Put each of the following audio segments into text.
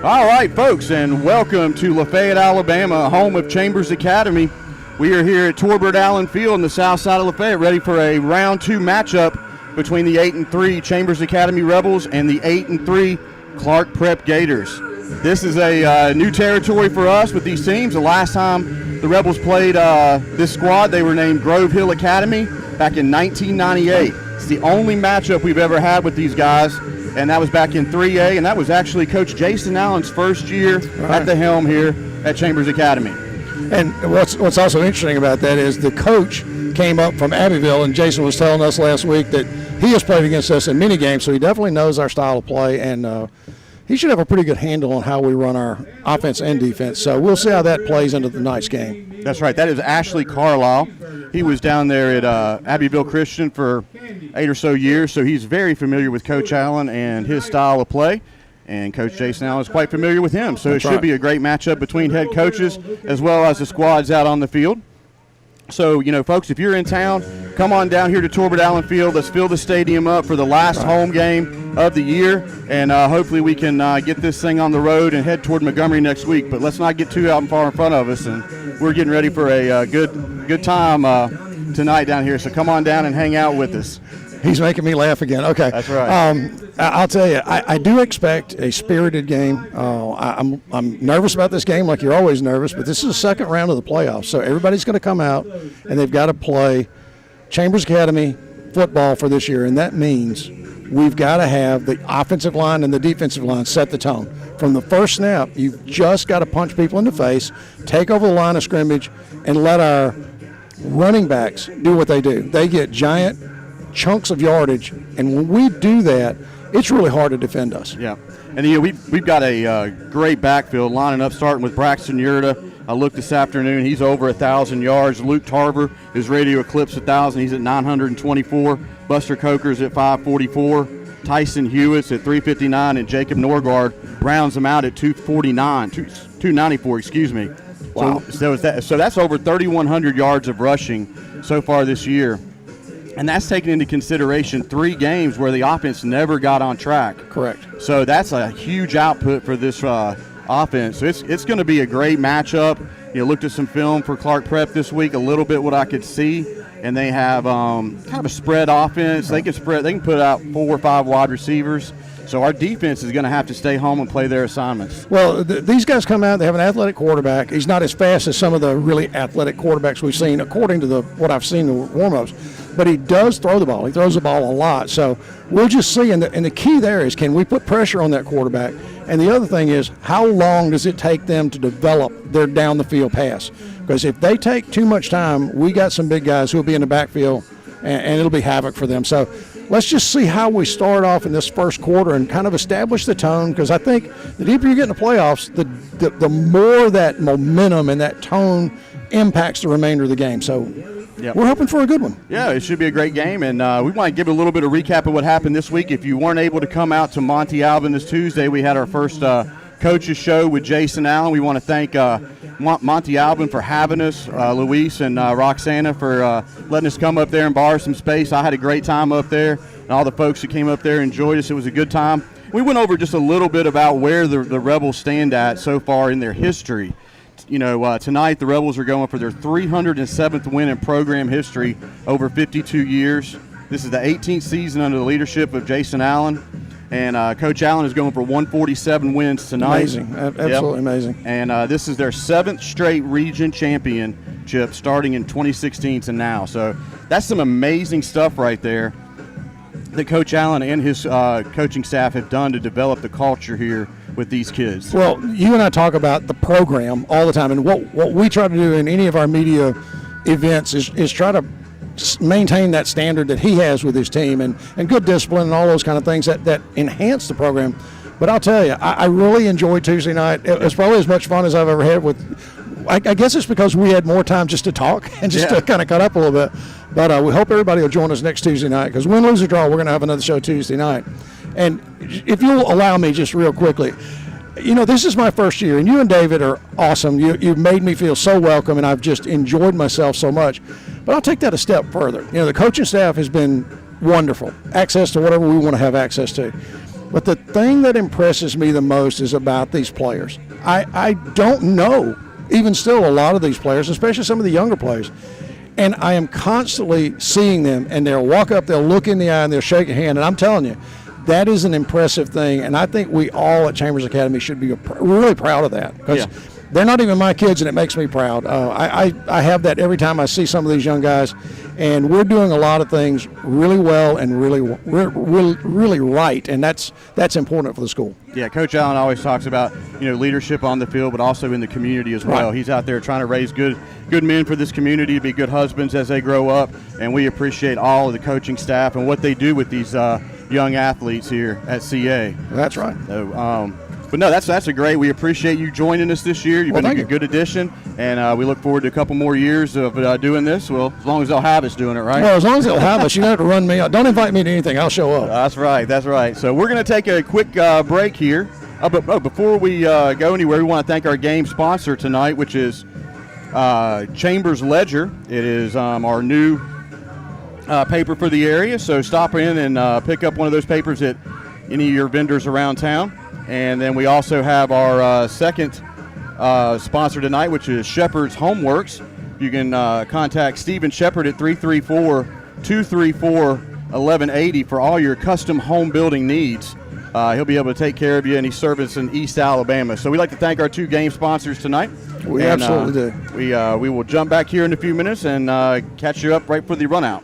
All right, folks, and welcome to Lafayette, Alabama, home of Chambers Academy. We are here at Torbert Allen Field on the south side of Lafayette, ready for a round 2 matchup between the 8-3 Chambers Academy Rebels and the 8-3 Clarke Prep Gators. This is a new territory for us with these teams. The last time the Rebels played this squad, they were named Grove Hill Academy back in 1998. It's the only matchup we've ever had with these guys, and that was back in 3A, and that was actually Coach Jason Allen's first year at the helm here at Chambers Academy. And what's also interesting about that is the coach came up from Abbeville, and Jason was telling us last week that he has played against us in many games, so he definitely knows our style of play, and he should have a pretty good handle on how we run our offense and defense. So we'll see how that plays into tonight's game. That's right. That is Ashley Carlisle. He was down there at Abbeville Christian for 8 or so years, so he's very familiar with Coach Allen and his style of play. And Coach Jason Allen is quite familiar with him. So it should be a great matchup between head coaches as well as the squads out on the field. So, folks, if you're in town, come on down here to Torbert Allen Field. Let's fill the stadium up for the last home game of the year. And hopefully we can get this thing on the road and head toward Montgomery next week. But let's not get too out and far in front of us. And we're getting ready for a good time tonight down here. So come on down and hang out with us. He's making me laugh again. Okay. That's right. I'll tell you, I do expect a spirited game. I'm nervous about this game like you're always nervous, but this is the second round of the playoffs. So everybody's going to come out, and they've got to play Chambers Academy football for this year, and that means we've got to have the offensive line and the defensive line set the tone. From the first snap, you've just got to punch people in the face, take over the line of scrimmage, and let our running backs do what they do. They get giant chunks of yardage, and when we do that, it's really hard to defend us. Yeah, and we've got a great backfield lining up, starting with Braxton Yurda. I looked this afternoon; he's over 1,000 yards. Luke Tarver is ready to eclipse 1,000. He's at 924. Buster Coker's at 544. Tyson Hewitt's at 359, and Jacob Norgard rounds him out at 294. Excuse me. Wow. So that's over 3,100 yards of rushing so far this year. And that's taking into consideration 3 games where the offense never got on track. Correct. So that's a huge output for this offense. So it's going to be a great matchup. Looked at some film for Clarke Prep this week, a little bit what I could see, and they have kind of a spread offense. They can put out 4 or 5 wide receivers. So our defense is going to have to stay home and play their assignments. Well, these guys come out, they have an athletic quarterback. He's not as fast as some of the really athletic quarterbacks we've seen, according to what I've seen in the warm-ups. But he does throw the ball. He throws the ball a lot. So we'll just see. And the key there is, can we put pressure on that quarterback? And the other thing is, how long does it take them to develop their down-the-field pass? Because if they take too much time, we got some big guys who will be in the backfield, and it'll be havoc for them. So let's just see how we start off in this first quarter and kind of establish the tone, because I think the deeper you get in the playoffs, the more that momentum and that tone impacts the remainder of the game. So we're hoping for a good one. Yeah, it should be a great game, and we want to give a little bit of recap of what happened this week. If you weren't able to come out to Monty Alvin this Tuesday, we had our first coaches show with Jason Allen. We want to thank Monty Alvin for having us, Luis and Roxana for letting us come up there and borrow some space. I had a great time up there, and all the folks who came up there enjoyed us. It was a good time. We went over just a little bit about where the Rebels stand at so far in their history. Tonight the Rebels are going for their 307th win in program history over 52 years. This is the 18th season under the leadership of Jason Allen. And Coach Allen is going for 147 wins tonight. Amazing. Absolutely amazing. And this is their 7th straight region championship starting in 2016 to now. So that's some amazing stuff right there that Coach Allen and his coaching staff have done to develop the culture here with these kids. Well, you and I talk about the program all the time, and what we try to do in any of our media events is try to maintain that standard that he has with his team and good discipline and all those kind of things that enhance the program. But I'll tell you, I really enjoyed Tuesday night. It was probably as much fun as I've ever had with – I guess it's because we had more time just to talk and just to kind of cut up a little bit. But we hope everybody will join us next Tuesday night, because win, lose, or draw, we're going to have another show Tuesday night. And if you'll allow me just real quickly, this is my first year, and you and David are awesome. You've made me feel so welcome, and I've just enjoyed myself so much. But I'll take that a step further. The coaching staff has been wonderful, access to whatever we want to have access to. But the thing that impresses me the most is about these players. I don't know, even still, a lot of these players, especially some of the younger players. And I am constantly seeing them, and they'll walk up, they'll look in the eye, and they'll shake a hand. And I'm telling you, that is an impressive thing. And I think we all at Chambers Academy should be really proud of that. Because they're not even my kids, and it makes me proud. I have that every time I see some of these young guys, and we're doing a lot of things really well and really right, and that's important for the school. Yeah, Coach Allen always talks about leadership on the field, but also in the community as well. Right. He's out there trying to raise good men for this community to be good husbands as they grow up, and we appreciate all of the coaching staff and what they do with these young athletes here at CA. That's right. So, but no, that's a great. We appreciate you joining us this year. You've been a good addition, and we look forward to a couple more years of doing this. Well, as long as they'll have us doing it, right? Well, as long as they'll have us, you don't have to run me. Don't invite me to anything. I'll show up. That's right. That's right. So we're going to take a quick break here. But before we go anywhere, we want to thank our game sponsor tonight, which is Chambers Ledger. It is our new paper for the area. So stop in and pick up one of those papers at any of your vendors around town. And then we also have our second sponsor tonight, which is Shepherd's Homeworks. You can contact Stephen Shepard at 334-234-1180 for all your custom home building needs. He'll be able to take care of you, and he's servicing East Alabama. So we'd like to thank our two game sponsors tonight. We absolutely do. We will jump back here in a few minutes and catch you up right for the run out.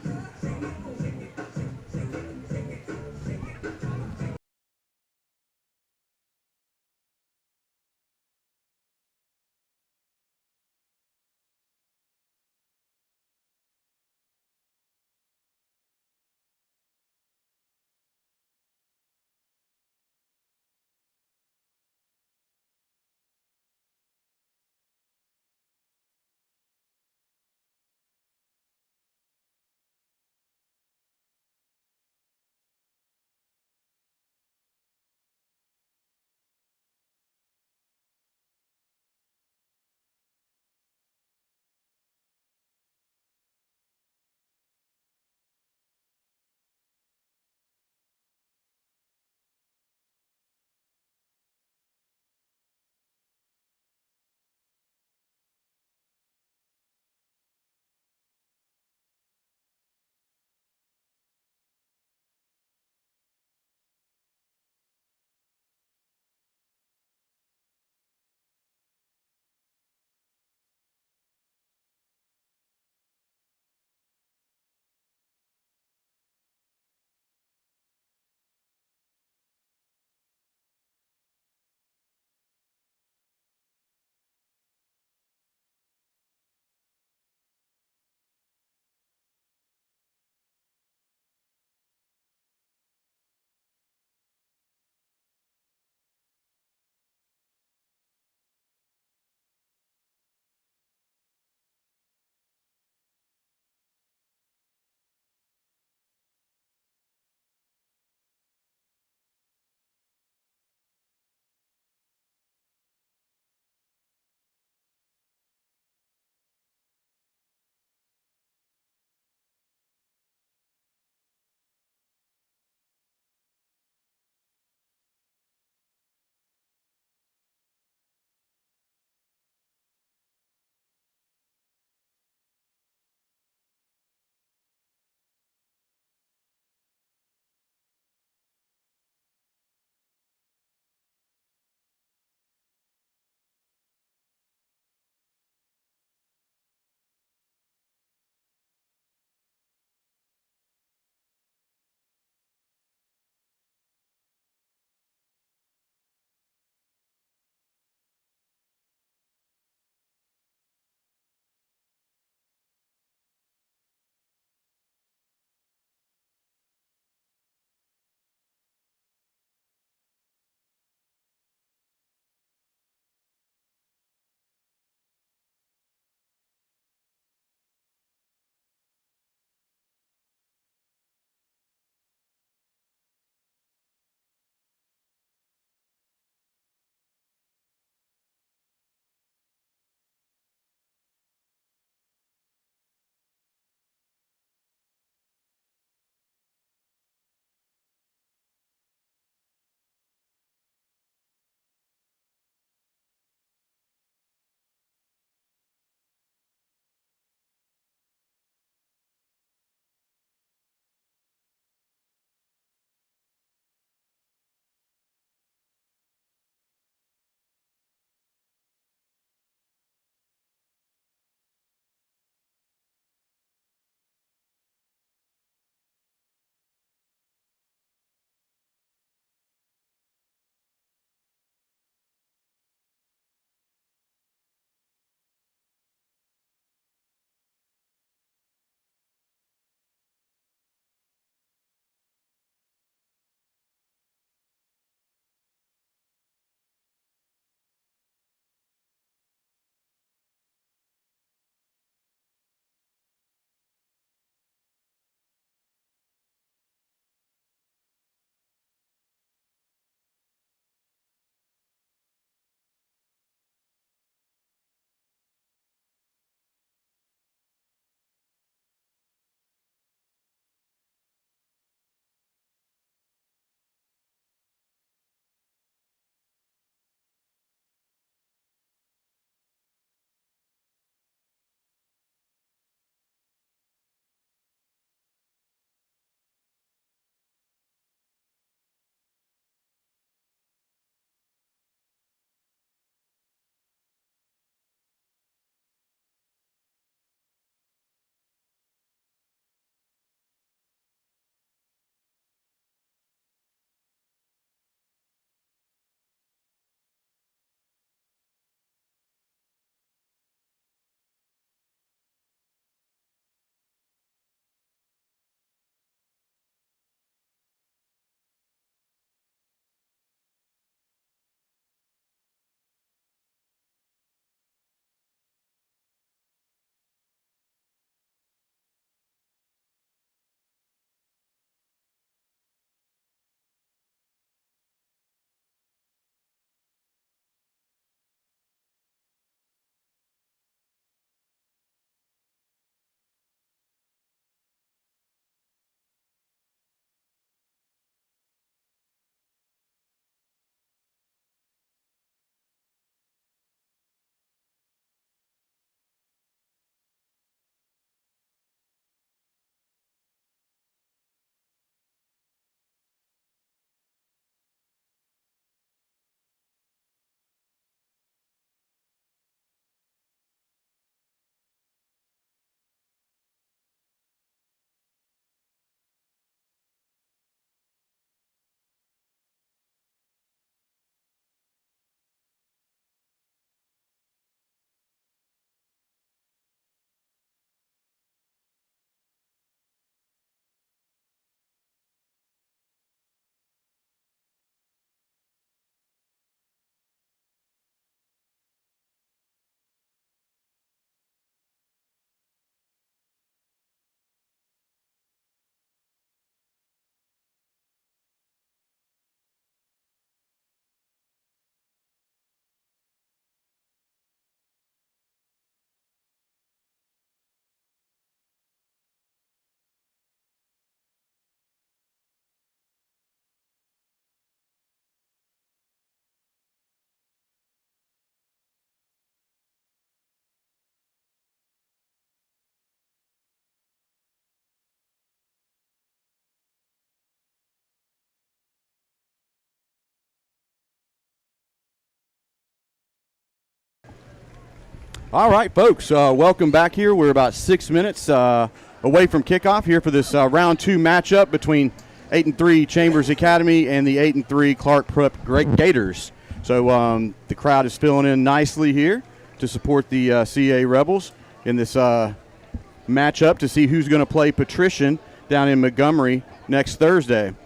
All right, folks, welcome back here. We're about 6 minutes away from kickoff here for this round 2 matchup between 8-3 Chambers Academy and the 8-3 Clarke Prep Gators. So the crowd is filling in nicely here to support the CA Rebels in this matchup to see who's going to play Patrician down in Montgomery next Thursday. And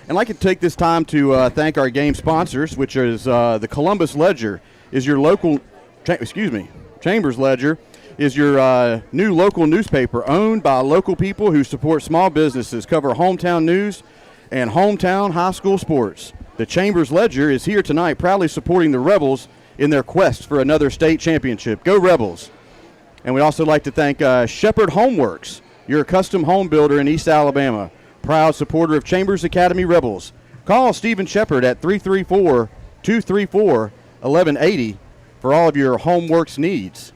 I'd like to take this time to thank our game sponsors, which is the Columbus Ledger is your local, Chambers Ledger is your new local newspaper owned by local people who support small businesses, cover hometown news and hometown high school sports. The Chambers Ledger is here tonight proudly supporting the Rebels in their quest for another state championship. Go Rebels! And we'd also like to thank Shepherd Homeworks, your custom home builder in East Alabama, proud supporter of Chambers Academy Rebels. Call Stephen Shepherd at 334-234-1180 for all of your homeworks needs.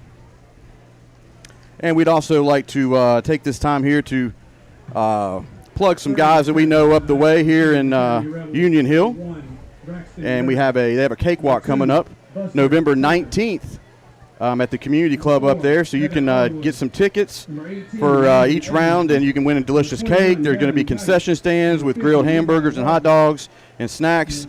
And we'd also like to take this time here to plug some guys that we know up the way here in Union Hill. And they have a cakewalk coming up November 19th at the community club up there. So you can get some tickets for each round, and you can win a delicious cake. There's going to be concession stands with grilled hamburgers and hot dogs and snacks.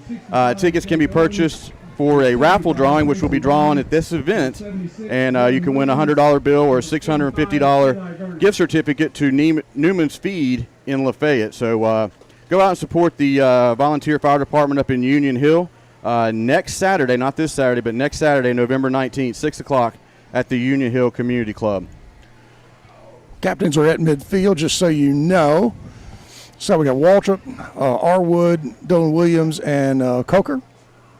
Tickets can be purchased for a raffle drawing, which will be drawn at this event, and you can win a $100 bill or a $650 gift certificate to Newman's Feed in Lafayette. So go out and support the volunteer fire department up in Union Hill next Saturday, not this Saturday, but next Saturday, November 19th, 6 o'clock at the Union Hill Community Club. Captains are at midfield, just so you know. So we got Waltrip, Arwood, Dylan Williams, and Coker.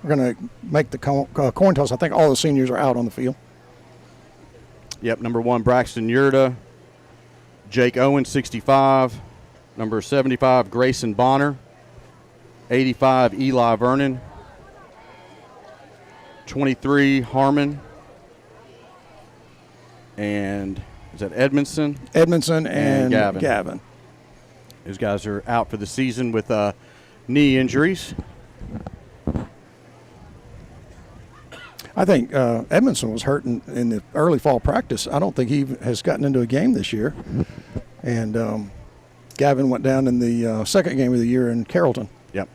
We're going to make the coin toss. I think all the seniors are out on the field. Yep, number 1, Braxton Yurda. Jake Owen, 65. Number 75, Grayson Bonner. 85, Eli Vernon. 23, Harmon. And is that Edmondson? Edmondson and Gavin. Those guys are out for the season with knee injuries. I think Edmondson was hurt in the early fall practice. I don't think he has gotten into a game this year. And Gavin went down in the second game of the year in Carrollton. Yep.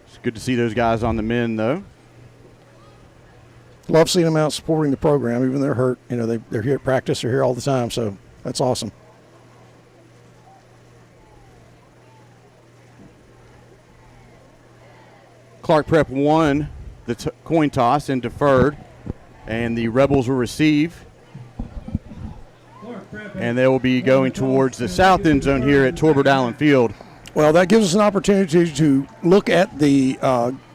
It's good to see those guys on the men, though. Love seeing them out supporting the program, even though they're hurt. You know, they're here at practice. They're here all the time, so that's awesome. Clarke Prep won the coin toss and deferred, and the Rebels will receive, and they will be going towards the south end zone here at Torbert Allen Field. Well, that gives us an opportunity to look at the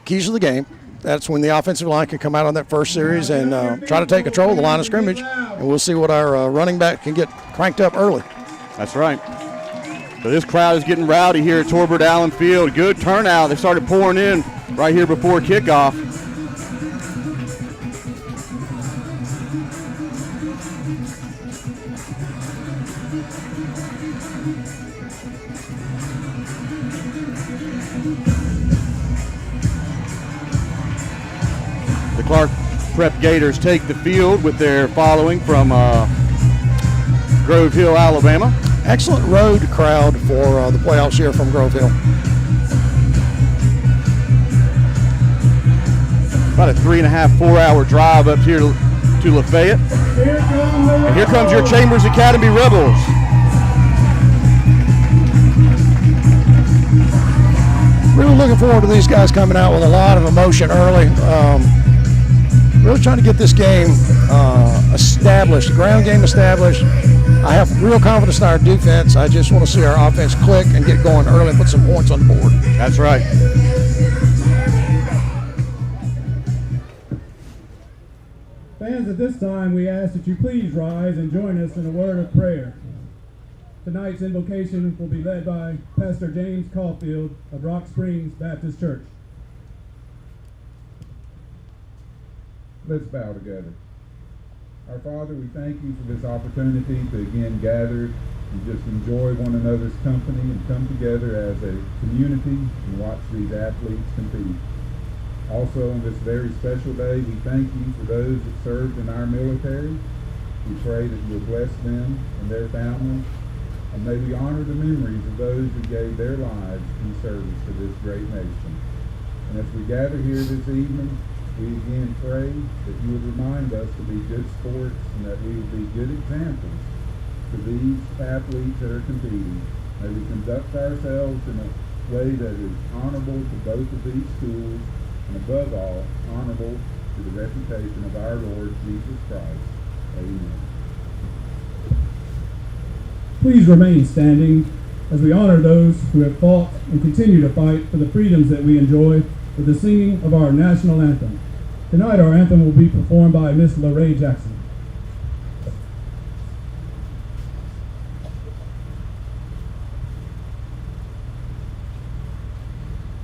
keys of the game. That's when the offensive line can come out on that first series and try to take control of the line of scrimmage, and we'll see what our running back can get cranked up early. That's right. So this crowd is getting rowdy here at Torbert Allen Field. Good turnout. They started pouring in right here before kickoff. The Clarke Prep Gators take the field with their following from Grove Hill, Alabama. Excellent road crowd for the playoffs here from Grove Hill. About a 3.5, 4-hour drive up here to Lafayette. And here comes your Chambers Academy Rebels. Really looking forward to these guys coming out with a lot of emotion early. Really trying to get this game established, ground game established. I have real confidence in our defense. I just want to see our offense click and get going early and put some points on the board. That's right. Fans, at this time, we ask that you please rise and join us in a word of prayer. Tonight's invocation will be led by Pastor James Caulfield of Rock Springs Baptist Church. Let's bow together. Our Father, we thank you for this opportunity to again gather and just enjoy one another's company and come together as a community and watch these athletes compete. Also, on this very special day, we thank you for those that served in our military. We pray that you'll bless them and their families, and may we honor the memories of those who gave their lives in service to this great nation. And as we gather here this evening, we again pray that you would remind us to be good sports and that we would be good examples to these athletes that are competing. May we conduct ourselves in a way that is honorable to both of these schools, and above all, honorable to the reputation of our Lord Jesus Christ. Amen. Please remain standing as we honor those who have fought and continue to fight for the freedoms that we enjoy with the singing of our national anthem. Tonight our anthem will be performed by Miss LaRae Jackson.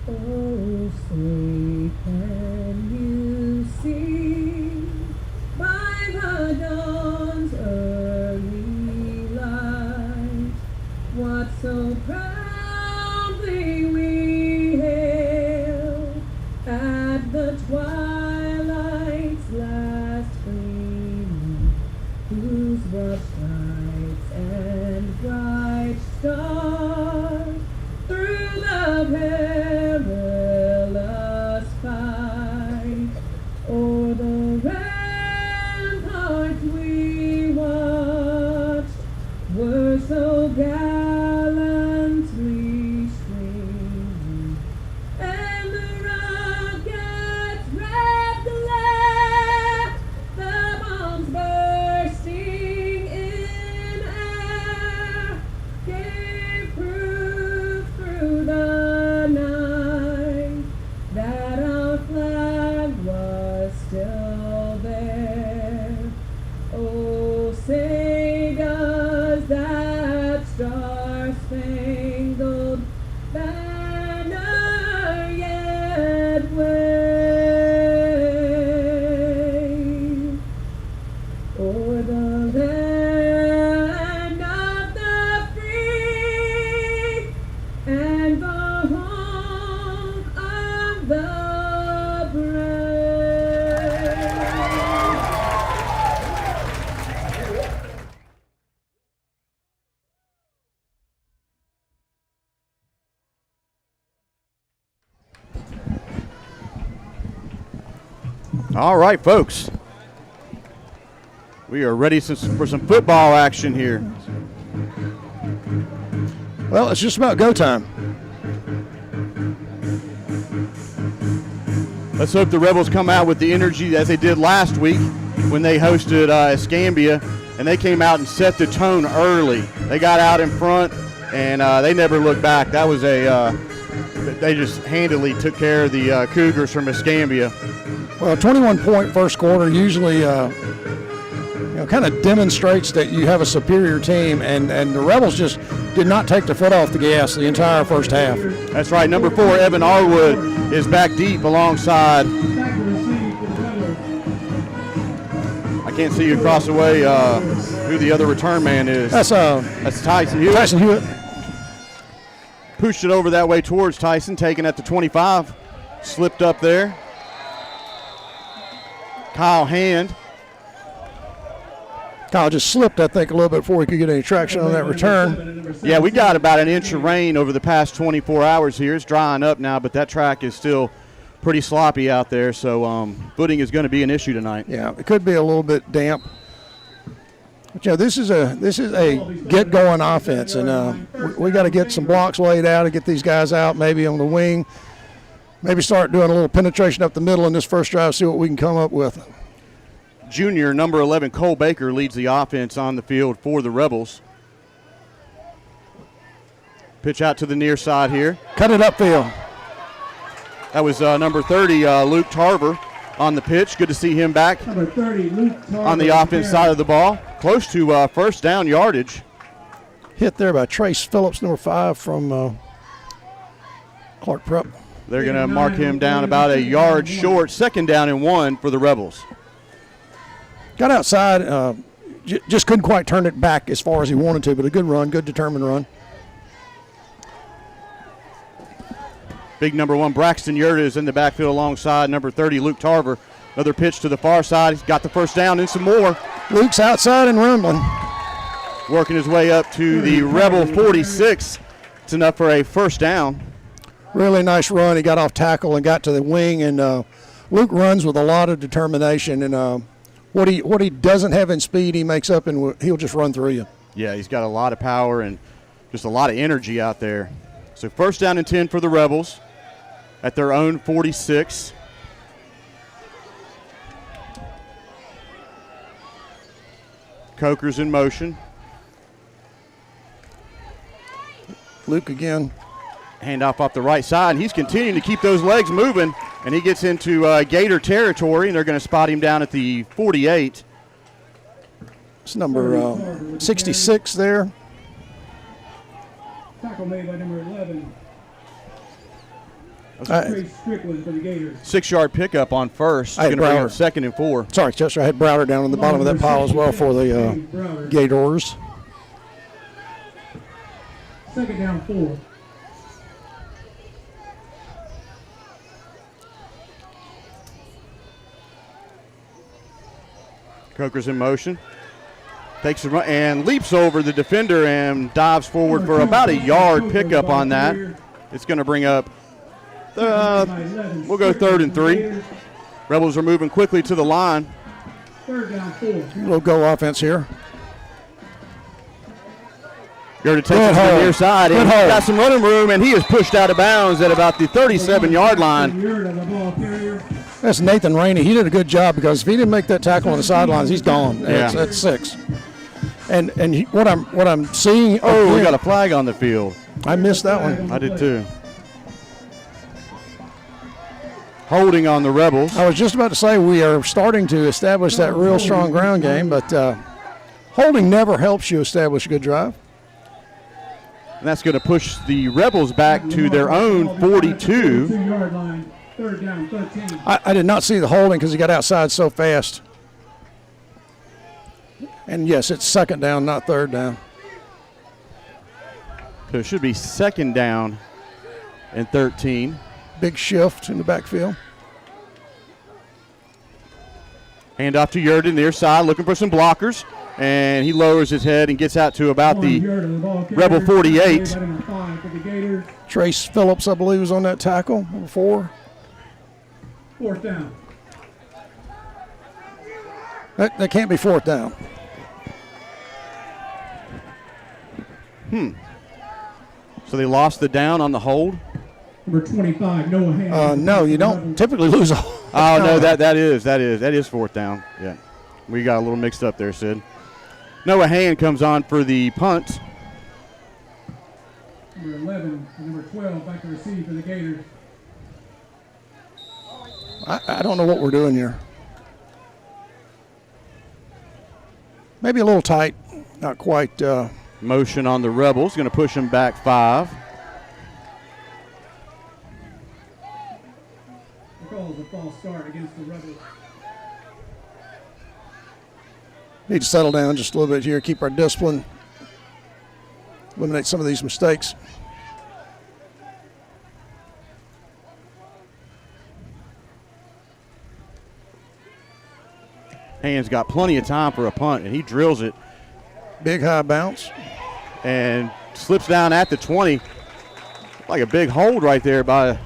Oh, say can you see by the dawn's early light what so proudly we hailed at the twilight's last gleaming, whose broad stripes and bright stars through the perilous fight o'er the ramparts we watched were so gallantly streaming, and the rocket's red glare, the bombs bursting in air, gave proof through the night that our flag was still there. Oh, say does that star-spangled banner yet wave o'er the land of the free and the home of the brave? All right, folks. We are ready for some football action here. Well, it's just about go time. Let's hope the Rebels come out with the energy as they did last week when they hosted Escambia, and they came out and set the tone early. They got out in front, and they never looked back. That was they just handily took care of the Cougars from Escambia. Well, 21-point first quarter usually kind of demonstrates that you have a superior team, and the Rebels just did not take the foot off the gas the entire first half. That's right. Number 4, Evan Arwood, is back deep alongside. I can't see across the way who the other return man is. That's Tyson Hewitt. Tyson Hewitt. Pushed it over that way towards Tyson, taken at the 25. Slipped up there. Kyle Hand. Kyle just slipped, I think, a little bit before he could get any traction on that return. Yeah, we got about an inch of rain over the past 24 hours here. It's drying up now, but that track is still pretty sloppy out there, so footing is going to be an issue tonight. Yeah, it could be a little bit damp. But this is a get going offense, and we got to get some blocks laid out and get these guys out, maybe on the wing. Maybe start doing a little penetration up the middle in this first drive, see what we can come up with. Junior number 11 Cole Baker leads the offense on the field for the Rebels. Pitch out to the near side here. Cut it upfield. That was number 30 Luke Tarver on the pitch. Good to see him back Number 30, Luke Tarver on the offense side of the ball. Close to first down yardage. Hit there by Trace Phillips, number 5 from Clarke Prep. They're going to mark him down about a yard short. 2nd down and 1 for the Rebels. Got outside, just couldn't quite turn it back as far as he wanted to, but a good run, good determined run. Big number 1, Braxton Yurda, is in the backfield alongside number 30, Luke Tarver. Another pitch to the far side. He's got the first down and some more. Luke's outside and rumbling. Working his way up to the Rebel 46. It's enough for a first down. Really nice run. He got off tackle and got to the wing, and Luke runs with a lot of determination. And what he doesn't have in speed, he makes up, and he'll just run through you. Yeah, he's got a lot of power and just a lot of energy out there. So first down and 10 for the Rebels at their own 46. Coker's in motion. Luke again. Handoff off the right side. He's continuing to keep those legs moving, and he gets into Gator territory, and they're going to spot him down at the 48. It's number 66 there. Tackle made by number 11. Trace Strickland for the Gators. 6-yard pickup on first. Hey, Going to bring Browder. up 2nd and 4. Sorry, Chester, I had Browder down on the bottom of that pile as well for the Gators. 2nd down 4. Coker's in motion. Takes a run and leaps over the defender and dives forward for about a yard pickup on that. It's going to bring up, we'll go 3rd and 3. Rebels are moving quickly to the line. 3rd down 4. Little go offense here. Yurda takes it to the near side. And he's got some running room, and he is pushed out of bounds at about the 37-yard line. That's Nathan Rainey. He did a good job because if he didn't make that tackle on the sidelines, he's gone. Yeah. That's 6. And what I'm seeing. Oh, we got a flag on the field. I missed that one. I did too. Holding on the Rebels. I was just about to say we are starting to establish that real strong ground game, but holding never helps you establish a good drive. And that's going to push the Rebels back to their own 42. 2-yard line. 3rd down 13. I did not see the holding because he got outside so fast. And yes, it's 2nd down, not 3rd down. So it should be 2nd down and 13. Big shift in the backfield. Hand off to Yurda near side, looking for some blockers. And he lowers his head and gets out to about the Rebel 48. Trace Phillips, I believe, was on that tackle, number 4. 4th down. That can't be 4th down. So they lost the down on the hold? Number 25, Noah Hand. No, you don't typically lose a hold. Oh, no, that is 4th down. Yeah. We got a little mixed up there, Sid. Noah Hand comes on for the punt. Number 11 and number 12 back to receive for the Gators. I don't know what we're doing here. Maybe a little tight, not quite. Motion on the Rebels, going to push them back 5. The call is a false start against the Rebels. Need to settle down just a little bit here, keep our discipline, eliminate some of these mistakes. Hand's got plenty of time for a punt, and he drills it. Big high bounce. And slips down at the 20. Like a big hold right there by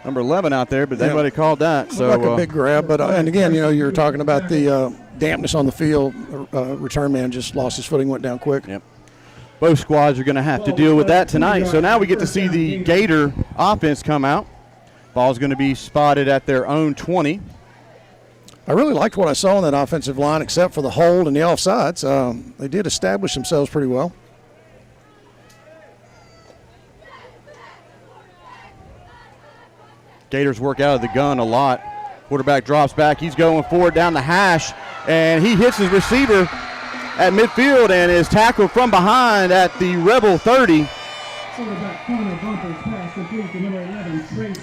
number 11 out there, but they might have called that. So like a big grab, but and again, you're talking about the dampness on the field. Return man just lost his footing, went down quick. Yep. Both squads are going to have to deal with that tonight. So now we get to see the Gator offense come out. Ball's going to be spotted at their own 20. I really liked what I saw on that offensive line, except for the hold and the offsides. They did establish themselves pretty well. Gators work out of the gun a lot. Quarterback drops back. He's going forward down the hash, and he hits his receiver at midfield and is tackled from behind at the Rebel 30.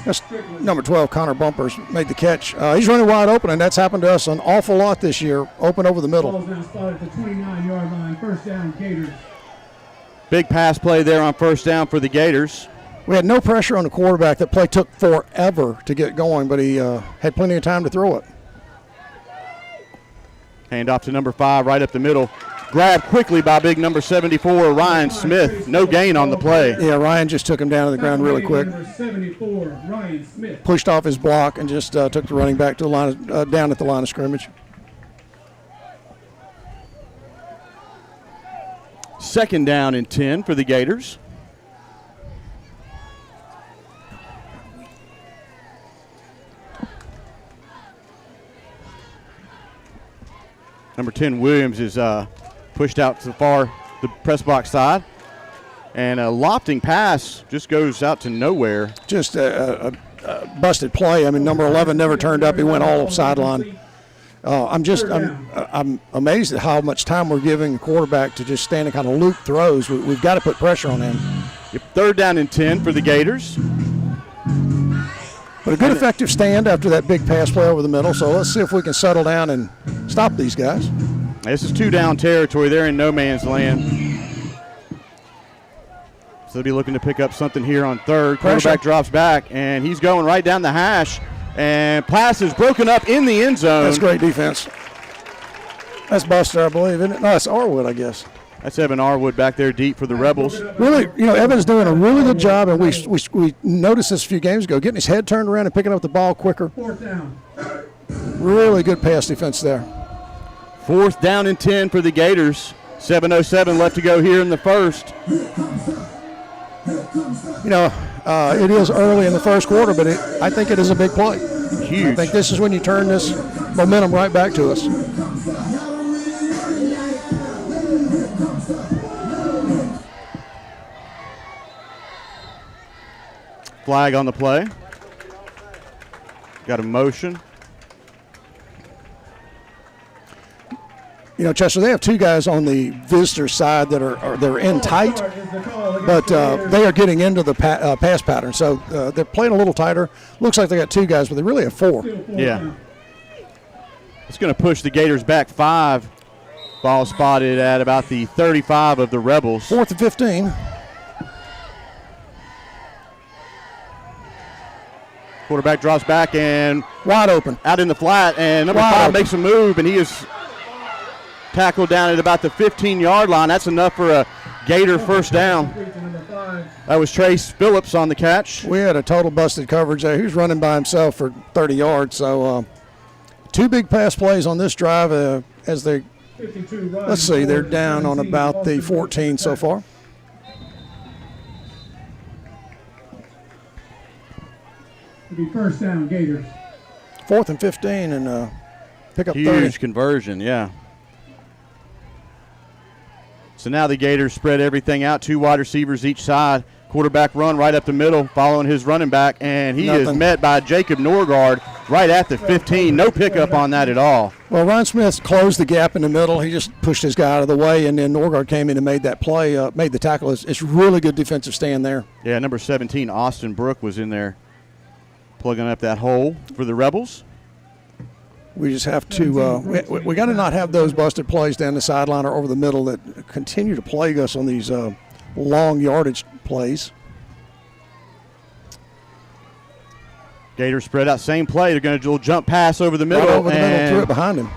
That's number 12, Connor Bumpers, made the catch. He's running wide open, and that's happened to us an awful lot this year, open over the middle. Ball's now spotted at the 29-yard line. 1st down, Gators. Big pass play there on 1st down for the Gators. We had no pressure on the quarterback. That play took forever to get going, but he had plenty of time to throw it. Hand off to number 5, right up the middle. Grabbed quickly by big number 74, Ryan Smith. No gain on the play. Yeah, Ryan just took him down to the ground really quick. Number 74, Ryan Smith. Pushed off his block and just took the running back to the line down at the line of scrimmage. Second down and 10 for the Gators. Number 10, Williams, is pushed out to the press box side. And a lofting pass just goes out to nowhere. Just a busted play. I mean, number 11 never turned up. He went all sideline. I'm amazed at how much time we're giving the quarterback to just stand and kind of loop throws. We've got to put pressure on him. Yep, third down and 10 for the Gators. But a good effective stand after that big pass play over the middle. So let's see if we can settle down and stop these guys. This is 2-down territory. They're in no man's land. So they'll be looking to pick up something here on third. Quarterback drops back, and he's going right down the hash. And pass is broken up in the end zone. That's great defense. That's Buster, I believe, isn't it? No, that's Arwood, I guess. That's Evan Arwood back there deep for the Rebels. Really, Evan's doing a really good job, and we noticed this a few games ago, getting his head turned around and picking up the ball quicker. Fourth down. Really good pass defense there. Fourth down and 10 for the Gators. 7:07 left to go here in the first. It is early in the first quarter, but I think it is a big play. Huge. I think this is when you turn this momentum right back to us. Flag on the play. Got a motion. Chester, they have two guys on the visitor side that they're in tight, but they are getting into the pass pattern. So they're playing a little tighter. Looks like they got two guys, but they really have four. Yeah. It's going to push the Gators back 5. Ball spotted at about the 35 of the Rebels. 4th and 15. Quarterback drops back and wide open out in the flat, and number 5 makes a move, and he is tackled down at about the 15-yard line. That's enough for a Gator first down. That was Trace Phillips on the catch. We had a total busted coverage there. He was running by himself for 30 yards. So 2 big pass plays on this drive as they, let's see, they're down on about the 14 so far. It'll be first down, Gators. 4th and 15 and pick up 30. Huge conversion, yeah. So now the Gators spread everything out, 2 wide receivers each side. Quarterback run right up the middle, following his running back, and he is met by Jacob Norgard right at the 15. No pickup on that at all. Well, Ryan Smith closed the gap in the middle. He just pushed his guy out of the way, and then Norgard came in and made that play, made the tackle. It's really good defensive stand there. Yeah, number 17, Austin Brook, was in there plugging up that hole for the Rebels. We just have to we got to not have those busted plays down the sideline or over the middle that continue to plague us on these long yardage plays. Gators spread out, same play. They're going to do a little jump pass over the middle. Right over the middle, threw it behind him.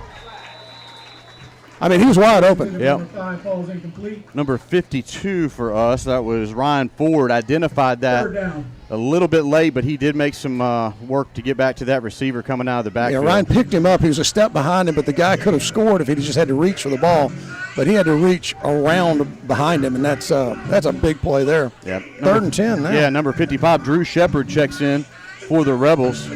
I mean, he was wide open. Yep. Number 52 for us, that was Ryan Ford, identified that a little bit late, but he did make some work to get back to that receiver coming out of the backfield. Yeah, Ryan picked him up. He was a step behind him, but the guy could have scored if he just had to reach for the ball. But he had to reach around behind him, and that's a big play there. Yep. 3rd and 10 now. Yeah, number 55, Drew Shepard, checks in for the Rebels.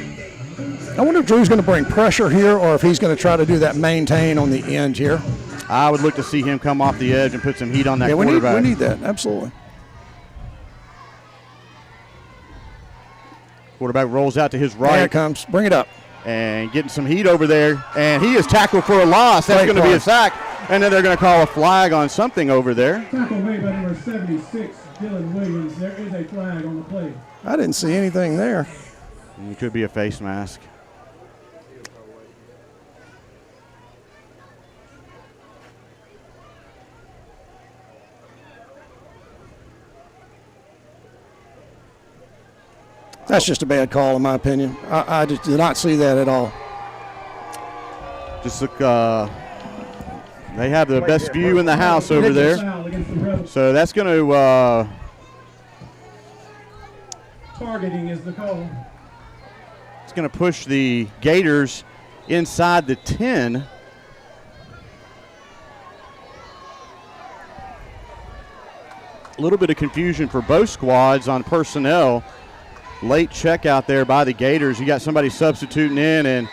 I wonder if Drew's going to bring pressure here or if he's going to try to do that maintain on the end here. I would look to see him come off the edge and put some heat on that quarterback. We need that, absolutely. Quarterback rolls out to his right. There it comes. Bring it up. And getting some heat over there. And he is tackled for a loss. That's going to be a sack. And then they're going to call a flag on something over there. Tackle made by number 76, Dylan Williams. There is a flag on the play. I didn't see anything there. It could be a face mask. That's just a bad call, in my opinion. I just did not see that at all. Just look, they have the best view in the house over there. So that's going to Targeting is the call. it's going to push the Gators inside the 10. A little bit of confusion for both squads on personnel. Late check out there by the Gators. You got somebody substituting in, and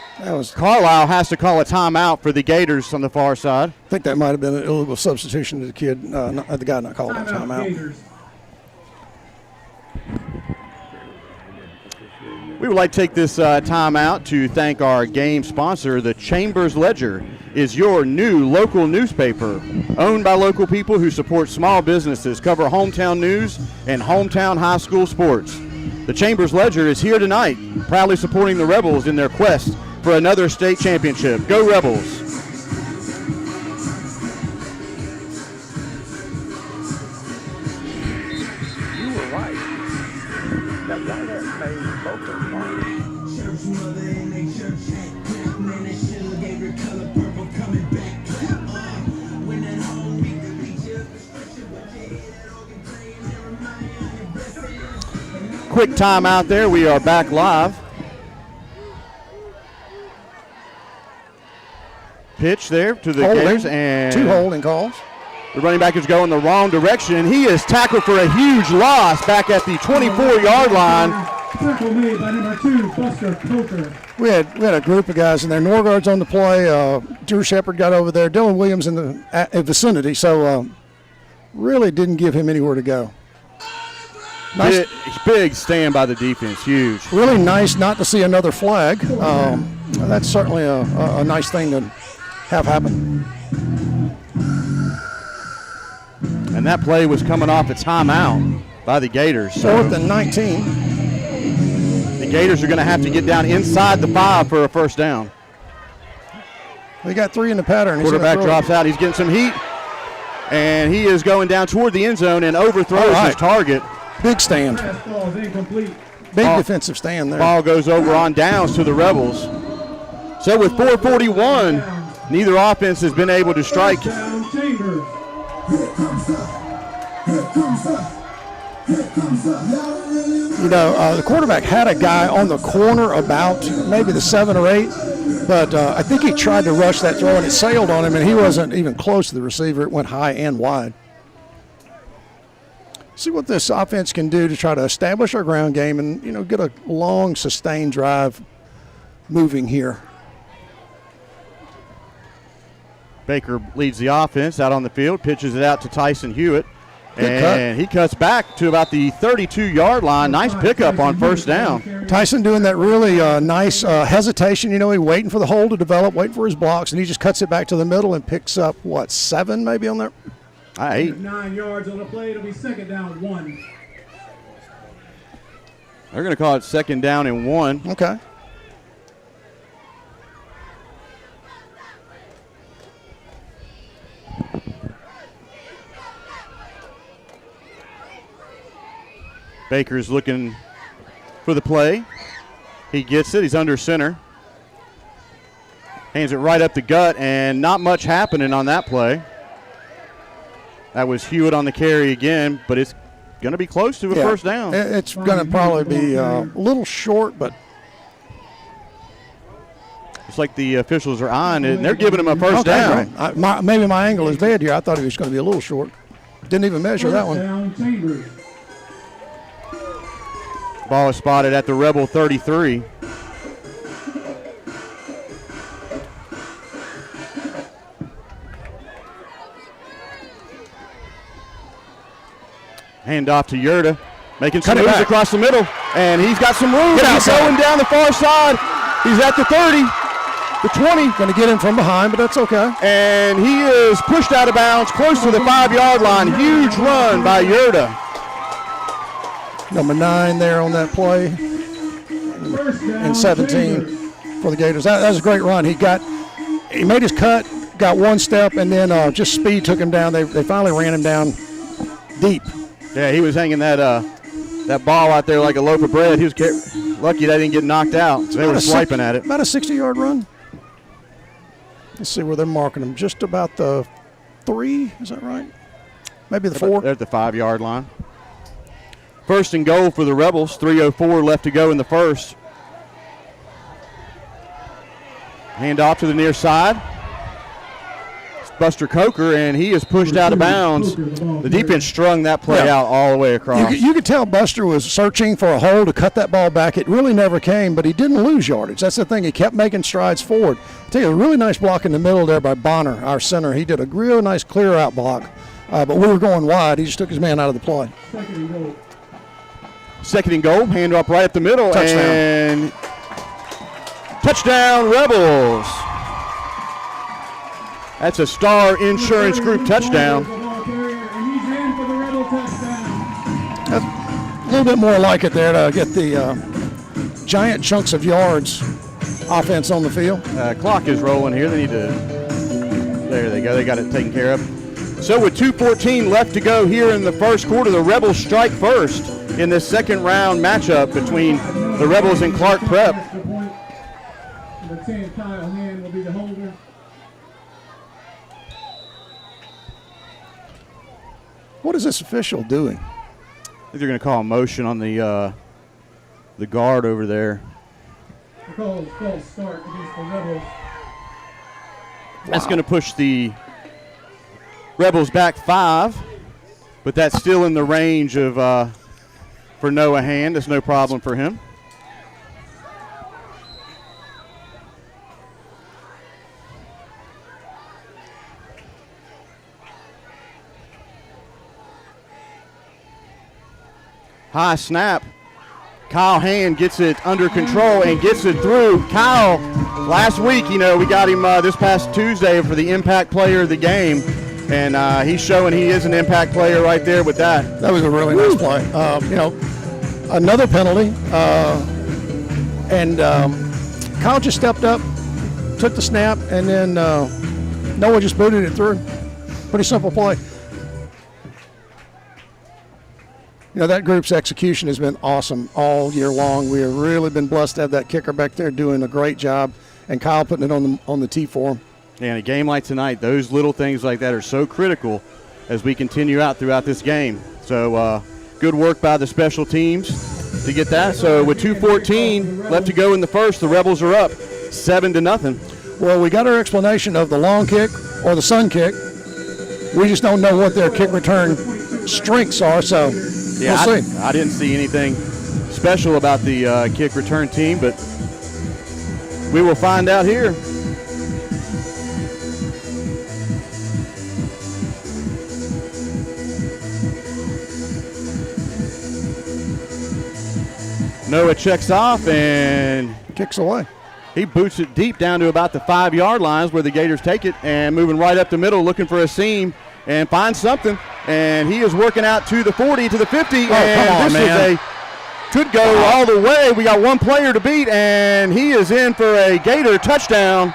Carlisle has to call a timeout for the Gators on the far side. I think that might have been an illegal substitution to the kid, the guy not calling a timeout. Gators. We would like to take this time out to thank our game sponsor. The Chambers Ledger is your new local newspaper, owned by local people who support small businesses, cover hometown news, and hometown high school sports. The Chambers Ledger is here tonight, proudly supporting the Rebels in their quest for another state championship. Go Rebels! You were right. That white hat made both of them. Church mother in they church hat, clap, man, that shit gave her color purple coming back, clap, when that home beat the beat you up, especially with your head organ playing, and remind you of your blessings. Quick time out there. We are back live. Pitch there to the Gators, and 2 holding calls. the running back is going the wrong direction. He is tackled for a huge loss back at the 24-yard line. Tackle made by number 2, Buster Coker. We had a group of guys in there. Norgard's on the play. Drew Shepard got over there. Dylan Williams in the vicinity. So really didn't give him anywhere to go. Nice, Big stand by the defense, huge. really nice not to see another flag. That's certainly a nice thing to have happen. And that play was coming off a timeout by the Gators. So 4th and 19. the Gators are going to have to get down inside the 5 for a first down. They got 3 in the pattern. He's Quarterback gonna throw drops out. He's getting some heat. And he is going down toward the end zone and overthrows All right. his target. Big stand. Pass ball is incomplete. Big defensive stand there. Ball goes over on downs to the Rebels. So with 4:41, neither offense has been able to strike. First down, Chambers. You know, the quarterback had a guy on the corner about maybe the 7 or 8, but I think he tried to rush that throw and it sailed on him, and he wasn't even close to the receiver. It went high and wide. See what this offense can do to try to establish our ground game and, you know, get a long, sustained drive moving here. Baker leads the offense out on the field, pitches it out to Tyson Hewitt. Good And he cuts back to about the 32-yard line. Nice pickup on first down. Tyson doing that really nice hesitation. You know, he waiting for the hole to develop, waiting for his blocks, and he just cuts it back to the middle and picks up, 7 maybe on there? 8. 9 yards on the play. It'll be second down 1. They're going to call it second down and 1. Okay. Baker's looking for the play. He gets it. He's under center. Hands it right up the gut, and not much happening on that play. That was Hewitt on the carry again, but it's going to be close to a first down. It's going to probably be a little short, but It's like the officials are eyeing it, and they're giving him a first down. Right. Maybe my angle is bad here. I thought he was going to be a little short. Didn't even measure that one. Down, Chambers. Ball is spotted at the Rebel 33. Hand off to Yerda, making some moves across the middle, and he's got some room. He's going down the far side. He's at the 30, the 20. Going to get in from behind, but that's okay. And he is pushed out of bounds, close to the 5-yard line. Huge run by Yerda. Number 9 there on that play. First down, And 17 Chambers. for the Gators. That was a great run. He made his cut, got one step, and then just speed took him down. They finally ran him down deep. Yeah, he was hanging that that ball out there like a loaf of bread. He was lucky that didn't get knocked out. So they were swiping at it. About a 60-yard run. Let's see where they're marking him. Just about the 3, is that right? Maybe the 4. They're at the 5-yard line. First and goal for the Rebels. 3:04 left to go in the first. Hand off to the near side. It's Buster Coker, and he is pushed out of bounds. The defense strung that play out all the way across. You could tell Buster was searching for a hole to cut that ball back. It really never came, but he didn't lose yardage. That's the thing. He kept making strides forward. I tell you, a really nice block in the middle there by Bonner, our center. He did a real nice clear-out block, but we were going wide. He just took his man out of the play. Second and goal, hand up right up the middle, Touchdown. and touchdown Rebels. That's a Star Insurance Group touchdown. That's a little bit more like it there to get the giant chunks of yards offense on the field. Clock is rolling here. They need to, there they go. They got it taken care of. So with 2:14 left to go here in the first quarter, the Rebels strike first in this second round matchup between the Rebels and Clarke Prep. Number 10, Kyle Hand will be the holder. What is this official doing? I think they're going to call a motion on the guard over there. False start against the Rebels. That's going to push the Rebels back 5, but that's still in the range of for Noah Hand. That's no problem for him. High snap. Kyle Hand gets it under control and gets it through. Kyle, last week, we got him this past Tuesday for the impact player of the game, and he's showing he is an impact player right there with that. That was a really nice play. Another penalty, and Kyle just stepped up, took the snap, and then Noah just booted it through. Pretty simple play. That group's execution has been awesome all year long. We have really been blessed to have that kicker back there doing a great job, and Kyle putting it on the tee for him. Yeah, in a game like tonight, those little things like that are so critical as we continue out throughout this game. So good work by the special teams to get that. So with 2:14 left to go in the first, the Rebels are up 7-0. Well, we got our explanation of the long kick or the sun kick. We just don't know what their kick return strengths are, so yeah, we'll see. I didn't see anything special about the kick return team, but we will find out here. Noah checks off and kicks away. He boots it deep down to about the 5-yard lines where the Gators take it, and moving right up the middle looking for a seam and finds something. And he is working out to the 40, to the 50, and come on, this could go all the way. We got one player to beat, and he is in for a Gator touchdown.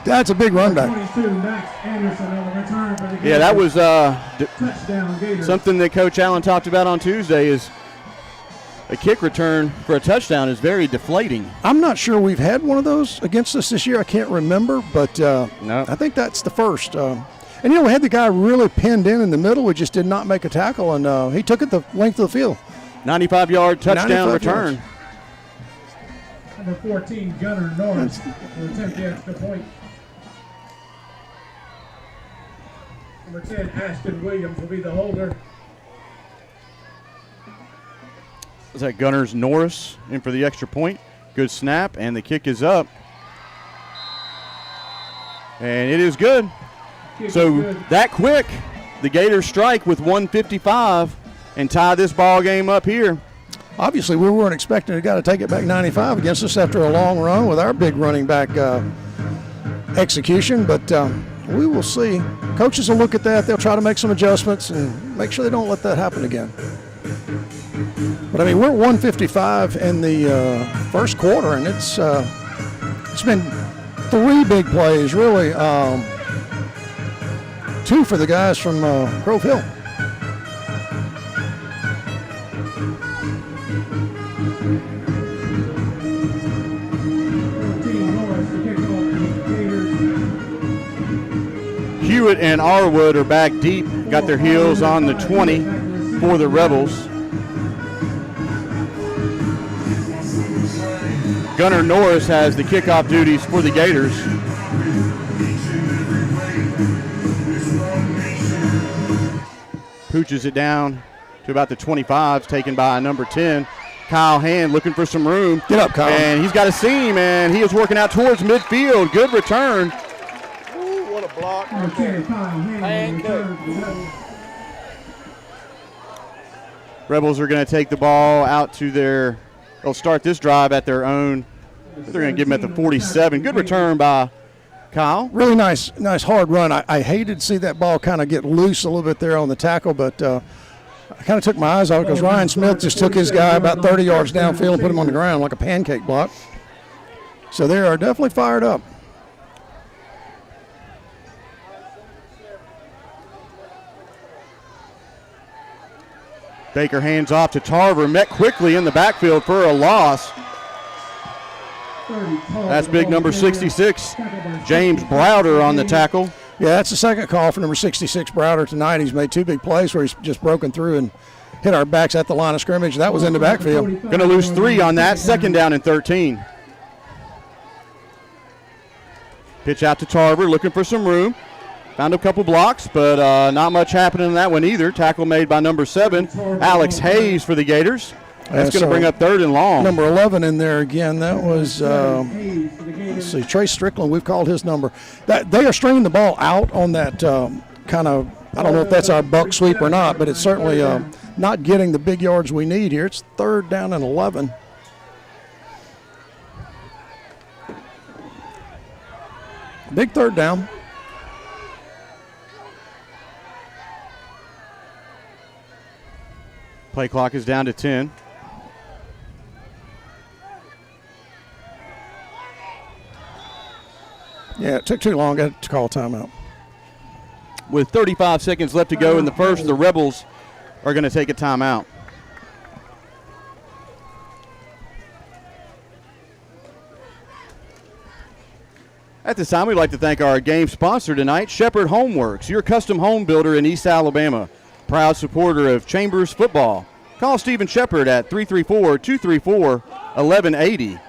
That's a big run back. 22, Max Anderson on the return for the Gators. Yeah, that was touchdown Gators. something that Coach Allen talked about on Tuesday is a kick return for a touchdown is very deflating. I'm not sure we've had one of those against us this year. I can't remember, but no. I think that's the first. And, we had the guy really pinned in the middle. We just did not make a tackle, and he took it the length of the field. 95-yard touchdown 95 return. yards. Number 14, Gunnar Norris will attempt the extra point. Number 10, Ashton Williams will be the holder. Is that Gunners Norris in for the extra point? Good snap, and the kick is up. And it is good. So that quick, the Gators strike with 1:55 and tie this ball game up here. Obviously, we weren't expecting a guy to take it back 95 against us after a long run with our big running back execution, but we will see. Coaches will look at that. They'll try to make some adjustments and make sure they don't let that happen again. But, we're at 155 in the first quarter, and it's been 3 big plays, really. 2 for the guys from Grove Hill. Hewitt and Arwood are back deep, got their heels on the 20 for the Rebels. Gunnar Norris has the kickoff duties for the Gators. Pooches it down to about the 25s, taken by number 10. Kyle Hand looking for some room. Get up, Kyle. And he's got a seam, and he is working out towards midfield. Good return. Ooh, what a block. Rebels are going to take the ball out to their, they'll start this drive at their own. They're going to give them at the 47. Good return by Kyle. Really nice hard run. I hated to see that ball kind of get loose a little bit there on the tackle, but I kind of took my eyes off it because Ryan Smith just took his guy about 30 yards downfield and put him on the ground like a pancake block. So they are definitely fired up. Baker hands off to Tarver, met quickly in the backfield for a loss. That's big number 66, James Browder on the tackle. Yeah, that's the second call for number 66, Browder, tonight. He's made two big plays where he's just broken through and hit our backs at the line of scrimmage. That was in the backfield. Going to lose 3 on that, second down and 13. Pitch out to Tarver, looking for some room. Found a couple blocks, but not much happening in that one either. Tackle made by number 7, Alex Hayes for the Gators. That's going to bring up third and long. Number 11 in there again. That was, let's see, Trace Strickland. We've called his number. They are stringing the ball out on that kind of, I don't know if that's our buck sweep or not, but it's certainly not getting the big yards we need here. It's third down and 11. Big third down. Play clock is down to 10. Yeah, it took too long. I had to call a timeout. With 35 seconds left to go in the first, the Rebels are going to take a timeout. At this time, we'd like to thank our game sponsor tonight, Shepherd Homeworks, your custom home builder in East Alabama. Proud supporter of Chambers football. Call Stephen Shepherd at 334-234-1180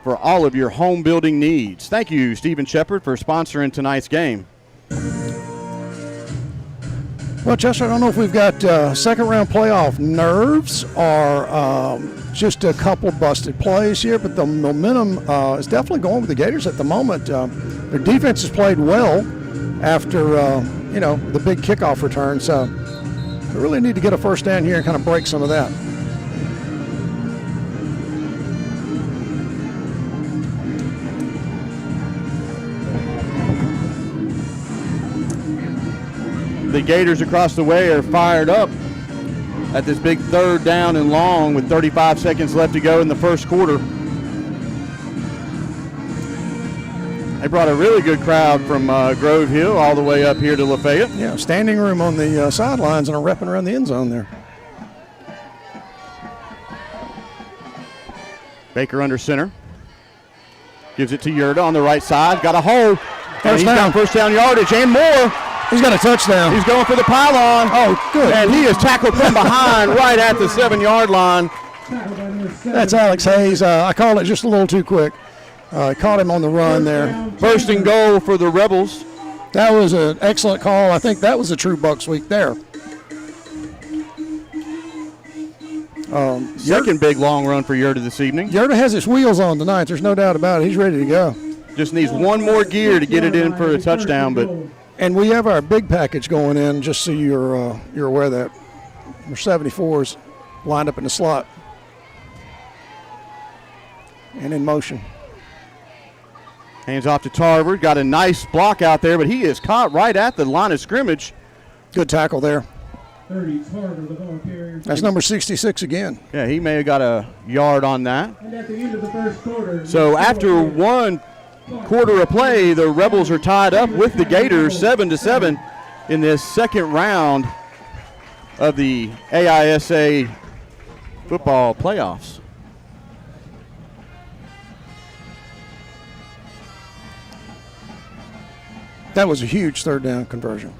for all of your home building needs. Thank you, Stephen Shepherd, for sponsoring tonight's game. Well, Chester, I don't know if we've got second round playoff nerves or just a couple busted plays here, but the momentum is definitely going with the Gators at the moment. Their defense has played well after, the big kickoff return, so we really need to get a first down here and kind of break some of that. The Gators across the way are fired up at this big third down and long with 35 seconds left to go in the first quarter. They brought a really good crowd from Grove Hill all the way up here to Lafayette. Yeah, standing room on the sidelines and are repping around the end zone there. Baker under center. Gives it to Yerda on the right side. Got a hole. He's got first down yardage and more. He's got a touchdown. He's going for the pylon. Oh, good. And he is tackled from behind right at the 7-yard line. That's Alex Hayes. I called it just a little too quick. Caught him on the run there. First and goal for the Rebels. That was an excellent call. I think that was a true buck sweep there. Second big long run for Yerda this evening. Yerda has his wheels on tonight. There's no doubt about it. He's ready to go. Just needs one more gear to get it in for a touchdown, but. And we have our big package going in, just so you're aware of that. Our 74s lined up in the slot and in motion. Hands off to Tarver. Got a nice block out there, but he is caught right at the line of scrimmage. Good tackle there. 30, Tarver, the ball carrier. That's number 66 again. Yeah, he may have got a yard on that. And at the end of the first quarter. So after one quarter of play, the Rebels are tied up with the Gators 7-7 in this second round of the AISA football playoffs. That was a huge third down conversion.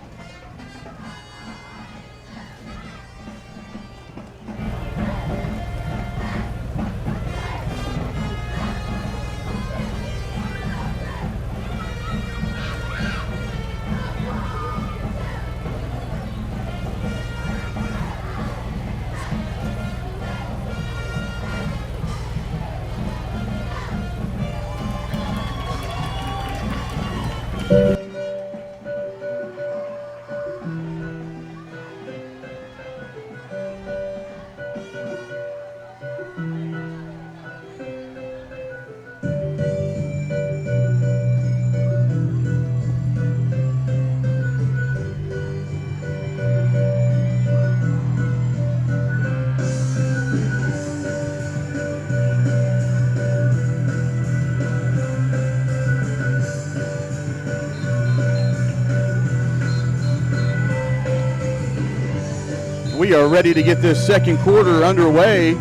We are ready to get this second quarter underway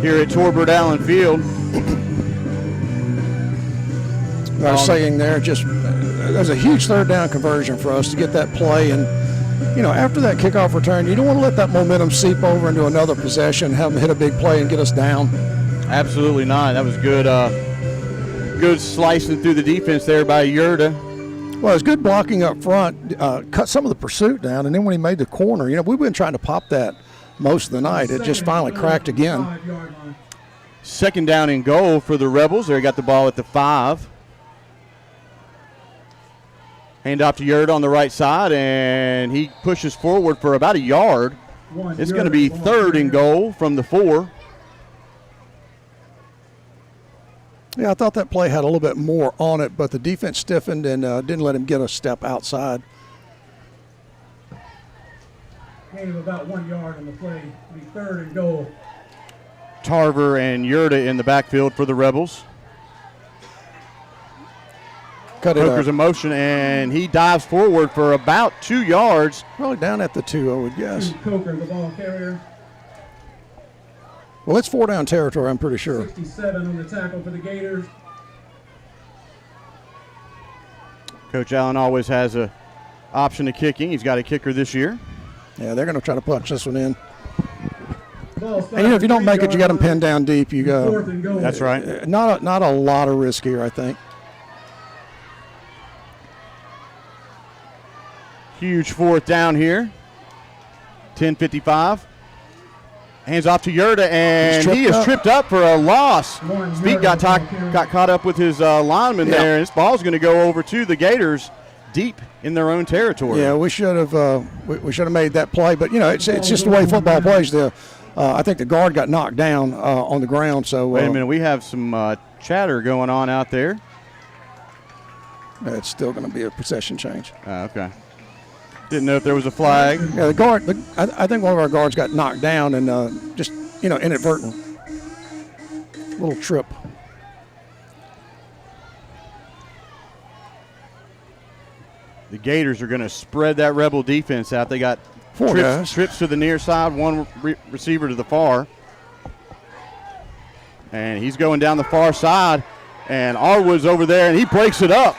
here at Torbert Allen Field. I was saying there, just there's a huge third down conversion for us to get that play. And, you know, after that kickoff return, you don't want to let that momentum seep over into another possession, have them hit a big play and get us down. Absolutely not. That was good, good slicing through the defense there by Yerda. Well, it was good blocking up front, cut some of the pursuit down, and then when he made the corner, you know, we've been trying to pop that most of the night. It just finally cracked again. Second down and goal for the Rebels. They got the ball at the 5. Hand off to Yerda on the right side, and he pushes forward for about a yard. It's going to be third and goal from the 4. Yeah, I thought that play had a little bit more on it, but the defense stiffened and didn't let him get a step outside. Gain of about 1 yard on the play. It'll be third and goal. Tarver and Yerda in the backfield for the Rebels. Coker's in motion, and he dives forward for about 2 yards. Probably down at the 2, I would guess. Coker, the ball carrier. Well, it's 4 down territory, I'm pretty sure. 67 on the tackle for the Gators. Coach Allen always has a option of kicking. He's got a kicker this year. Yeah, they're going to try to punch this one in. And, you know, if you don't make it, you got them pinned down deep. You go. Fourth and goal. That's right. Not a lot of risk here, I think. Huge fourth down here. 10:55. Hands off to Yerda, and he is tripped up for a loss. His feet got caught up with his lineman there, and this ball's going to go over to the Gators deep in their own territory. Yeah, we should have made that play, but you know it's just the way football plays. I think the guard got knocked down on the ground. So wait a minute, we have some chatter going on out there. It's still going to be a possession change. Okay. Didn't know if there was a flag. Yeah, the guard. I think one of our guards got knocked down and just inadvertent little trip. The Gators are going to spread that Rebel defense out. They got 4 guys. Trips to the near side, one receiver to the far. And he's going down the far side. And Arwood's over there, and he breaks it up.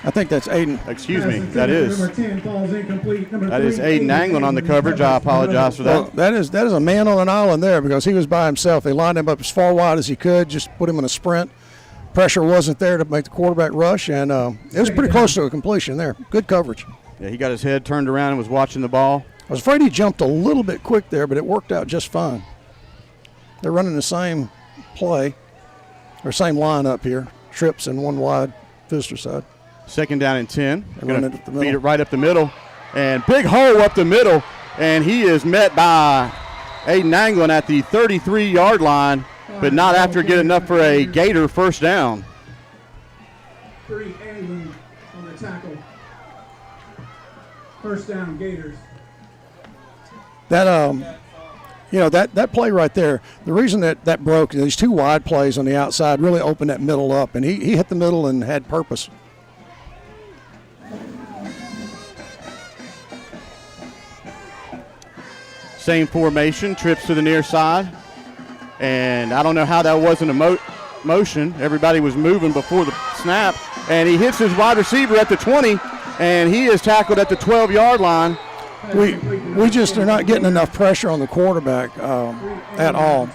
I think that's Aiden. Excuse me. That is. Number 10 falls incomplete. That is Aiden Anglin on the coverage. I apologize for that. Well, that is a man on an island there because he was by himself. They lined him up as far wide as he could, just put him in a sprint. Pressure wasn't there to make the quarterback rush, and it was pretty close to a completion there. Good coverage. Yeah, he got his head turned around and was watching the ball. I was afraid he jumped a little bit quick there, but it worked out just fine. They're running the same play, or same line up here. Trips and one wide visitor side. Second down and 10. Going to feed it right up the middle. And big hole up the middle. And he is met by Aiden Anglin at the 33-yard line, but not after getting enough for a Gator first down. 3 Anglin on the tackle. First down, Gators. That play right there, the reason that broke, these 2 wide plays on the outside really opened that middle up, and he hit the middle and had purpose. Same formation, trips to the near side. And I don't know how that wasn't a motion. Everybody was moving before the snap. and he hits his wide receiver at the 20, and he is tackled at the 12-yard line. We just are not getting enough pressure on the quarterback at all.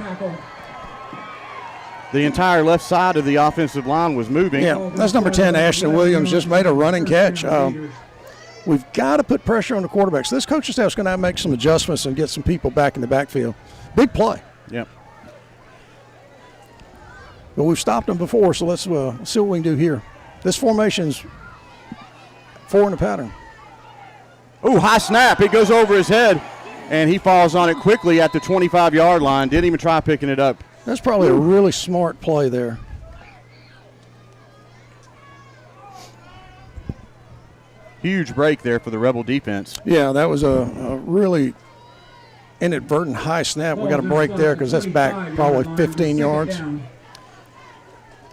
The entire left side of the offensive line was moving. Yeah, that's number 10, Ashton Williams, just made a running catch. We've got to put pressure on the quarterbacks. This coaching staff is going to have to make some adjustments and get some people back in the backfield. Big play. Yep. But we've stopped them before, so let's see what we can do here. This formation's 4 in the pattern. Ooh, high snap. It goes over his head, and he falls on it quickly at the 25-yard line. Didn't even try picking it up. That's probably a really smart play there. Huge break there for the Rebel defense. Yeah, that was a really inadvertent high snap. We got a break there because that's back probably 15 yards.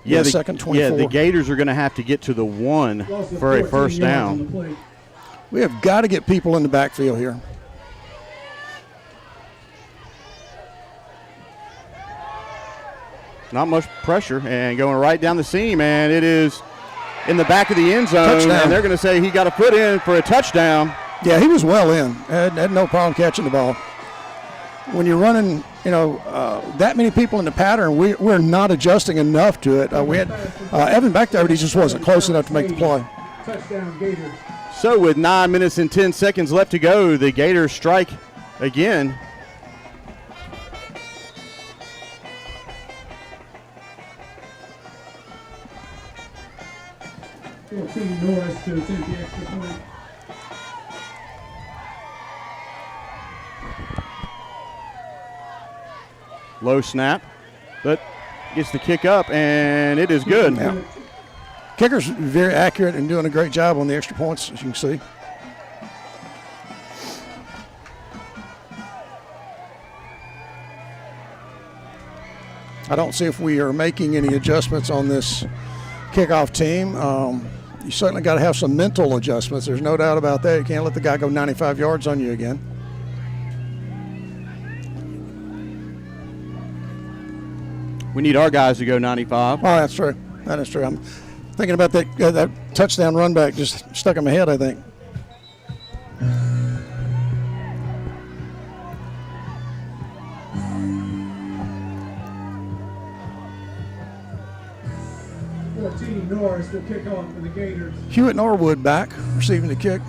Yeah, second 24. The Gators are going to have to get to the 1 for a first down. We have got to get people in the backfield here. Not much pressure, and going right down the seam, and it is in the back of the end zone. Touchdown. And they're going to say he got a foot in for a touchdown. Yeah, he was well in. Had no problem catching the ball. When you're running, that many people in the pattern, we're not adjusting enough to it. We had Evan back there, but he just wasn't close enough to make the play. Touchdown Gators. So with 9 minutes and 10 seconds left to go, the Gators strike again. Norris to attempt the extra point. Low snap, but gets the kick up, and it is good. Yeah. Kicker's very accurate and doing a great job on the extra points, as you can see. I don't see if we are making any adjustments on this kickoff team. You certainly got to have some mental adjustments. There's no doubt about that. You can't let the guy go 95 yards on you again. We need our guys to go 95. Oh, that's true. That is true. I'm thinking about that touchdown run back just stuck in my head, I think. Norris will kick off for the Gators. Hewitt Norwood back, receiving the kick.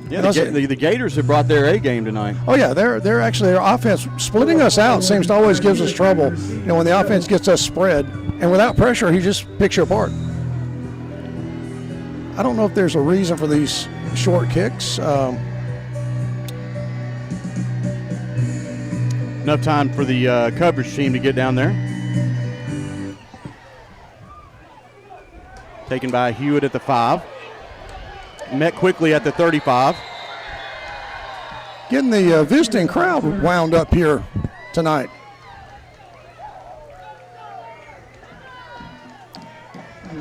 Yeah, the Gators have brought their A game tonight. Oh yeah, they're actually their offense splitting us out seems to always gives us trouble. When the offense gets us spread and without pressure, he just picks you apart. I don't know if there's a reason for these short kicks. Enough time for the coverage team to get down there. Taken by Hewitt at the 5. Met quickly at the 35. Getting the visiting crowd wound up here tonight.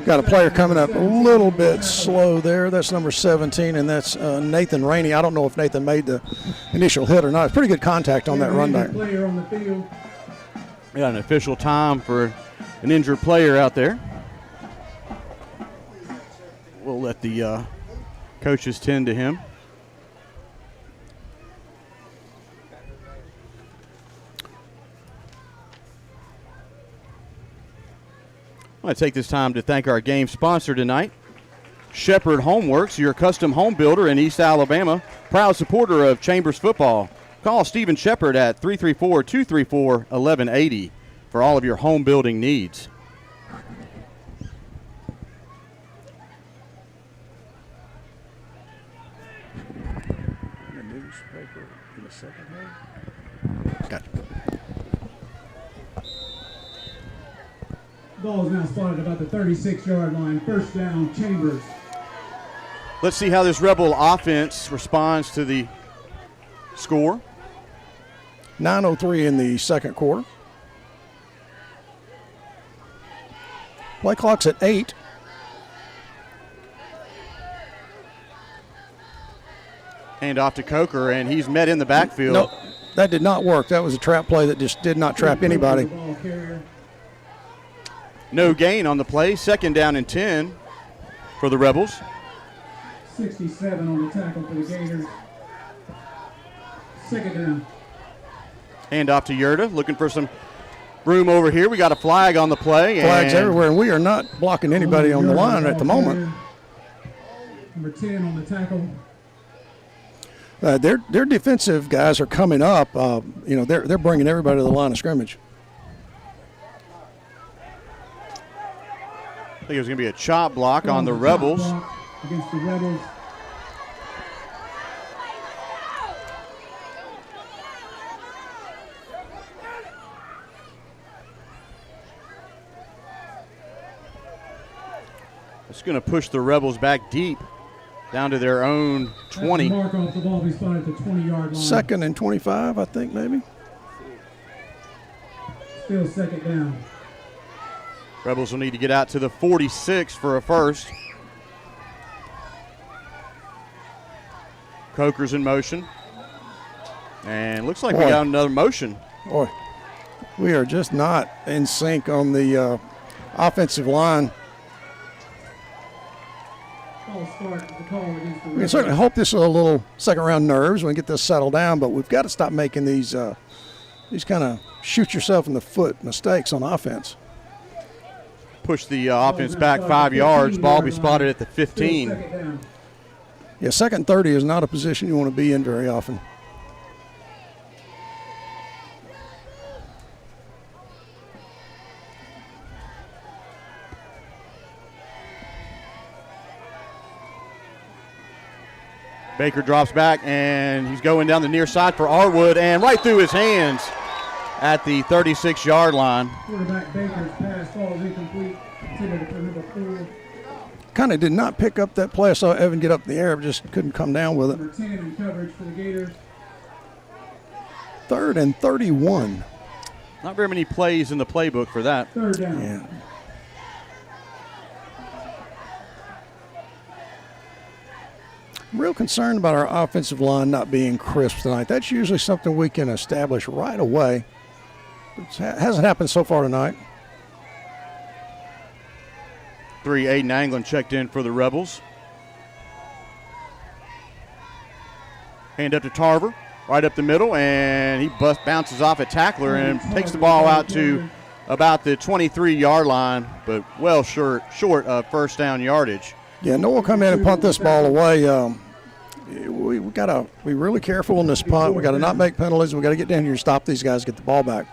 Got a player coming up a little bit slow there. That's number 17, and that's Nathan Rainey. I don't know if Nathan made the initial hit or not. It's pretty good contact on that run back. Player on the field. Yeah, an official time for an injured player out there. We'll let the coaches tend to him. I want to take this time to thank our game sponsor tonight, Shepherd Homeworks, your custom home builder in East Alabama, proud supporter of Chambers football. Call Stephen Shepherd at 334-234-1180 for all of your home building needs. Gotcha. Ball is now spotted about the 36-yard line. First down, Chambers. Let's see how this Rebel offense responds to the score. 9:03 in the second quarter. Play clock's at 8. Hand off to Coker, and he's met in the backfield. Nope, that did not work. That was a trap play that just did not trap anybody. No gain on the play. 2nd down and 10 for the Rebels. 67 on the tackle for the Gators. 2nd down. Hand off to Yerta, looking for some room over here. We got a flag on the play. Flags and everywhere, and we are not blocking anybody on the line at the moment. Number 10 on the tackle. Their defensive guys are coming up. They're bringing everybody to the line of scrimmage. I think it was going to be a chop block on the Rebels. Against the Rebels. It's going to push the Rebels back deep down to their own 20. Mark off the ball, be spotted at the 20-yard line. 2nd and 25, I think, maybe. Still 2nd down. Rebels will need to get out to the 46 for a first. Coker's in motion. And looks like we got another motion. Boy, we are just not in sync on the offensive line. We can certainly hope this is a little second-round nerves when we get this settled down, but we've got to stop making these kind of shoot-yourself-in-the-foot mistakes on offense. Push the offense back 5 yards. Ball be spotted at the 15. Yeah, 2nd and 30 is not a position you want to be in very often. Baker drops back, and he's going down the near side for Arwood, and right through his hands at the 36-yard line. Quarterback Baker's pass falls incomplete. Intended for number 4. Kind of did not pick up that play. I saw Evan get up in the air, but just couldn't come down with it. Number 10 in coverage for the Gators. 3rd and 31. Not very many plays in the playbook for that. 3rd down. Yeah. I'm real concerned about our offensive line not being crisp tonight. That's usually something we can establish right away. It hasn't happened so far tonight. 3, Aiden Anglin checked in for the Rebels. Hand up to Tarver, right up the middle, and he bounces off a tackler and takes the ball out to about the 23-yard line, but well short of first down yardage. Yeah, Noah will come in and punt this ball away. We got to be really careful in this punt. We got to not make penalties. We got to get down here and stop these guys, get the ball back.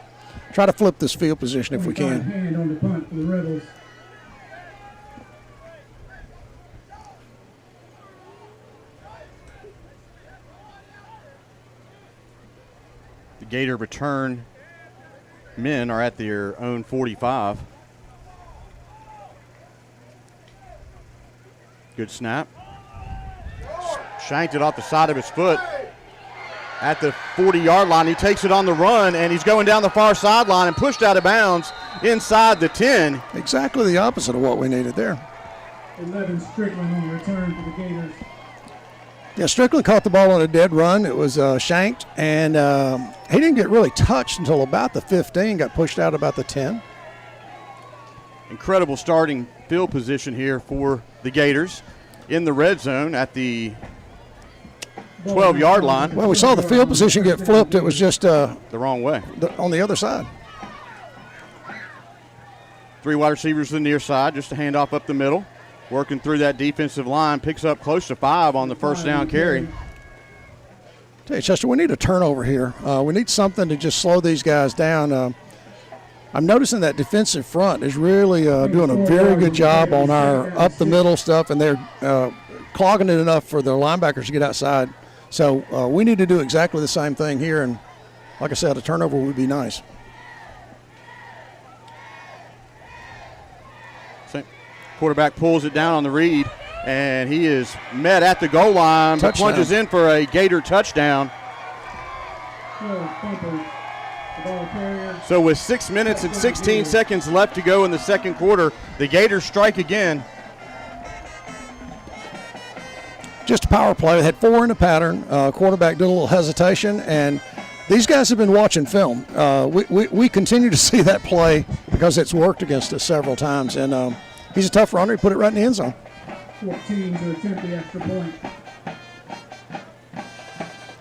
Try to flip this field position if we can. Hand on the punt for the Rebels. The Gator return men are at their own 45. Good snap. Shanked it off the side of his foot at the 40-yard line. He takes it on the run, and he's going down the far sideline and pushed out of bounds inside the 10. Exactly the opposite of what we needed there. 11 Strickland on the return for the Gators. Yeah, Strickland caught the ball on a dead run. It was shanked, and he didn't get really touched until about the 15, got pushed out about the 10. Incredible starting field position here for the Gators in the red zone at the 12-yard line. Well, we saw the field position get flipped. It was just The wrong way. on the other side. 3 wide receivers to the near side, just a handoff up the middle. Working through that defensive line, picks up close to 5 on the first down carry. Tell you, Chester, we need a turnover here. We need something to just slow these guys down. I'm noticing that defensive front is really doing a very good job on our up-the-middle stuff, and they're clogging it enough for their linebackers to get outside. So we need to do exactly the same thing here, and like I said, a turnover would be nice. Quarterback pulls it down on the read, and he is met at the goal line, but plunges in for a Gator touchdown. So with 6 minutes and 16 seconds left to go in the second quarter, the Gators strike again. Just a power play. They had 4 in the pattern. Quarterback did a little hesitation, and these guys have been watching film. We continue to see that play because it's worked against us several times. And he's a tough runner. He put it right in the end zone. 14 to attempt the extra point.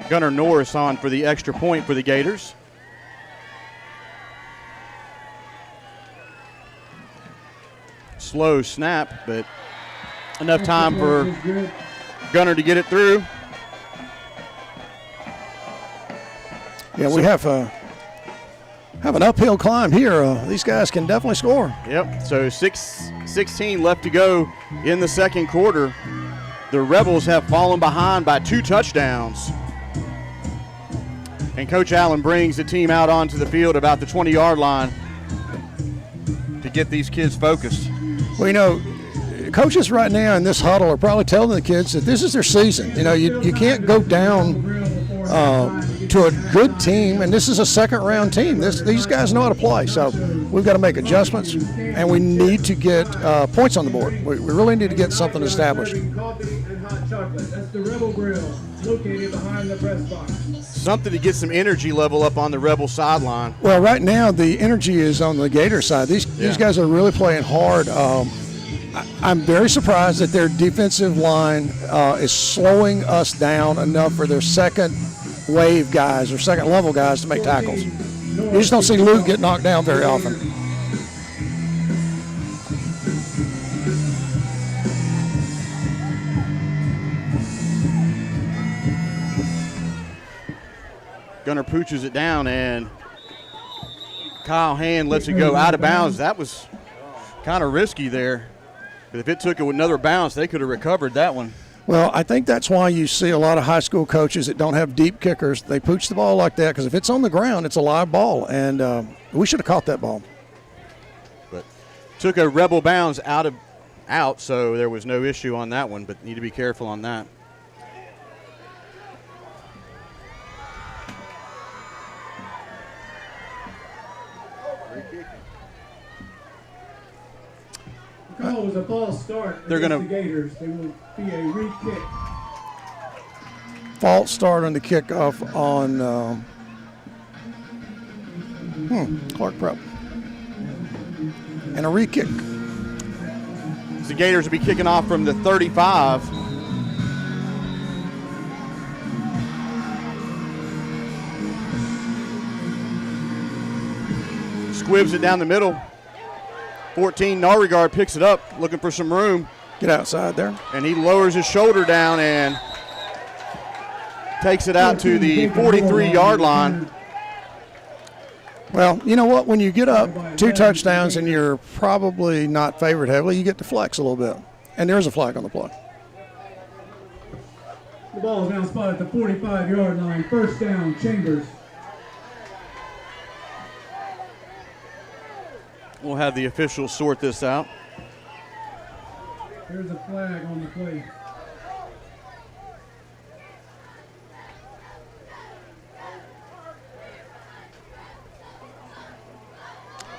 Gunnar Norris on for the extra point for the Gators. Slow snap, but enough time for Gunnar to get it through. Yeah, we have an uphill climb here. These guys can definitely score. Yep, so 16 left to go in the second quarter. The Rebels have fallen behind by 2 touchdowns. And Coach Allen brings the team out onto the field about the 20-yard line to get these kids focused. Well, you know, coaches right now in this huddle are probably telling the kids that this is their season. You know, you can't go down to a good team, and this is a second-round team. These guys know how to play, so we've got to make adjustments, and we need to get points on the board. We really need to get something established. Coffee and hot chocolate. That's the Rebel Grill, located behind the press box. Something to get some energy level up on the Rebel sideline. Well, right now the energy is on the Gator side. These guys are really playing hard. I'm very surprised that their defensive line is slowing us down enough for their second wave guys or second level guys to make tackles. You just don't see Luke get knocked down very often. Gunnar pooches it down, and Kyle Hand lets it go out of bounds. That was kind of risky there. But if it took another bounce, they could have recovered that one. Well, I think that's why you see a lot of high school coaches that don't have deep kickers. They pooch the ball like that because if it's on the ground, it's a live ball, and we should have caught that ball. But took a Rebel bounce out, so there was no issue on that one, but need to be careful on that. Call was a false start. They're against gonna- the Gators. They will be a re-kick. False start on the kickoff on Clarke Prep. And a re-kick. The Gators will be kicking off from the 35. Squibs it down the middle. 14, Norregard picks it up, looking for some room. Get outside there. And he lowers his shoulder down and takes it out to the 43-yard line. Well, you know what? When you get up 2 touchdowns and you're probably not favored heavily, you get to flex a little bit. And there's a flag on the play. The ball is now spotted at the 45-yard line. First down, Chambers. We'll have the officials sort this out. There's a flag on the play.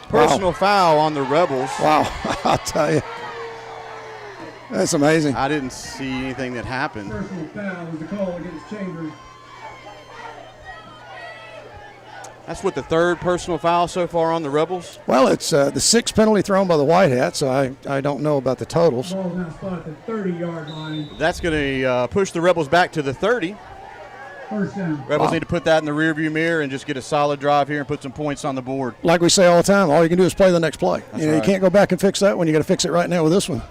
Personal foul on the Rebels. Wow, I'll tell you. That's amazing. I didn't see anything that happened. Personal foul is the call against Chambers. That's what, the third personal foul so far on the Rebels? Well, it's the 6th penalty thrown by the White Hat, so I don't know about the totals. The ball is now spotted at the 30-yard line. That's going to push the Rebels back to the 30. First down. Rebels need to put that in the rearview mirror and just get a solid drive here and put some points on the board. Like we say all the time, all you can do is play the next play. That's You right. can't go back and fix that one. You got to fix it right now with this one.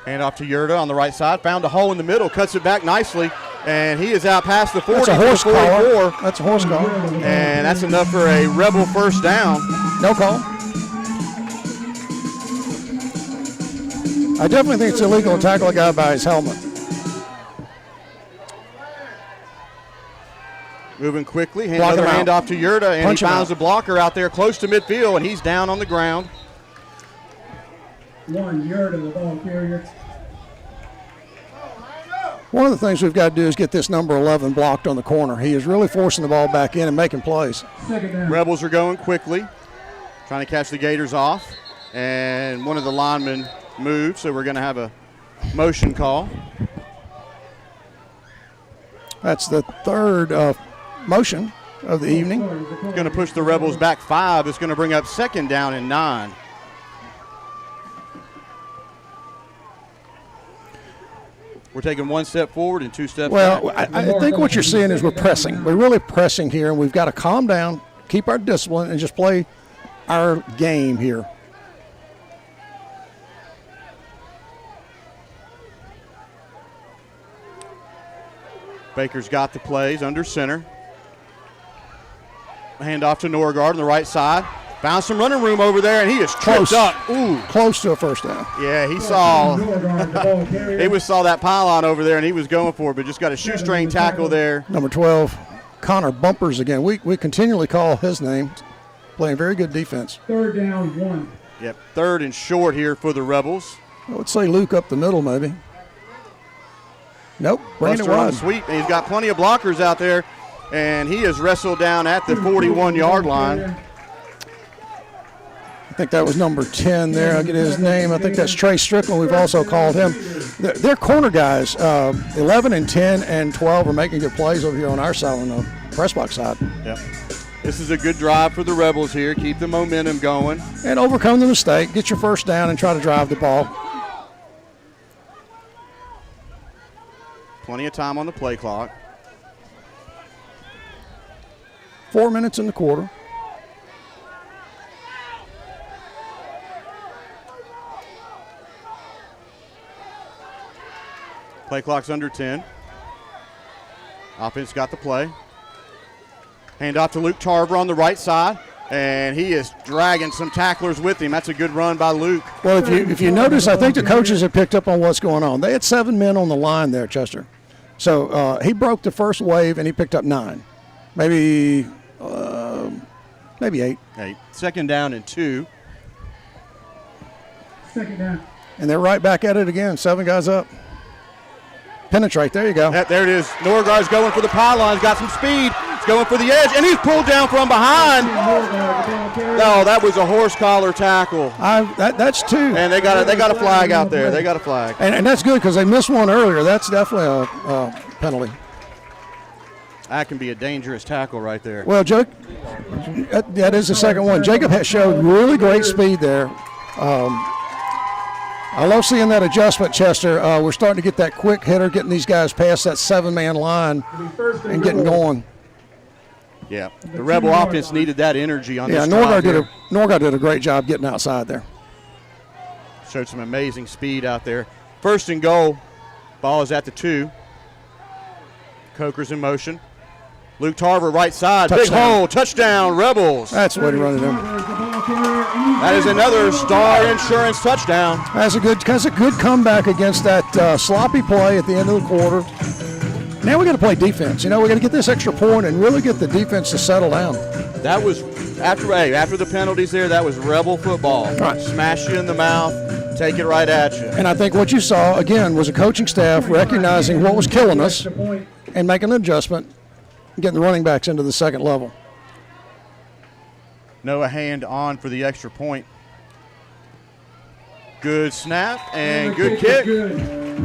Hand off to Yurda on the right side. Found a hole in the middle, cuts it back nicely, and he is out past the 40. That's a horse to the 44, collar. That's a horse collar. and that's enough for a Rebel first down. No call. I definitely think it's illegal to tackle a guy by his helmet. Moving quickly, Block another him out. handoff to Yurda, and Punch he him finds out. a blocker out there close to midfield, and he's down on the ground. 1 yard of the ball carrier. One of the things we've got to do is get this number 11 blocked on the corner. He is really forcing the ball back in and making plays. Second down. Rebels are going quickly, trying to catch the Gators off, and one of the linemen moved, so we're going to have a motion call. That's the third motion. of the evening. Going to push the Rebels back 5. It's going to bring up 2nd down and 9. We're taking 1 step forward and 2 steps Well, back. I think what you're seeing is we're pressing. We're really pressing here, and we've got to calm down, keep our discipline, and just play our game here. Baker's got the plays under center. Hand off to Norgard on the right side. Found some running room over there, and he is tripped Close. up. Ooh. Close to a first down. Yeah, he saw that pylon over there, and he was going for it, but just got a shoestring tackle there. Number 12, Connor Bumpers again. We continually call his name. Playing very good defense. 3rd down, 1. Yep, 3rd and short here for the Rebels. I would say Luke up the middle maybe. Nope, bring it Buster on wide. the sweep, and he's got plenty of blockers out there, and he is wrestled down at the 41-yard line. I think that was number 10 there. I'll get his name. I think that's Trey Strickland. We've also called him. They're corner guys. 11 and 10 and 12 are making good plays over here on our side, on the press box side. Yep. This is a good drive for the Rebels here. Keep the momentum going. And overcome the mistake. Get your first down and try to drive the ball. Plenty of time on the play clock. 4 minutes in the quarter. Play clock's under 10. Offense got the play. Hand off to Luke Tarver on the right side, and he is dragging some tacklers with him. That's a good run by Luke. Well, if you notice, I think the coaches have picked up on what's going on. They had 7 men on the line there, Chester. So he broke the first wave, and he picked up 9. Maybe 8. 8. 2nd down and 2. 2nd down. And they're right back at it again. 7 guys up. Penetrate. There you go. There it is. Norgard's going for the pylon. He's got some speed. He's going for the edge, and he's pulled down from behind. No, that was a horse collar tackle. That's 2. And they got a flag out there. They got a flag. And that's good because they missed one earlier. That's definitely a penalty. That can be a dangerous tackle right there. Well, that is the second one. Jacob has showed really great speed there. I love seeing that adjustment, Chester. We're starting to get that quick hitter, getting these guys past that 7-man line and getting going. Yeah, the Rebel offense needed that energy on this Norgard drive. Norgard did a great job getting outside there. Showed some amazing speed out there. 1st and goal. Ball is at the 2. Coker's in motion. Luke Tarver, right side. Touchdown. Big hole. Touchdown, Rebels. That's the way to run it in. That is another Star Insurance touchdown. That's a good comeback against that sloppy play at the end of the quarter. Now we got to play defense. We got to get this extra point and really get the defense to settle down. That was after the penalties there. That was Rebel football. Right. Smash you in the mouth, take it right at you. And I think what you saw again was a coaching staff recognizing what was killing us and making an adjustment, getting the running backs into the second level. Noah Hand on for the extra point. Good snap and good kick.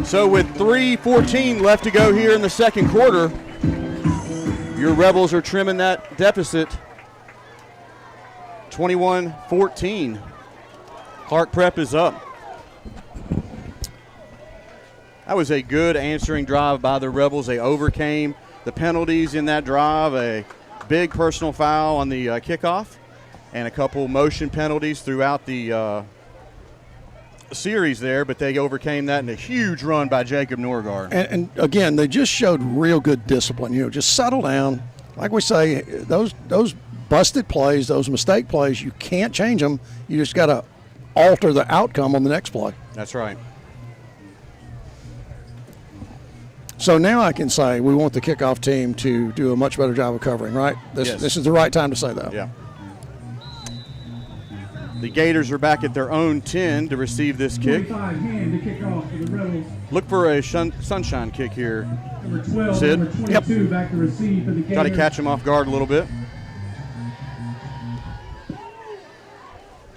So with 3:14 left to go here in the second quarter, your Rebels are trimming that deficit 21-14. Clarke Prep is up. That was a good answering drive by the Rebels. They overcame the penalties in that drive, a big personal foul on the kickoff, and a couple motion penalties throughout the series there, but they overcame that in a huge run by Jacob Norgard. And again, they just showed real good discipline. Just settle down. Like we say, those busted plays, those mistake plays, you can't change them. You just got to alter the outcome on the next play. That's right. So now I can say we want the kickoff team to do a much better job of covering, right? Yes. This is the right time to say that. Yeah. The Gators are back at their own 10 to receive this kick. 25 hand to kick off for the Rebels. Look for a sunshine kick here. Number 12, Sid. number 22 back to receive for the Gators. Try to catch him off guard a little bit.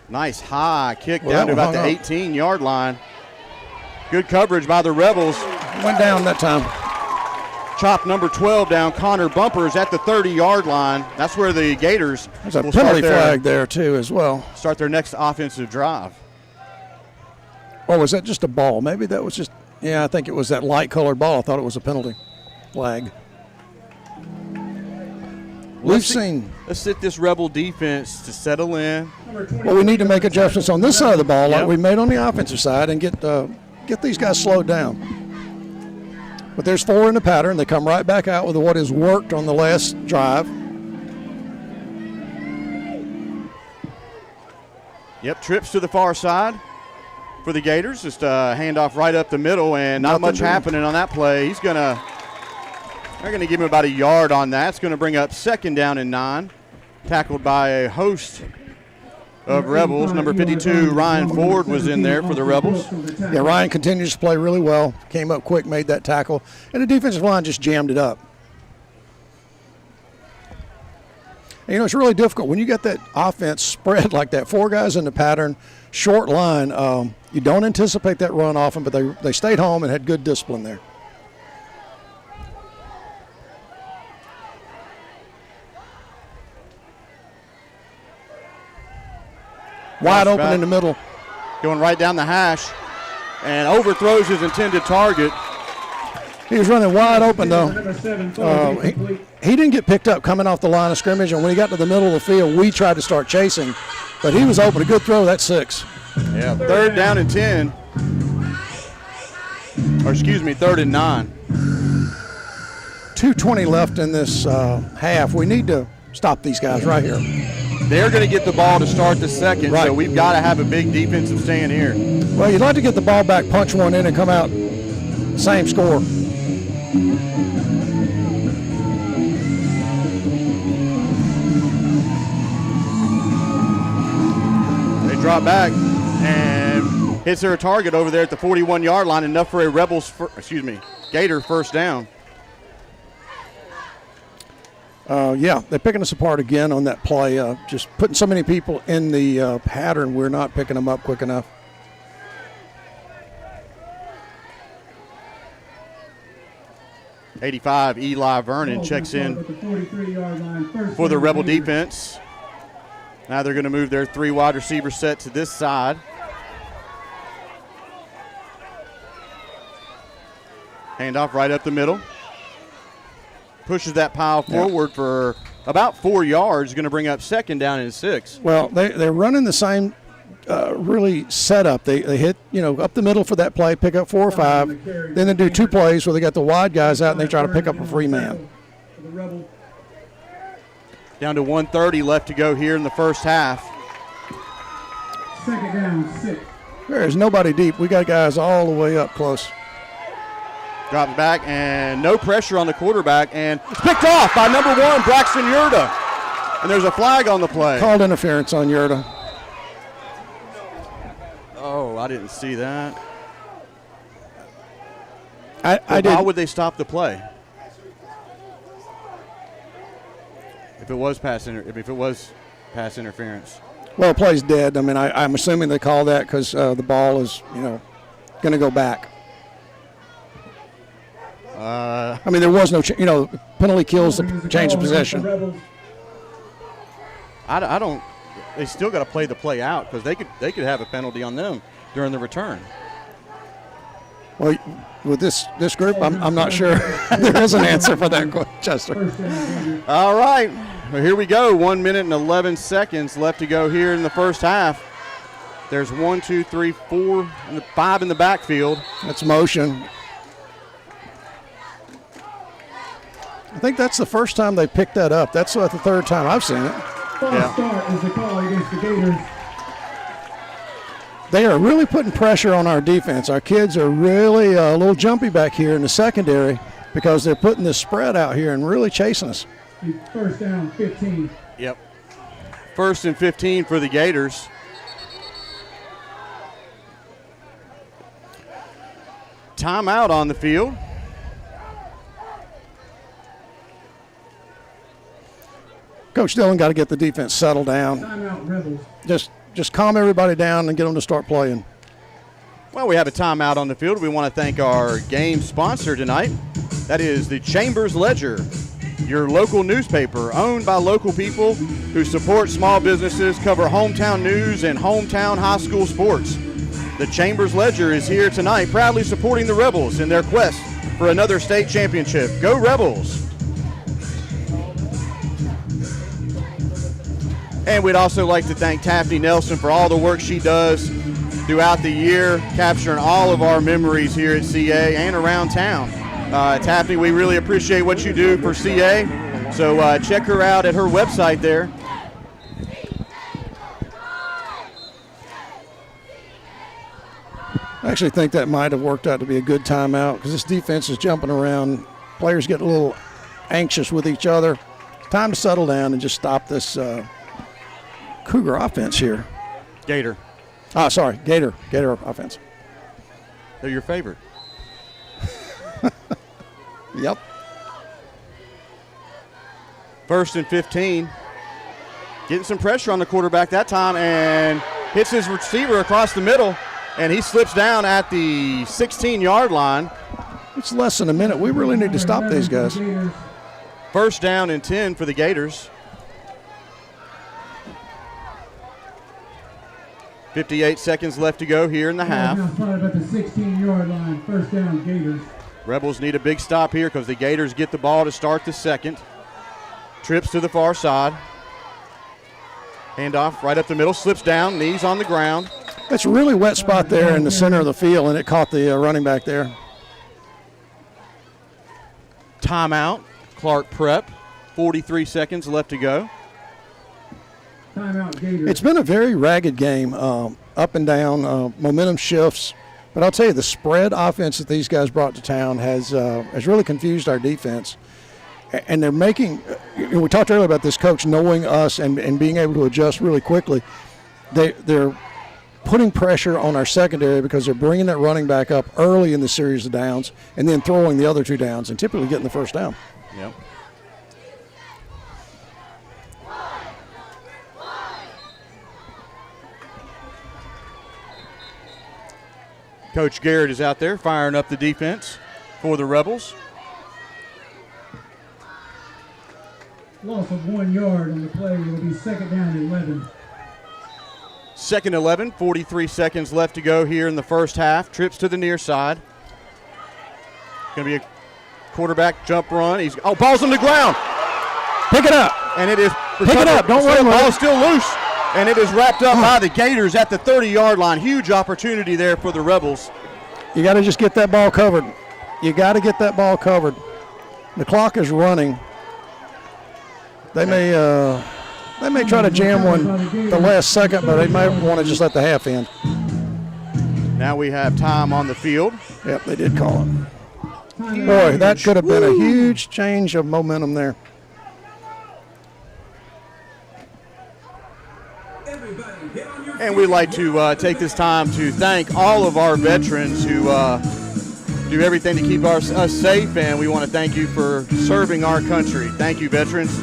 Nice high kick down to about the 18-yard line. Good coverage by the Rebels. Went down that time. chop number 12 down. Connor Bumpers at the 30-yard line. That's where the Gators There's a will penalty flag there, too, as well. start their next offensive drive. Or was that just a ball? Maybe that was just, I think it was that light-colored ball. I thought it was a penalty flag. We've seen. Let's sit this Rebel defense to settle in. Well, we need to make adjustments on this side of the ball like Yep. we made on the offensive side and get these guys slowed down. But there's 4 in the pattern. They come right back out with what has worked on the last drive. Yep, trips to the far side for the Gators. Just a handoff right up the middle, and not Nothing much doing. happening on that play. They're going to give him about a yard on that. It's going to bring up 2nd down and 9. Tackled by a host of Rebels. Number 52, Ryan Ford, was in there for the Rebels. Yeah, Ryan continues to play really well. Came up quick, made that tackle, and the defensive line just jammed it up. And, it's really difficult when you got that offense spread like that. 4 guys in the pattern, short line. You don't anticipate that run often, but they stayed home and had good discipline there. Wide open back. in the middle. Going right down the hash and overthrows his intended target. He was running wide open, though. Number 7, throw to be complete. He didn't get picked up coming off the line of scrimmage, and when he got to the middle of the field, we tried to start chasing, but he was open. A good throw, that's 6. Yeah, 3rd down and 10. Or excuse me, 3rd and 9. 2:20 left in this half. We need to stop these guys right here. They're going to get the ball to start the second, Right. so we've got to have a big defensive stand here. Well, you'd like to get the ball back, punch one in, and come out same score. They drop back and hits their target over there at the 41-yard line, enough for a Gator first down. Yeah, they're picking us apart again on that play. Just putting so many people in the pattern, we're not picking them up quick enough. '85 Eli Vernon checks in At the 43-yard line, first for the down, Rebel Gators. defense. Now they're going to move their 3 wide receiver set to this side. Handoff right up the middle. Pushes that pile forward for about 4 yards. Going to bring up 2nd down and 6. Well, they're running the same really setup. They hit, up the middle for that play, pick up 4 or 5. Then they do 2 plays where they got the wide guys out and they try to pick up a free man. For the Rebel. Down to 1:30 left to go here in the first half. 2nd down, 6. There's nobody deep. We got guys all the way up close. Drops back and no pressure on the quarterback, and it's picked off by number 1, Braxton Yurda. And there's a flag on the play. Called interference on Yurda. Oh, I didn't see that. I did. Why would they stop the play? If it was pass interference. Well, the play's dead. I mean, I'm assuming they call that because the ball is, going to go back. I mean, there was no, penalty kills the change of possession. I don't. They still got to play the play out because they could have a penalty on them during the return. Well, with this group, I'm not sure there is an answer for that, Chester. All right, well, here we go. 1 minute and 11 seconds left to go here in the first half. There's 1, 2, 3, 4, and 5 in the backfield. That's motion. I think that's the first time they picked that up. That's the 3rd time I've seen it. False start is the call against the Gators. They are really putting pressure on our defense. Our kids are really a little jumpy back here in the secondary because they're putting this spread out here and really chasing us. First down, 15. Yep. 1st and 15 for the Gators. Timeout on the field. Coach Dillon got to get the defense settled down. Timeout, Rebels. Just calm everybody down and get them to start playing. Well, we have a timeout on the field. We want to thank our game sponsor tonight, That is the Chambers Ledger, your local newspaper owned by local people who support small businesses, cover hometown news and hometown high school sports. The Chambers Ledger is here tonight, proudly supporting the Rebels in their quest for another state championship. Go Rebels! And we'd also like to thank Taffy Nelson for all the work she does throughout the year, capturing all of our memories here at CA and around town. Taffy, we really appreciate what you do for CA, so check her out at her website there. I actually think that might have worked out to be a good timeout because this defense is jumping around. Players get a little anxious with each other. Time to settle down and just stop this Cougar offense here. Gator. Gator offense. They're your favorite. Yep. 1st and 15. Getting some pressure on the quarterback that time and hits his receiver across the middle, and he slips down at the 16-yard line. It's less than a minute. We really need to stop these guys. 1st down and 10 for the Gators. 58 seconds left to go here in the half. Now spotted at the 16-yard line, 1st down Gators. Rebels need a big stop here because the Gators get the ball to start the second. Trips to the far side. Handoff right up the middle, slips down, knees on the ground. It's a really wet spot there in the center of the field, and it caught the running back there. Timeout, Clarke Prep. 43 seconds left to go. Timeout Gators. It's been a very ragged game, up and down, momentum shifts. But I'll tell you, the spread offense that these guys brought to town has really confused our defense. And they're making we talked earlier about this coach knowing us and being able to adjust really quickly. They're putting pressure on our secondary because they're bringing that running back up early in the series of downs and then throwing the other 2 downs and typically getting the 1st down. Yep. Coach Garrett is out there firing up the defense for the Rebels. Loss of 1 yard on the play. It will be 2nd down and 11. 2nd 11, 43 seconds left to go here in the first half. Trips to the near side. Going to be a quarterback jump run. Ball's on the ground. Pick it up. And it is. Pick it up. Don't worry. Ball's still loose. And it is wrapped up by the Gators at the 30-yard line. Huge opportunity there for the Rebels. You got to just get that ball covered. You got to get that ball covered. The clock is running. They may try to jam one the last second, but they might want to just let the half end. Now we have time on the field. Yep, they did call it. Boy, that could have been a huge change of momentum there. And we'd like to take this time to thank all of our veterans who do everything to keep us safe, and we want to thank you for serving our country. Thank you, veterans.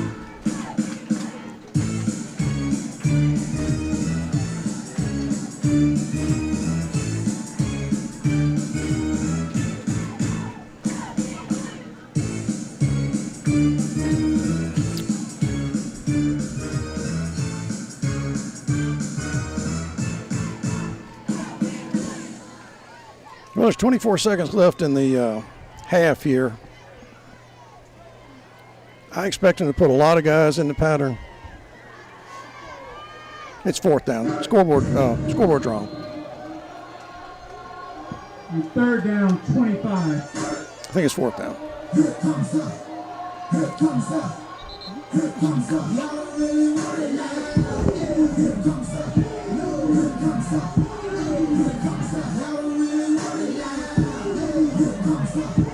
Well, there's 24 seconds left in the half here. I expect him to put a lot of guys in the pattern. It's 4th down. Scoreboard wrong. 3rd down, 25. I think it's 4th down. Here it comes up. Here it comes up. Here it comes up. Y'all really want it now. Here it comes up. Here it comes up. Here it comes up. Y'all really want it now. Here it comes up. Here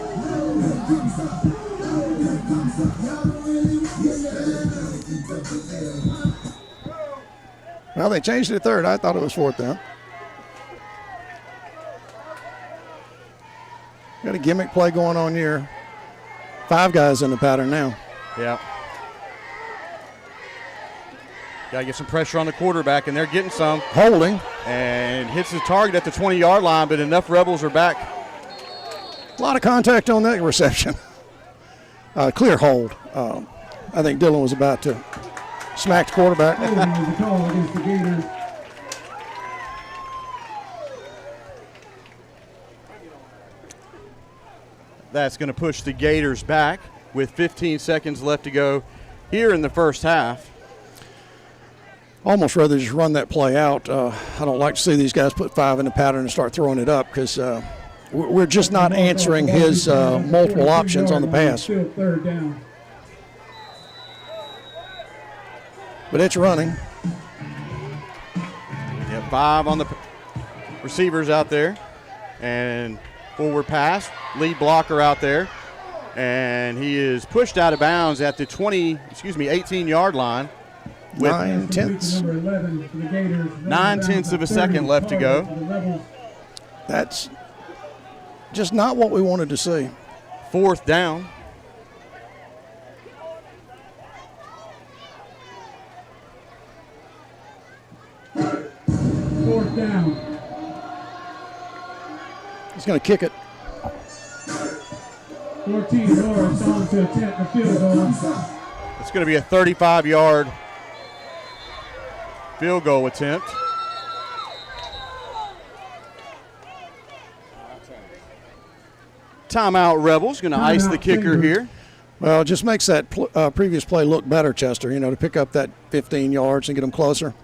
it comes up. Here it comes up. Y'all really want it now. Well, they changed it to 3rd. I thought it was 4th down. Got a gimmick play going on here. 5 guys in the pattern now. Yeah. Got to get some pressure on the quarterback, and they're getting some. Holding. And hits the target at the 20-yard line, but enough Rebels are back. A lot of contact on that reception. clear hold. I think Dylan was about to smack the quarterback. Holding is a call against the Gators. That's going to push the Gators back with 15 seconds left to go here in the first half. Almost rather just run that play out. I don't like to see these guys put 5 in the pattern and start throwing it up because we're just not answering his multiple options on the pass. Still third down. But it's running. Yeah, 5 on the receivers out there. And forward pass, lead blocker out there. And he is pushed out of bounds at the 18-yard line. With 9/10. Number 11 for the Gators. 9/10 of a second left to go. That's just not what we wanted to see. Fourth down. Fourth down. He's going to kick it. 14 yards on to attempt the field goal. It's going to be a 35-yard field goal attempt. Timeout, Rebels. Going to ice the kicker here. Well, it just makes that previous play look better, Chester, to pick up that 15 yards and get them closer.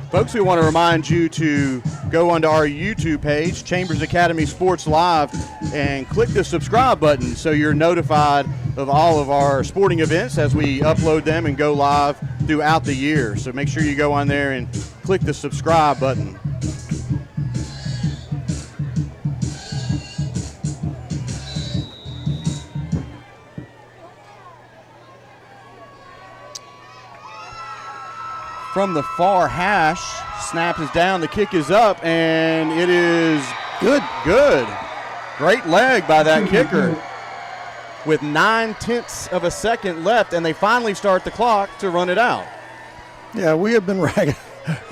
Folks, we want to remind you to go onto our YouTube page, Chambers Academy Sports Live, and click the subscribe button so you're notified of all of our sporting events as we upload them and go live throughout the year. So make sure you go on there and click the subscribe button. From the far hash, snap is down, the kick is up, and it is good. Great leg by that kicker with 9/10 of a second left, and they finally start the clock to run it out. Yeah, we have been ragged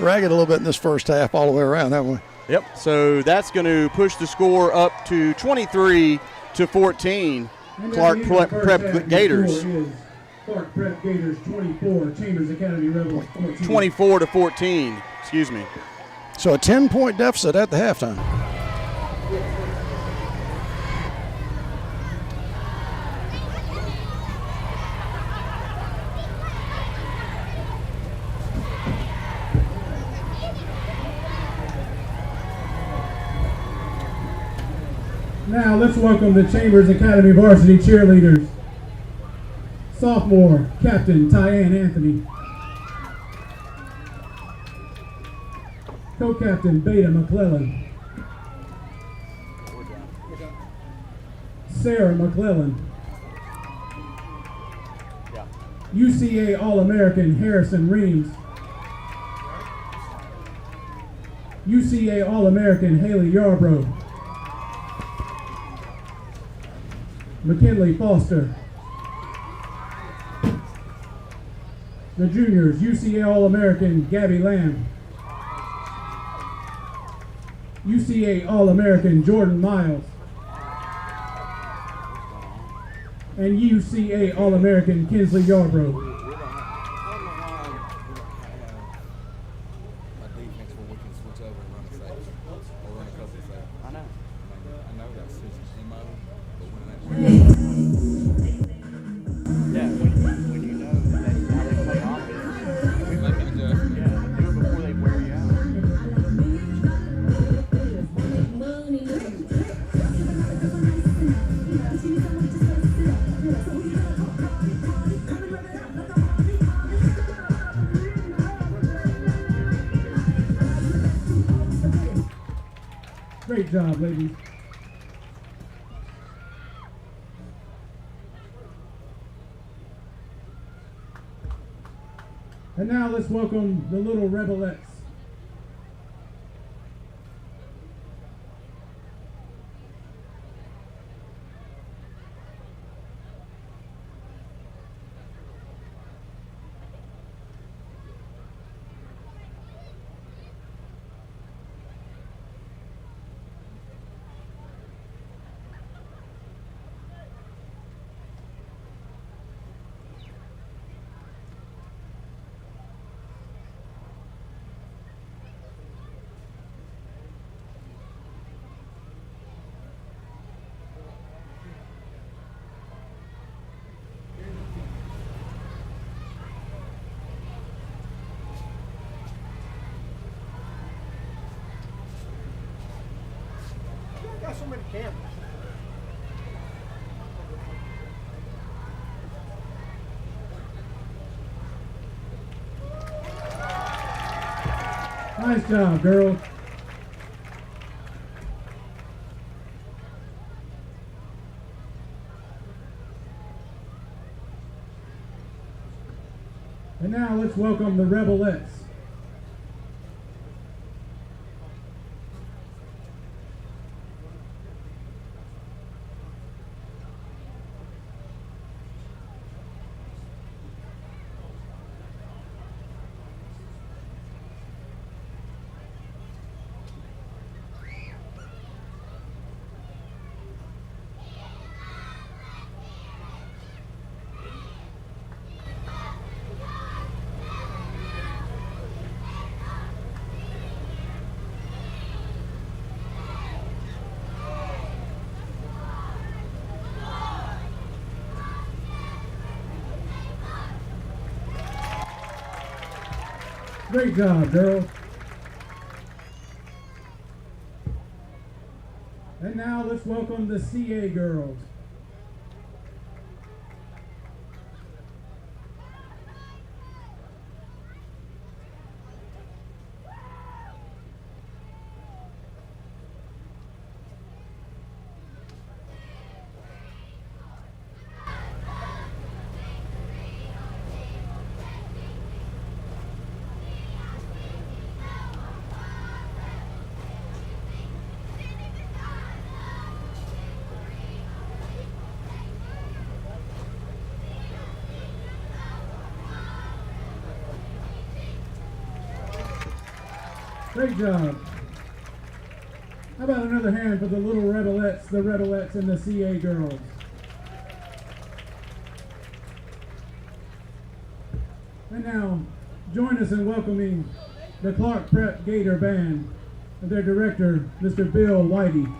a little bit in this first half all the way around, haven't we? Yep, so that's going to push the score up to 23-14. Clarke Prep Gators. Clarke Prep Gators 24, Chambers Academy Rebels 14. 24-14, excuse me. So a 10-point deficit at the halftime. Now let's welcome the Chambers Academy varsity cheerleaders. Sophomore Captain Tyann Anthony. Co-Captain Beta McClellan. Sarah McClellan. UCA All-American Harrison Reams. UCA All-American Haley Yarbrough. McKinley Foster. The juniors, UCA All-American Gabby Lamb. UCA All-American Jordan Miles. And UCA All-American Kinsley Yarbrough. Great job, ladies. And now let's welcome the Little Rebelettes. Nice job, girls. And now let's welcome the Rebelettes. Great job, girls. And now let's welcome the CA girls. Great job. How about another hand for the little Rebelettes, the Rebelettes and the CA girls? And now, join us in welcoming the Clarke Prep Gator Band and their director, Mr. Bill Whitey.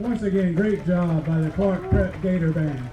Once again, great job by the Clarke Prep Gator Band.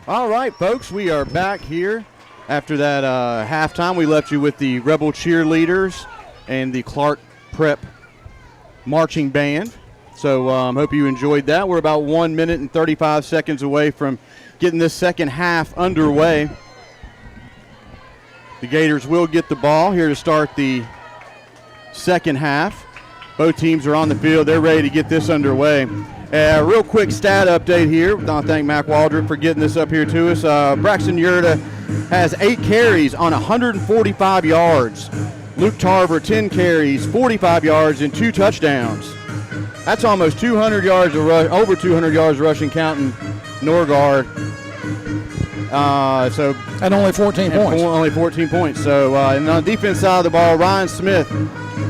All right, folks, we are back here. After that halftime, we left you with the Rebel cheerleaders and the Clarke Prep marching band. So hope you enjoyed that. We're about 1 minute and 35 seconds away from getting this second half underway. The Gators will get the ball here to start the second half. Both teams are on the field. They're ready to get this underway. Real quick stat update here. I want to thank Mac Waldron for getting this up here to us. Braxton Yurda has 8 carries on 145 yards. Luke Tarver, 10 carries, 45 yards, and 2 touchdowns. That's almost 200 yards of over 200 yards rushing, counting Norgard. And only 14 points. Only 14 points. So, and on the defense side of the ball, Ryan Smith,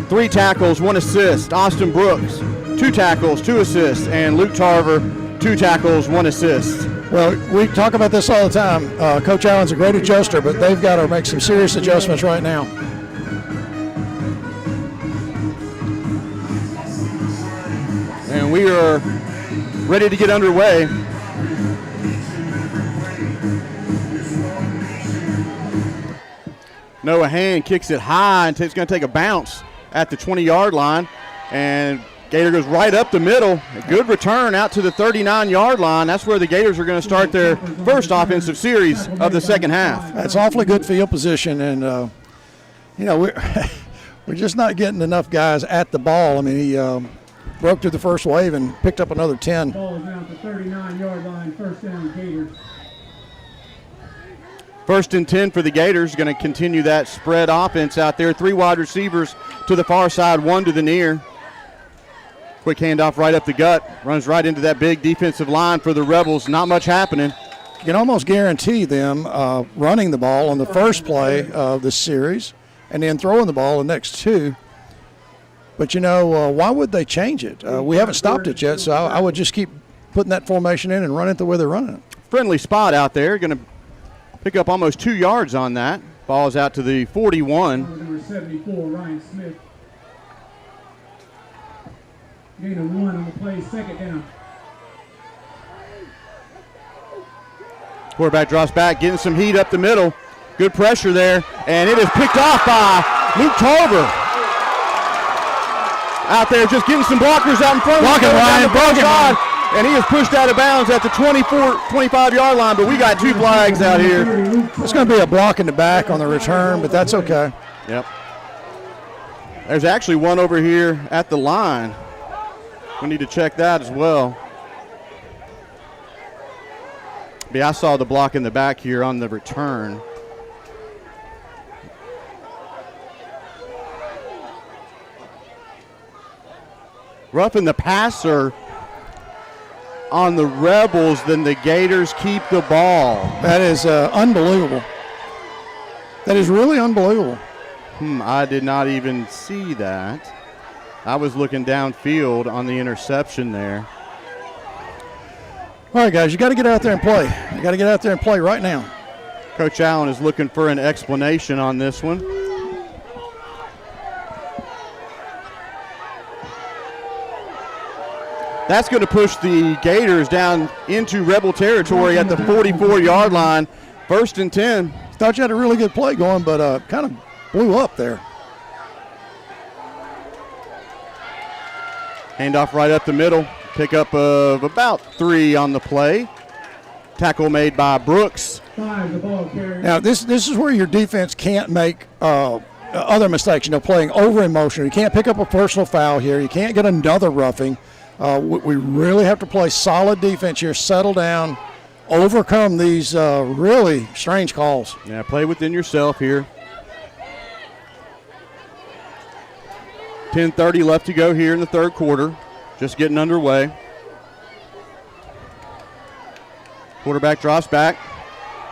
3 tackles, 1 assist. Austin Brooks, 2 tackles, 2 assists. And Luke Tarver, 2 tackles, 1 assist. Well, we talk about this all the time. Coach Allen's a great adjuster, but they've got to make some serious adjustments right now. And we are ready to get underway. Noah Hand kicks it high and it's going to take a bounce at the 20-yard line. And Gator goes right up the middle. A good return out to the 39-yard line. That's where the Gators are going to start their first offensive series of the second half. That's awfully good field position. And, we're just not getting enough guys at the ball. I mean, he broke through the first wave and picked up another 10. Ball is now at the 39-yard line, first down Gators. First and 10 for the Gators. Going to continue that spread offense out there. 3 wide receivers to the far side, 1 to the near. Quick handoff right up the gut. Runs right into that big defensive line for the Rebels. Not much happening. You can almost guarantee them running the ball on the first play of the series and then throwing the ball the next 2. But, why would they change it? We haven't stopped it yet, so I would just keep putting that formation in and run it the way they're running it. Friendly spot out there. Going to pick up almost 2 yards on that. Ball is out to the 41. Number 74, Ryan Smith. Gain of 1 on the play, second down. Quarterback drops back, getting some heat up the middle. Good pressure there, and it is picked off by Luke Tarver. Out there just getting some blockers out in front. Blocking, Ryan, blocking. And he is pushed out of bounds at the 25-yard line, but we got 2 flags out here. It's going to be a block in the back on the return, but that's okay. Yep. There's actually one over here at the line. We need to check that as well. But I saw the block in the back here on the return. Roughing the passer on the Rebels, then the Gators keep the ball. That is unbelievable. That is really unbelievable. I did not even see that. I was looking downfield on the interception there. All right, guys, you got to get out there and play. You got to get out there and play right now. Coach Allen is looking for an explanation on this one. That's going to push the Gators down into Rebel territory at the 44-yard line. First and 10. Thought you had a really good play going, but kind of blew up there. Handoff right up the middle. Pickup of about 3 on the play. Tackle made by Brooks. 5, the ball carrier. Now, this is where your defense can't make other mistakes, playing over emotion. You can't pick up a personal foul here. You can't get another roughing. We really have to play solid defense here, settle down, overcome these really strange calls. Yeah, play within yourself here. 10:30 left to go here in the third quarter. Just getting underway. Quarterback drops back,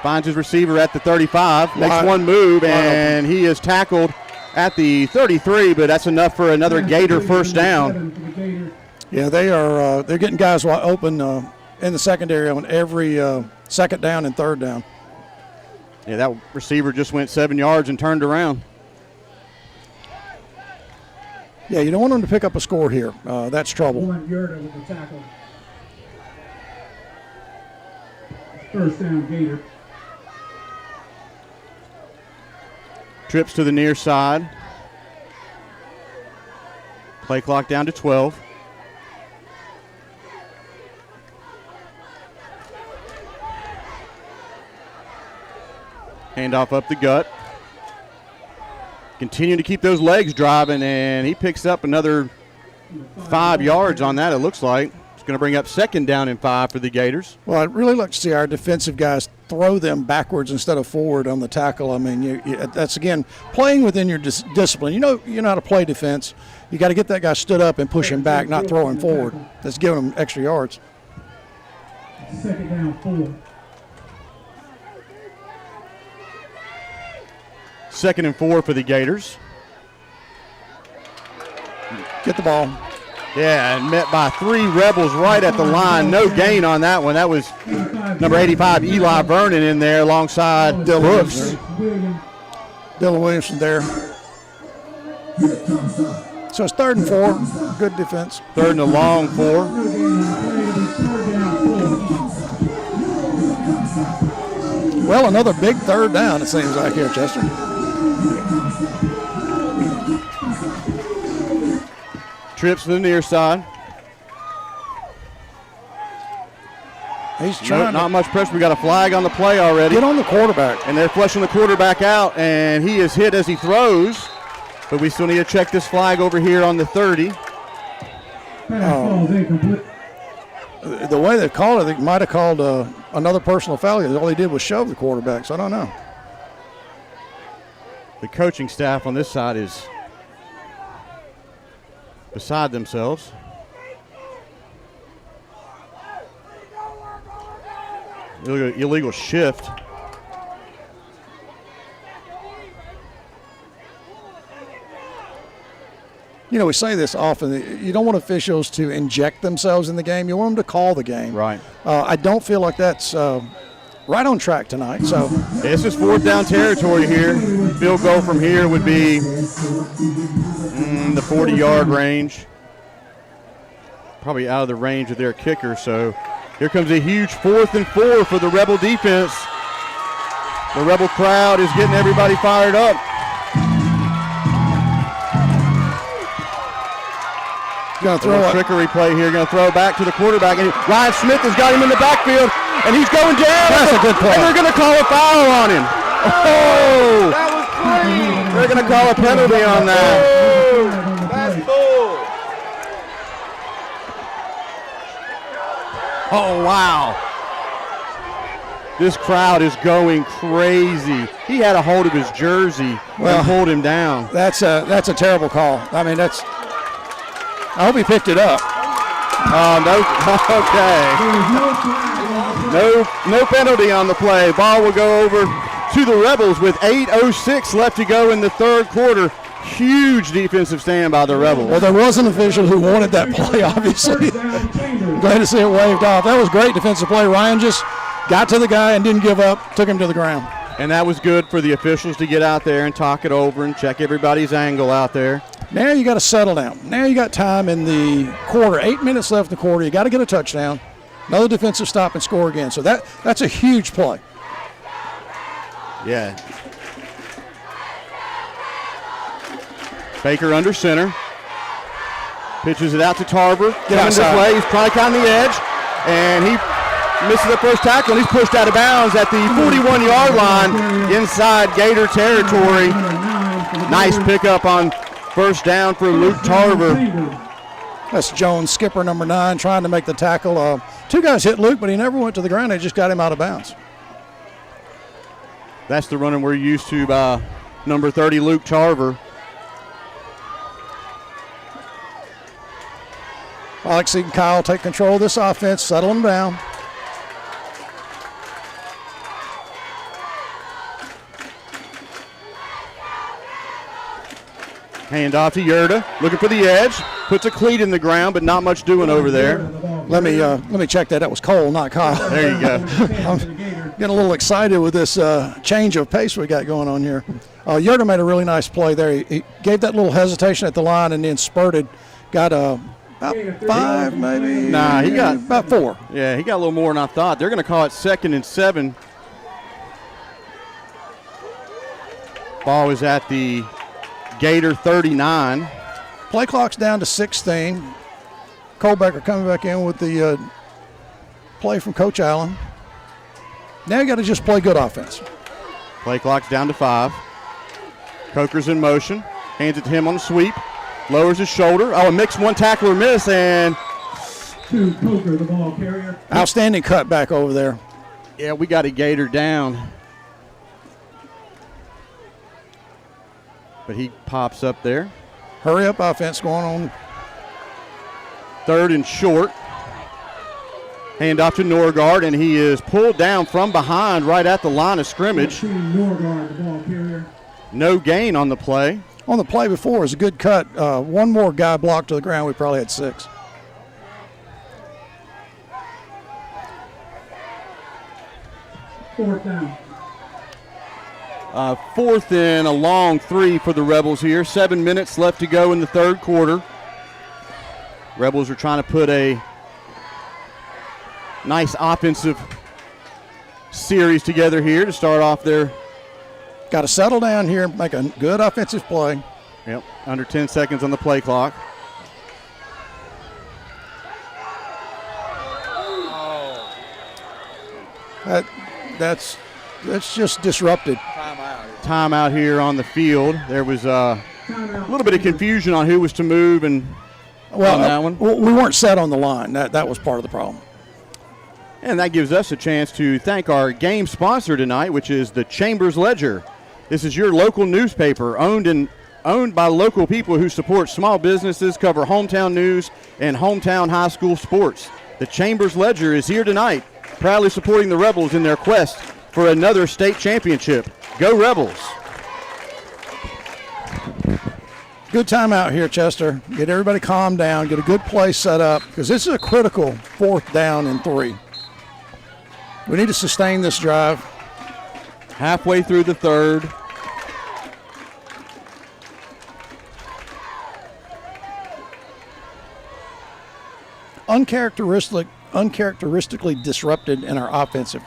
finds his receiver at the 35, makes one move, and he is tackled at the 33, but that's enough for another Gator first down. Yeah, they're getting guys wide open in the secondary on every second down and third down. Yeah, that receiver just went 7 yards and turned around. Yeah, you don't want them to pick up a score here. That's trouble. Yurda with the tackle. First down, Gator. Trips to the near side. Play clock down to 12. Handoff up the gut. Continuing to keep those legs driving, and he picks up another 5 yards on that, it looks like. It's going to bring up second down and 5 for the Gators. Well, I'd really like to see our defensive guys throw them backwards instead of forward on the tackle. I mean, that's, again, playing within your discipline. You know how to play defense. You got to get that guy stood up and push him back, not throw him forward. That's giving him extra yards. Second down, 4. Second and 4 for the Gators. Get the ball. Yeah, and met by 3 Rebels right at the line. No gain on that one. That was number 85, Eli Vernon, in there alongside Dylan Brooks. Dylan Williamson there. So it's 3rd and 4. Good defense. 3rd and a long 4. Well, another big 3rd down, it seems like here, Chester. Trips to the near side. He's trying not much pressure. We got a flag on the play already. get on the quarterback. And they're flushing the quarterback out, and he is hit as he throws. But we still need to check this flag over here on the 30. Pass incomplete. The way they called it, they might have called another personal foul. All he did was shove the quarterback, so I don't know. The coaching staff on this side is beside themselves. Illegal shift. You know, we say this often. You don't want officials to inject themselves in the game. You want them to call the game. Right. I don't feel like that's right on track tonight. So This is 4th down territory here. Field goal from here would be the 40-yard range. Probably out of the range of their kicker. So here comes a huge 4th and 4 for the Rebel defense. The Rebel crowd is getting everybody fired up. going to throw a trickery play here. Going to throw back to the quarterback. And Ryan Smith has got him in the backfield, and he's going down. That's a good play. And they're going to call a foul on him. Oh! That was clean. They're going to call a penalty on that. That's cool. Oh, wow. This crowd is going crazy. He had a hold of his jersey and pulled him down. That's a terrible call. I mean, I hope he picked it up. No penalty on the play. Ball will go over to the Rebels with 8:06 left to go in the 3rd quarter. Huge defensive stand by the Rebels. Well, there was an official who wanted that play, obviously. Glad to see it waved off. That was great defensive play. Ryan just got to the guy and didn't give up, took him to the ground. And that was good for the officials to get out there and talk it over and check everybody's angle out there. Now you got to settle down. Now you got time in the quarter. 8 minutes left in the quarter. You got to get a touchdown. Another defensive stop and score again. So that's a huge play. Yeah. Baker under center. Pitches it out to Tarver. Coming this way. He's probably on the edge. And he misses the first tackle, and he's pushed out of bounds at the 41-yard line inside Gator territory. Nice pickup on first down for Luke Tarver. That's Jones, skipper number 9, trying to make the tackle. 2 guys hit Luke, but he never went to the ground. They just got him out of bounds. That's the running we're used to by number 30, Luke Tarver. I like seeing Kyle take control of this offense, settle him down. Hand off to Yerda, looking for the edge. Puts a cleat in the ground, but not much doing over there. Let me check that. That was Cole, not Kyle. There you go. I'm getting a little excited with this change of pace we got going on here. Yerda made a really nice play there. He gave that little hesitation at the line and then spurted. Got About 5, maybe. Nah, he got about 4. Yeah, he got a little more than I thought. They're going to call it 2nd and 7. Ball is at the Gator 39. Play clock's down to 16. Colbecker coming back in with the play from Coach Allen. Now you got to just play good offense. Play clock's down to 5. Coker's in motion. Hands it to him on the sweep. Lowers his shoulder. Oh, a mixed one tackler miss, and To Coker, the ball carrier. Outstanding cut back over there. yeah, we got a Gator down. But he pops up there. Hurry up offense going on. 3rd and short. Hand off to Norgard, and he is pulled down from behind right at the line of scrimmage. 14, Norgard, the ball carrier. No gain on the play. On the play before was a good cut. One more guy blocked to the ground. We probably had 6. Fourth down. 4th and a long 3 for the Rebels here. 7 minutes left to go in the 3rd quarter. Rebels are trying to put a nice offensive series together here to start off their. Got to settle down here and make a good offensive play. Yep, under 10 seconds on the play clock. That's just disrupted. Timeout here on the field. There was a little bit of confusion on who was to move and Well, on that one. We weren't set on the line. That was part of the problem. And that gives us a chance to thank our game sponsor tonight, which is the Chambers Ledger. This is your local newspaper, owned by local people who support small businesses, cover hometown news, and hometown high school sports. The Chambers Ledger is here tonight, proudly supporting the Rebels in their quest for another state championship. Go Rebels! Good timeout here, Chester. Get everybody calmed down. Get a good play set up because this is a critical 4th down and 3. We need to sustain this drive. Halfway through the 3rd. Uncharacteristically disrupted in our offensive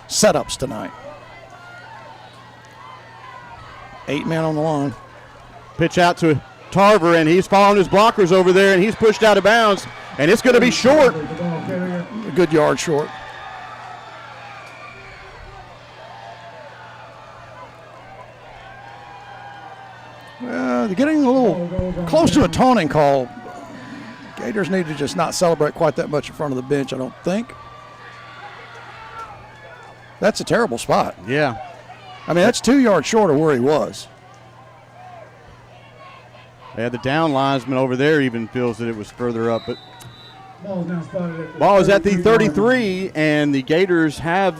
setups tonight. 8 men on the line. Pitch out to Tarver, and he's following his blockers over there, and he's pushed out of bounds, and it's going to be short. The ball carrier. A good yard short. They're getting a little close to a taunting call. Gators need to just not celebrate quite that much in front of the bench, I don't think. That's a terrible spot. Yeah. I mean, that's 2 yards short of where he was. Yeah, the down linesman over there even feels that it was further up, but Ball is now spotted at the ball is at the 33 33, and the Gators have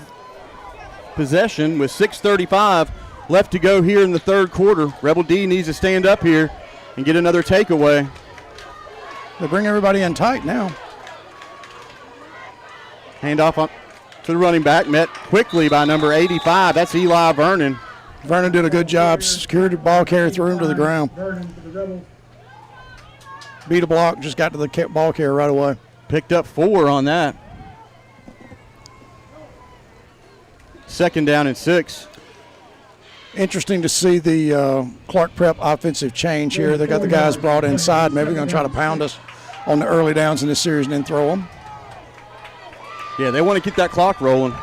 possession with 6:35 left to go here in the 3rd quarter. Rebel D needs to stand up here and get another takeaway. They bring everybody in tight now. Handoff on to the running back, met quickly by number 85. That's Eli Vernon. Vernon did a good job. Secured the ball carrier, threw him to the ground. Vernon for the Rebels. Beat a block, just got to the ball carrier right away. Picked up 4 on that. 2nd down and 6. Interesting to see the Clarke Prep offensive change here. They got the guys brought inside. Maybe they're going to try to pound us on the early downs in this series and then throw them. Yeah, they want to keep that clock rolling.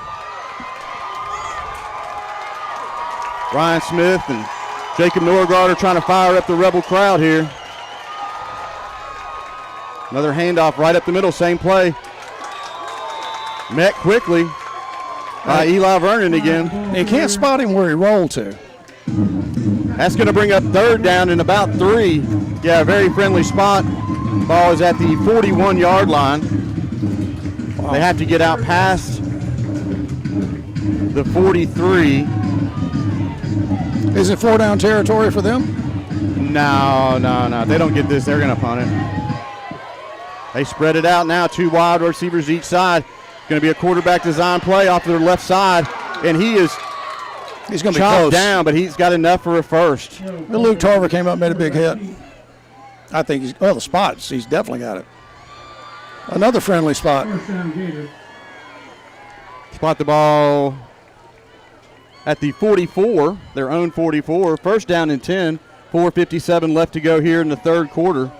Ryan Smith and Jacob Norgard are trying to fire up the Rebel crowd here. Another handoff right up the middle, same play. Met quickly by Eli Vernon again. You can't spot him where he rolled to. That's going to bring up 3rd down in about 3. Yeah, a very friendly spot. Ball is at the 41-yard line. They have to get out past the 43. Is it 4-down territory for them? No. They don't get this. They're going to punt it. They spread it out now. 2 wide receivers each side. Going to be a quarterback design play off to their left side. And he's going to be chopped close. down, but he's got enough for a first. Luke Tarver came up and made a big hit. I think the spots, he's definitely got it. Another friendly spot. First down, Gators. Spot the ball at the 44, their own 44. First down and 10. 4:57 left to go here in the third quarter.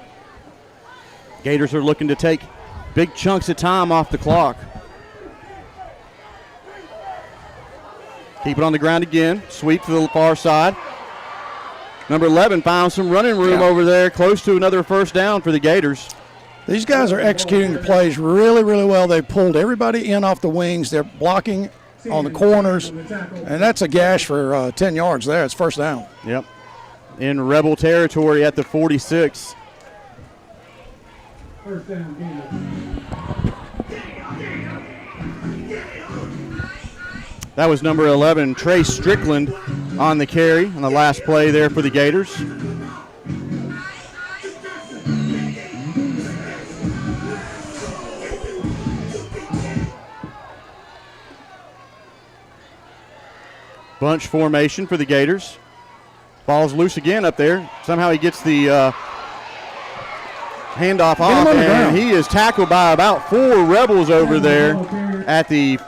Gators are looking to take big chunks of time off the clock. Keep it on the ground again. Sweep to the far side. Number 11 found some running room over there, close to another first down for the Gators. These guys are executing the plays really, really well. They pulled everybody in off the wings. They're blocking on the corners, and that's a gash for 10 yards there. It's first down. Yep. In Rebel territory at the 46. First down, Gators. That was number 11, Trey Strickland, on the carry on the last play there for the Gators. Bunch formation for the Gators. Ball's loose again up there. Somehow he gets the handoff off, and he is tackled by about 4 Rebels over there at the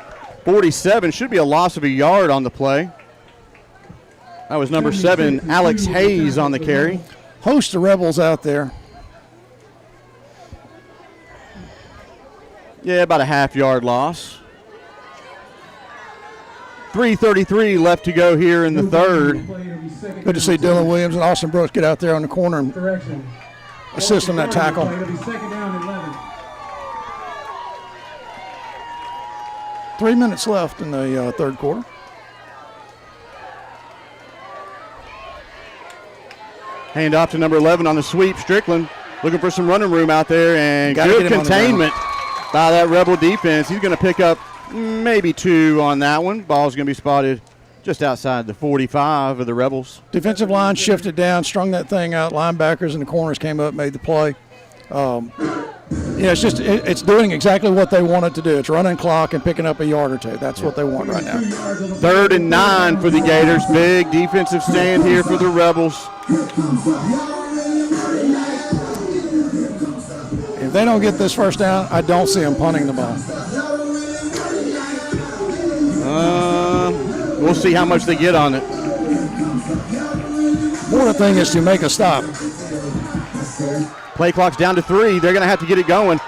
47. Should be a loss of a yard on the play. That was number 7, Alex Hayes, on the carry. Host of Rebels out there. Yeah, about a half-yard loss. 3:33 left to go here in the third. Good to see Dylan Williams and Austin Brooks get out there on the corner and Correction. assist on that tackle. It'll be second down and 11. 3 minutes left in the third quarter. Hand off to number 11 on the sweep. Strickland looking for some running room out there, and Gotta good get him on the containment by that Rebel defense. He's going to pick up maybe 2 on that one. Ball's going to be spotted just outside the 45 of the Rebels. Defensive line shifted down, strung that thing out. Linebackers and the corners came up, made the play. It's doing exactly what they want it to do. It's running clock and picking up a yard or 2. That's what they want right now. 3rd and 9 for the Gators. Big defensive stand here for the Rebels. If they don't get this first down, I don't see them punting the ball. We'll see how much they get on it. More the thing is to make a stop. Play clock's down to 3. They're going to have to get it going.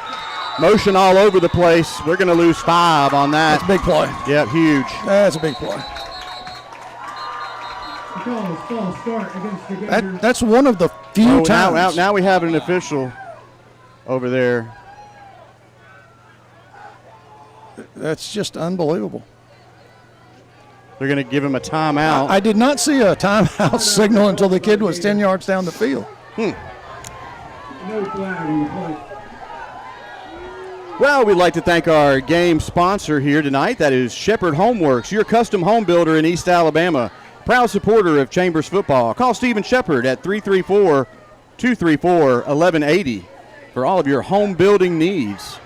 Motion all over the place. We're going to lose 5 on that. That's a big play. Yep, huge. That's a big play. False start against the Gators. That's one of the few times. Now we have an official over there. That's just unbelievable. They're going to give him a timeout. I did not see a timeout signal until the kid was 10 yards down the field. No flag on the play. Well, we'd like to thank our game sponsor here tonight. That is Shepherd Homeworks, your custom home builder in East Alabama. Proud supporter of Chambers football. Call Stephen Shepherd at 334-234-1180 for all of your home building needs.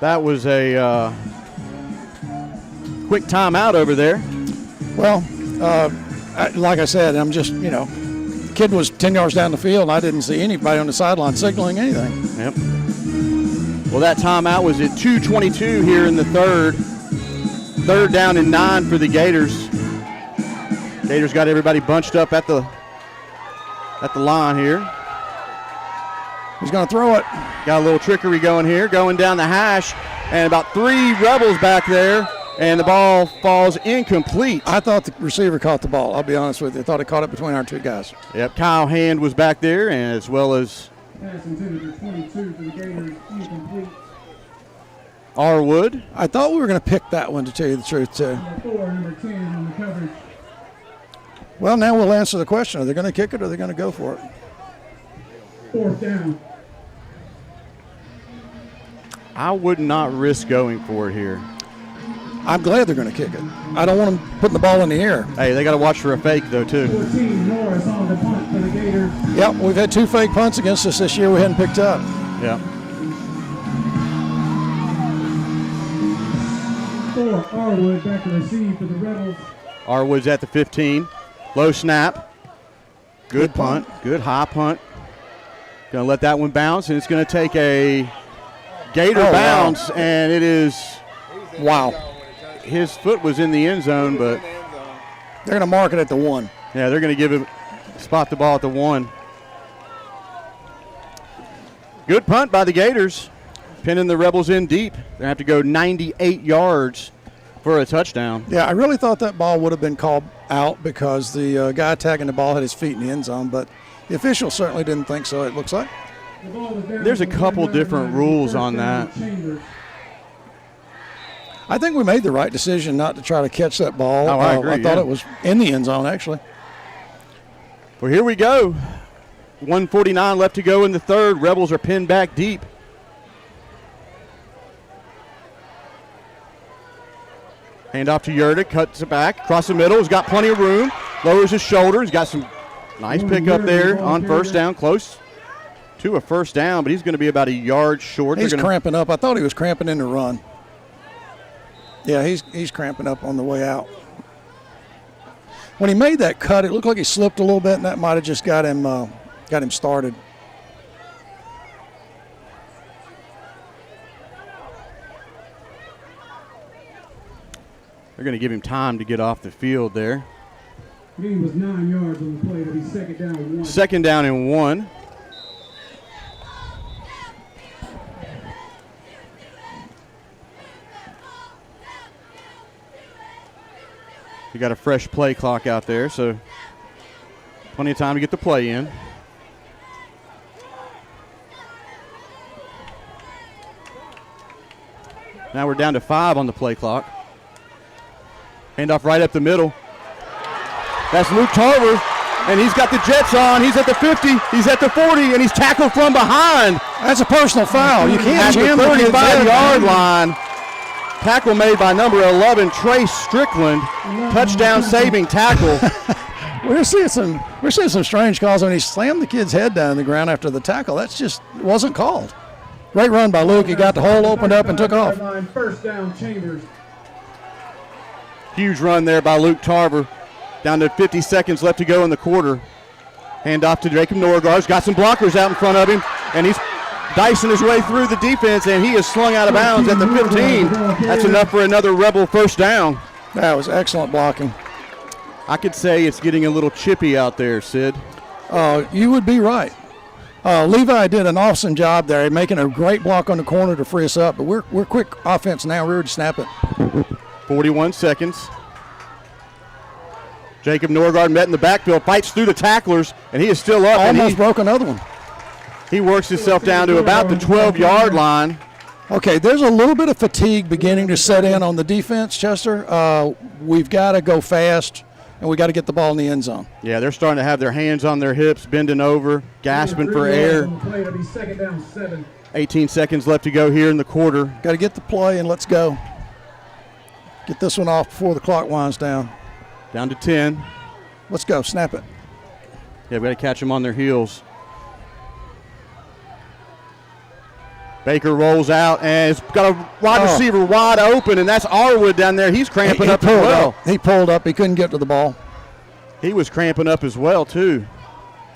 That was a quick timeout over there. Well, like I said, I'm just, the kid was 10 yards down the field, and I didn't see anybody on the sideline signaling anything. Yep. Well, that timeout was at 2:22 here in the third. 3rd down and 9 for the Gators. Gators got everybody bunched up at the line here. He's going to throw it. Got a little trickery going here, going down the hash, and about 3 Rebels back there, and the ball falls incomplete. I thought the receiver caught the ball, I'll be honest with you. I thought he caught it between our 2 guys. Yep, Kyle Hand was back there, and as well as Pass intended for 22 for the Gators, incomplete. R. Wood. I thought we were going to pick that one, to tell you the truth, too. Number 4, number 10 on the coverage. Well, now we'll answer the question. Are they going to kick it or are they going to go for it? 4th down. I would not risk going for it here. I'm glad they're going to kick it. I don't want them putting the ball in the air. Hey, they got to watch for a fake, though, too. 14, Norris on the punt for the Gators. Yep, we've had 2 fake punts against us this year we hadn't picked up. Yeah. 4. Arwood back to receive for the Rebels. Arwood's at the 15. Low snap. Good punt. Good high punt. Going to let that one bounce, and it's going to take a Gator bounce, and it is, wow. His foot was in the end zone, but They're going to mark it at the 1. yeah, they're going to give him, spot the ball at the 1. Good punt by the Gators, pinning the Rebels in deep. They're going to have to go 98 yards for a touchdown. Yeah, I really thought that ball would have been called out because the guy attacking the ball had his feet in the end zone, but the official certainly didn't think so, it looks like. There's a couple different rules on that. I think we made the right decision not to try to catch that ball. Oh, I agree, I thought yeah. it was in the end zone, actually. Well, here we go. 1:49 left to go in the third. Rebels are pinned back deep. Hand off to Yurda, cuts it back, across the middle. He's got plenty of room, lowers his shoulder. He's got some nice pickup there on first down, close to a first down, but he's going to be about a yard short. He's They're gonna- cramping up. I thought he was cramping in the run. Yeah, he's cramping up on the way out. When he made that cut, it looked like he slipped a little bit, and that might have just got him started. They're going to give him time to get off the field there. Gain was 9 yards on the play. It'll be second down and 1. Second down and 1. You got a fresh play clock out there, so plenty of time to get the play in. Now we're down to 5 on the play clock. Handoff right up the middle. That's Luke Tarver, and he's got the Jets on. He's at the 50, he's at the 40, and he's tackled from behind. That's a personal foul. You can't At the jam the kid's head. 35-yard line. Tackle made by number 11, Trey Strickland. Touchdown saving tackle. We're seeing some strange calls when he slammed the kid's head down on the ground after the tackle. That's just wasn't called. Great run by Luke. He got the hole opened up and took off. First down, Chambers. Huge run there by Luke Tarver. Down to 50 seconds left to go in the quarter. Hand off to Jacob Norgard. He's got some blockers out in front of him, and he's dicing his way through the defense, and he is slung out of bounds at the 15. That's enough for another Rebel first down. That was excellent blocking. I could say it's getting a little chippy out there, Sid. You would be right. Levi did an awesome job there, making a great block on the corner to free us up, but we're quick offense now. We're ready to snap it. 41 seconds. Jacob Norgard met in the backfield, fights through the tacklers, and he is still up. and Almost broke another one. he works himself down to about the 12-yard line. Okay, there's a little bit of fatigue beginning to set in on the defense, Chester. We've got to go fast, and we got to get the ball in the end zone. Yeah, they're starting to have their hands on their hips, bending over, gasping for air. It'll be second down, 7. 18 seconds left to go here in the quarter. Got to get the play, and let's go. Get this one off before the clock winds down. Down to 10. Let's go. Snap it. Yeah, we got to catch them on their heels. Baker rolls out and it's got a wide receiver wide open, and that's Arwood down there. He's cramping up as well. He pulled up. He couldn't get to the ball. He was cramping up as well, too.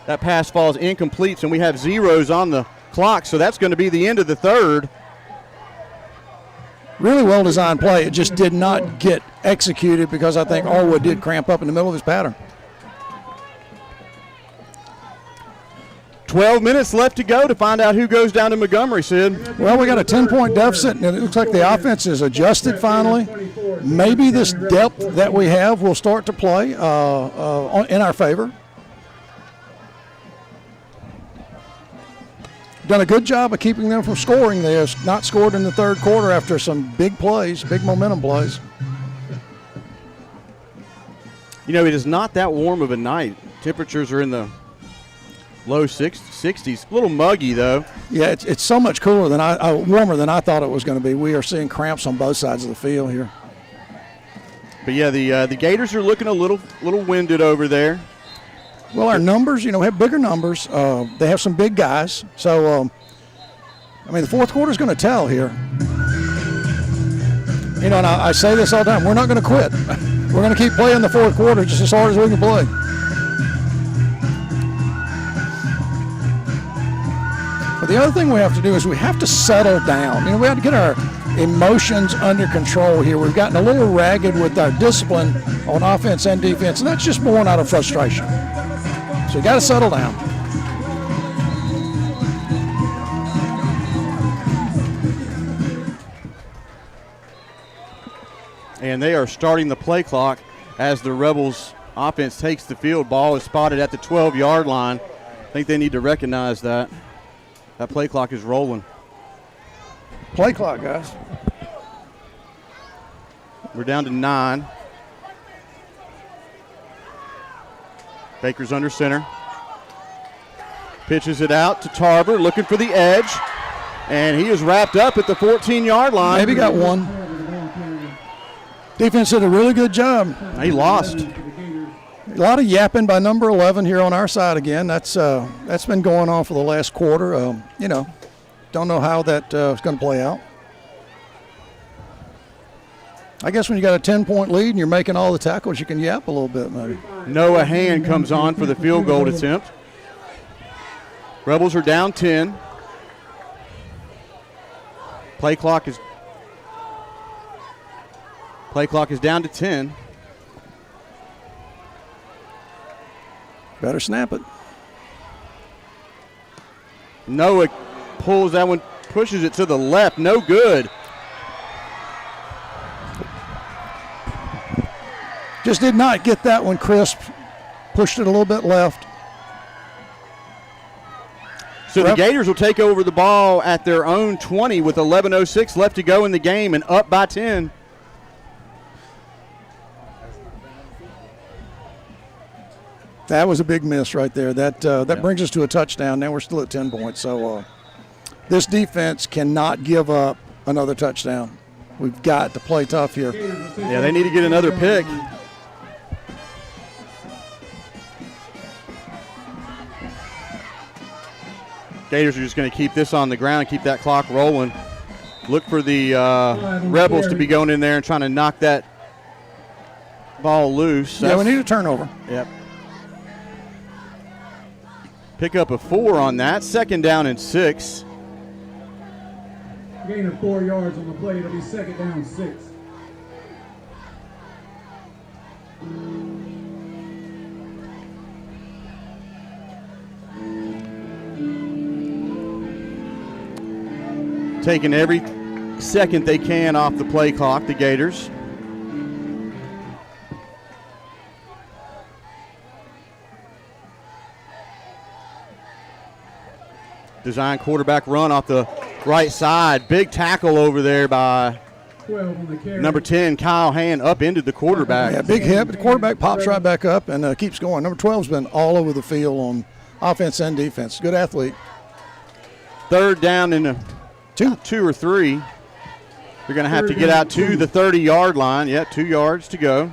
That pass falls incomplete, and we have zeros on the clock, so that's going to be the end of the third. Really well-designed play. It just did not get executed because I think Arwood did cramp up in the middle of his pattern. 12 minutes left to go to find out who goes down to Montgomery, Sid. Well, we got a 10-point deficit, and it looks like the offense is adjusted finally. Maybe this depth that we have will start to play in our favor. Done a good job of keeping them from scoring. They have not scored in the third quarter after some big plays, big momentum plays. You know, it is not that warm of a night. Temperatures are in the low 60s. A little muggy, though. Yeah, it's so much cooler than warmer than I thought it was going to be. We are seeing cramps on both sides of the field here. But yeah, the Gators are looking a little winded over there. Well, our numbers, we have bigger numbers. They have some big guys. So, the fourth quarter is going to tell here. You know, and I say this all the time, we're not going to quit. We're going to keep playing the fourth quarter just as hard as we can play. But the other thing we have to do is we have to settle down. You know, we have to get our emotions under control here. We've gotten a little ragged with our discipline on offense and defense, and that's just born out of frustration. So you got to settle down. And they are starting the play clock as the Rebels offense takes the field. Ball is spotted at the 12-yard line. I think they need to recognize that. That play clock is rolling. Play clock, guys. We're down to 9. Baker's under center. Pitches it out to Tarver, looking for the edge. And he is wrapped up at the 14-yard line. Maybe got one. Defense did a really good job. He lost. A lot of yapping by number 11 here on our side again. That's been going on for the last quarter. You know, don't know how that is going to play out. I guess when you got a 10-point lead and you're making all the tackles, you can yap a little bit maybe. Noah Hand comes on for the field goal attempt. Rebels are down 10. Play clock is down to 10. Better snap it. Noah pulls that one, pushes it to the left. No good. Just did not get that one crisp. Pushed it a little bit left. So the Gators will take over the ball at their own 20 with 11:06 left to go in the game and up by 10. That was a big miss right there. That brings us to a touchdown. Now we're still at 10 points. So this defense cannot give up another touchdown. We've got to play tough here. Yeah, they need to get another pick. Gators are just going to keep this on the ground, keep that clock rolling. Look for the Rebels to be going in there and trying to knock that ball loose. Yeah, we need a turnover. Yep. Pick up a 4 on that. 2nd down and 6. Gain of 4 yards on the play. It'll be 2nd down 6. Taking every second they can off the play clock, the Gators. Design quarterback run off the right side. Big tackle over there by 12 on the carry. number 10, Kyle Hand, up into the quarterback. Yeah, big hit, but the quarterback pops right back up and keeps going. Number 12's been all over the field on offense and defense. Good athlete. 3rd down and 2 or 3. They're going to have to get out to the 30-yard line. Yeah, 2 yards to go.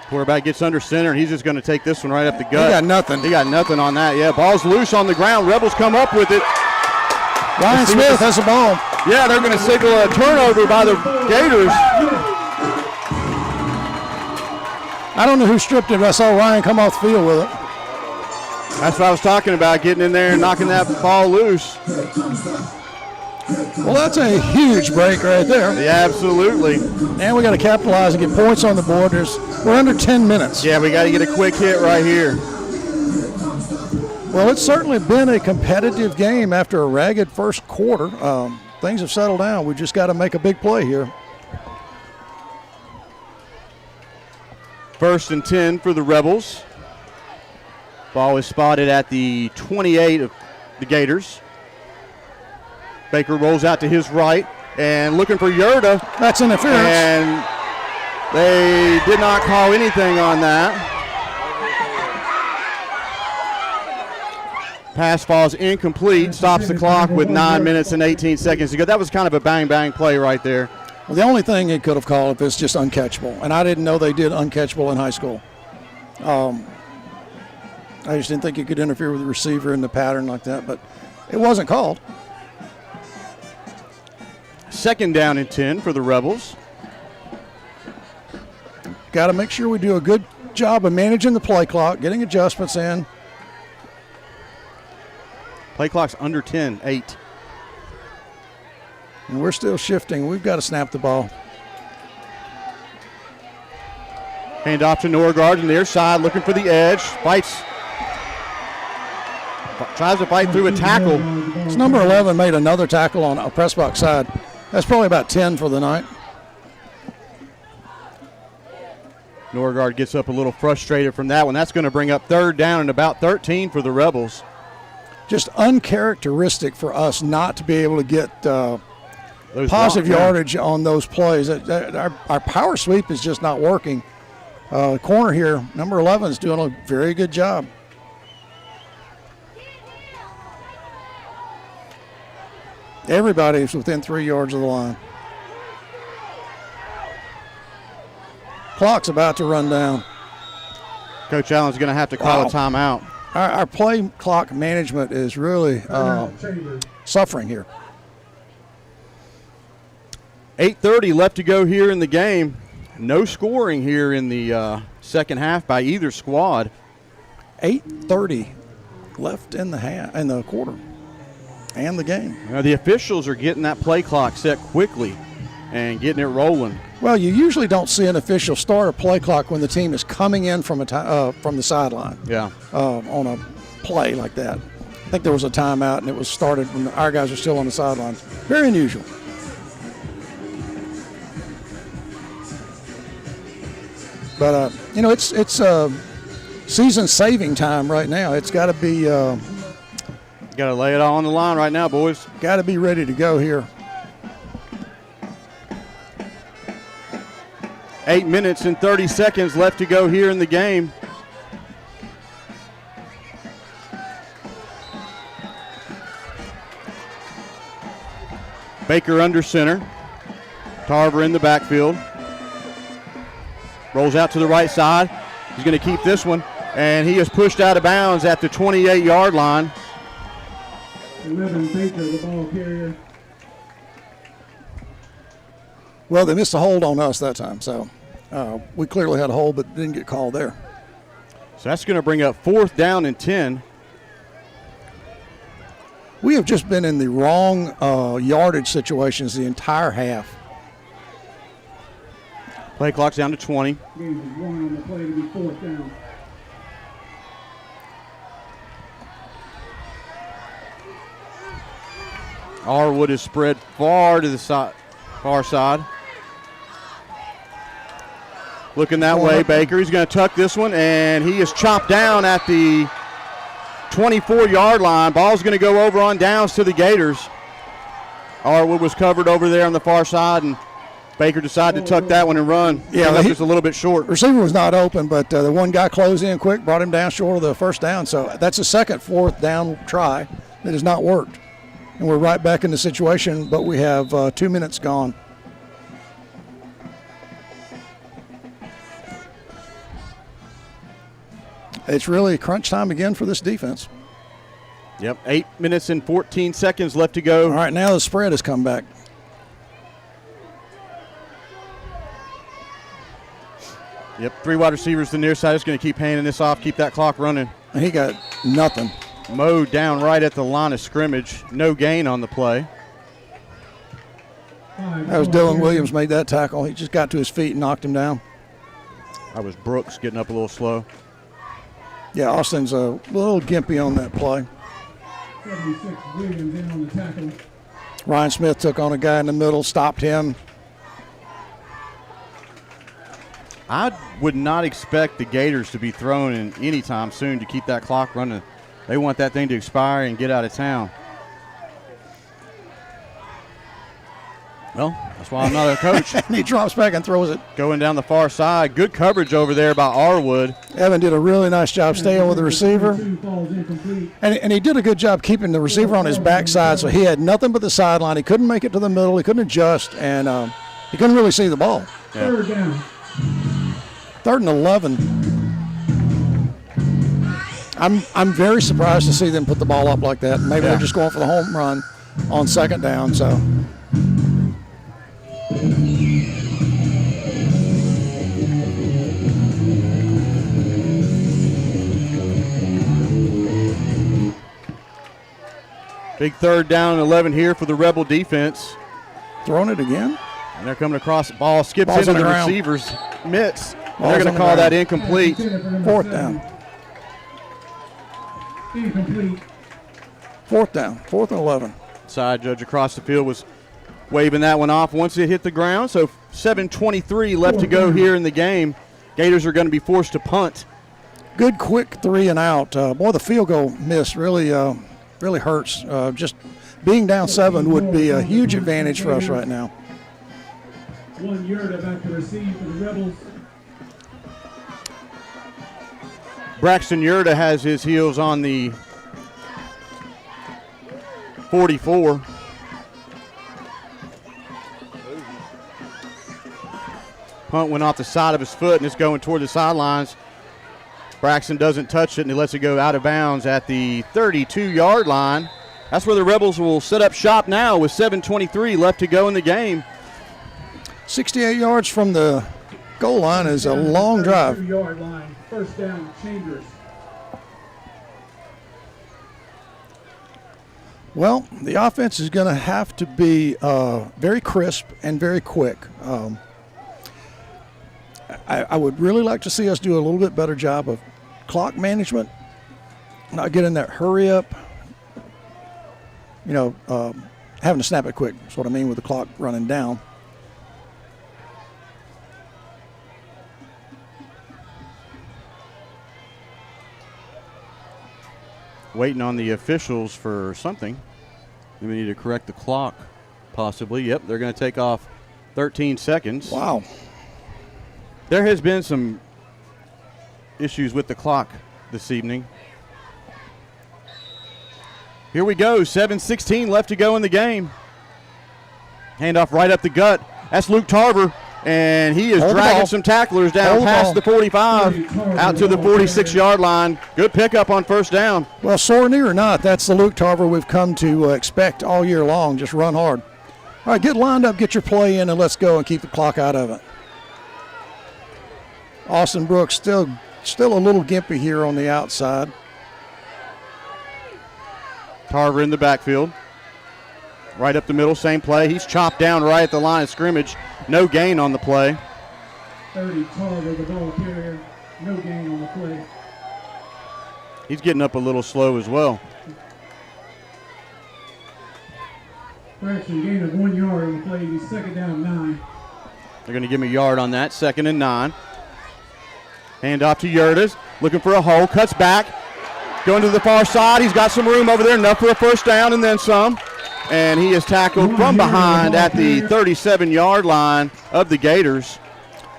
Quarterback gets under center, and he's just going to take this one right up the gut. He got nothing. He got nothing on that. Yeah, ball's loose on the ground. Rebels come up with it. Ryan Smith has the ball. Yeah, they're going to signal a turnover by the Gators. I don't know who stripped it, but I saw Ryan come off the field with it. That's what I was talking about, getting in there and knocking that ball loose. Well, that's a huge break right there. Yeah, absolutely. And we got to capitalize and get points on the board. We're under 10 minutes. Yeah, we got to get a quick hit right here. Well, it's certainly been a competitive game after a ragged first quarter. Things have settled down. We just got to make a big play here. 1st and 10 for the Rebels. Ball is spotted at the 28 of the Gators. Baker rolls out to his right and looking for Yerda. That's interference. And they did not call anything on that. Pass falls incomplete, stops the clock with 9 minutes and 18 seconds to go. That was kind of a bang-bang play right there. Well, the only thing he could have called if it's just uncatchable, and I didn't know they did uncatchable in high school. I just didn't think you could interfere with the receiver in the pattern like that, but it wasn't called. 2nd down and 10 for the Rebels. Got to make sure we do a good job of managing the play clock, getting adjustments in. Play clock's under 10, 8. And we're still shifting. We've got to snap the ball. Hand off to Norgard on their side, looking for the edge. Tries to fight through a tackle. It's number 11 made another tackle on a press box side. That's probably about 10 for the night. Norgard gets up a little frustrated from that one. That's going to bring up 3rd down and about 13 for the Rebels. Just uncharacteristic for us not to be able to get Those positive block- yardage on those plays. Our power sweep is just not working. Corner here, number 11 is doing a very good job. Everybody's within 3 yards of the line. Clock's about to run down. Coach Allen's going to have to call a timeout. Our play clock management is really suffering here. 8:30 left to go here in the game. No scoring here in the second half by either squad. 8:30 left in the quarter and the game. The officials are getting that play clock set quickly and getting it rolling. Well, you usually don't see an official start a play clock when the team is coming in from the sideline. Yeah. On a play like that. I think there was a timeout, and it was started when our guys are still on the sidelines. Very unusual. But it's season-saving time right now. It's got to be. Got to lay it all on the line right now, boys. Got to be ready to go here. 8 minutes and 30 seconds left to go here in the game. Baker under center. Tarver in the backfield. Rolls out to the right side. He's going to keep this one, and he is pushed out of bounds at the 28-yard line. 11 Baker, the ball carrier. Well, they missed a hold on us that time, so we clearly had a hold, but didn't get called there. So that's going to bring up 4th down and 10. We have just been in the wrong yardage situations the entire half. Play clock's down to 20. Gains is 1 on the play to be 4th down. Arwood is spread far to the far side. Looking that way, Baker. He's going to tuck this one, and he is chopped down at the 24-yard line. Ball's going to go over on downs to the Gators. Arwood was covered over there on the far side, and Baker decided to tuck that one and run. Yeah, just a little bit short. Receiver was not open, but the one guy closed in quick, brought him down short of the first down. So that's a second 4th down try that has not worked. And we're right back in the situation, but we have 2 minutes gone. It's really crunch time again for this defense. Yep, 8 minutes and 14 seconds left to go. All right, now the spread has come back. Yep, 3 wide receivers to the near side. Is going to keep handing this off, keep that clock running. And he got nothing. Mowed down right at the line of scrimmage. No gain on the play. That was Dylan Williams made that tackle. He just got to his feet and knocked him down. That was Brooks getting up a little slow. Yeah, Austin's a little gimpy on that play. 76 Williams in on the tackle. Ryan Smith took on a guy in the middle, stopped him. I would not expect the Gators to be thrown in anytime soon to keep that clock running. They want that thing to expire and get out of town. Well, that's why I'm not a coach. And he drops back and throws it. Going down the far side. Good coverage over there by Arwood. Evan did a really nice job staying with the receiver. 22 falls incomplete. And he did a good job keeping the receiver on his backside, so he had nothing but the sideline. He couldn't make it to the middle. He couldn't adjust, and he couldn't really see the ball. Yeah. Third down. 3rd and 11. I'm very surprised to see them put the ball up like that. Maybe they're just going for the home run on 2nd down. So. Big 3rd down and 11 here for the Rebel defense. Throwing it again. And they're coming across the ball. Skips Ball's into on the the ground. receiver's mitts. And Ball's they're going on to the call that ground. incomplete. 4th down. Incomplete. 4th down. 4th and 11. Side judge across the field was waving that one off once it hit the ground. So 7:23 left to go here in the game. Gators are going to be forced to punt. Good quick 3 and out. Boy, the field goal miss really hurts. Just being down 7 would be a huge advantage for us right now. 1 yard back to receive for the Rebels. Braxton Yurda has his heels on the 44. Punt went off the side of his foot and it's going toward the sidelines. Braxton doesn't touch it and he lets it go out of bounds at the 32-yard line. That's where the Rebels will set up shop now with 7:23 left to go in the game. 68 yards from the goal line is a long drive. 32-yard line. First down, Chambers. Well, the offense is going to have to be very crisp and very quick. I would really like to see us do a little bit better job of clock management, not getting that hurry up, having to snap it quick. That's what I mean with the clock running down. Waiting on the officials for something. We need to correct the clock, possibly. Yep, they're going to take off 13 seconds. Wow. There has been some issues with the clock this evening. Here we go, 7:16 left to go in the game. Handoff right up the gut. That's Luke Tarver, and he is dragging some tacklers down past the 45, out to the 46-yard line. Good pickup on first down. Well, sore knee or not, that's the Luke Tarver we've come to expect all year long. Just run hard. All right, get lined up, get your play in, and let's go and keep the clock out of it. Austin Brooks still a little gimpy here on the outside. Tarver in the backfield. Right up the middle, same play. He's chopped down right at the line of scrimmage. No gain on the play. 30, Tarver, the ball carrier. No gain on the play. He's getting up a little slow as well. Braxton gain of 1 yard on the play. He's 2nd down, 9. They're going to give him a yard on that, 2nd and 9. Hand off to Yurdas, looking for a hole, cuts back, going to the far side. He's got some room over there, enough for a first down and then some. And he is tackled from behind at the 37-yard line of the Gators.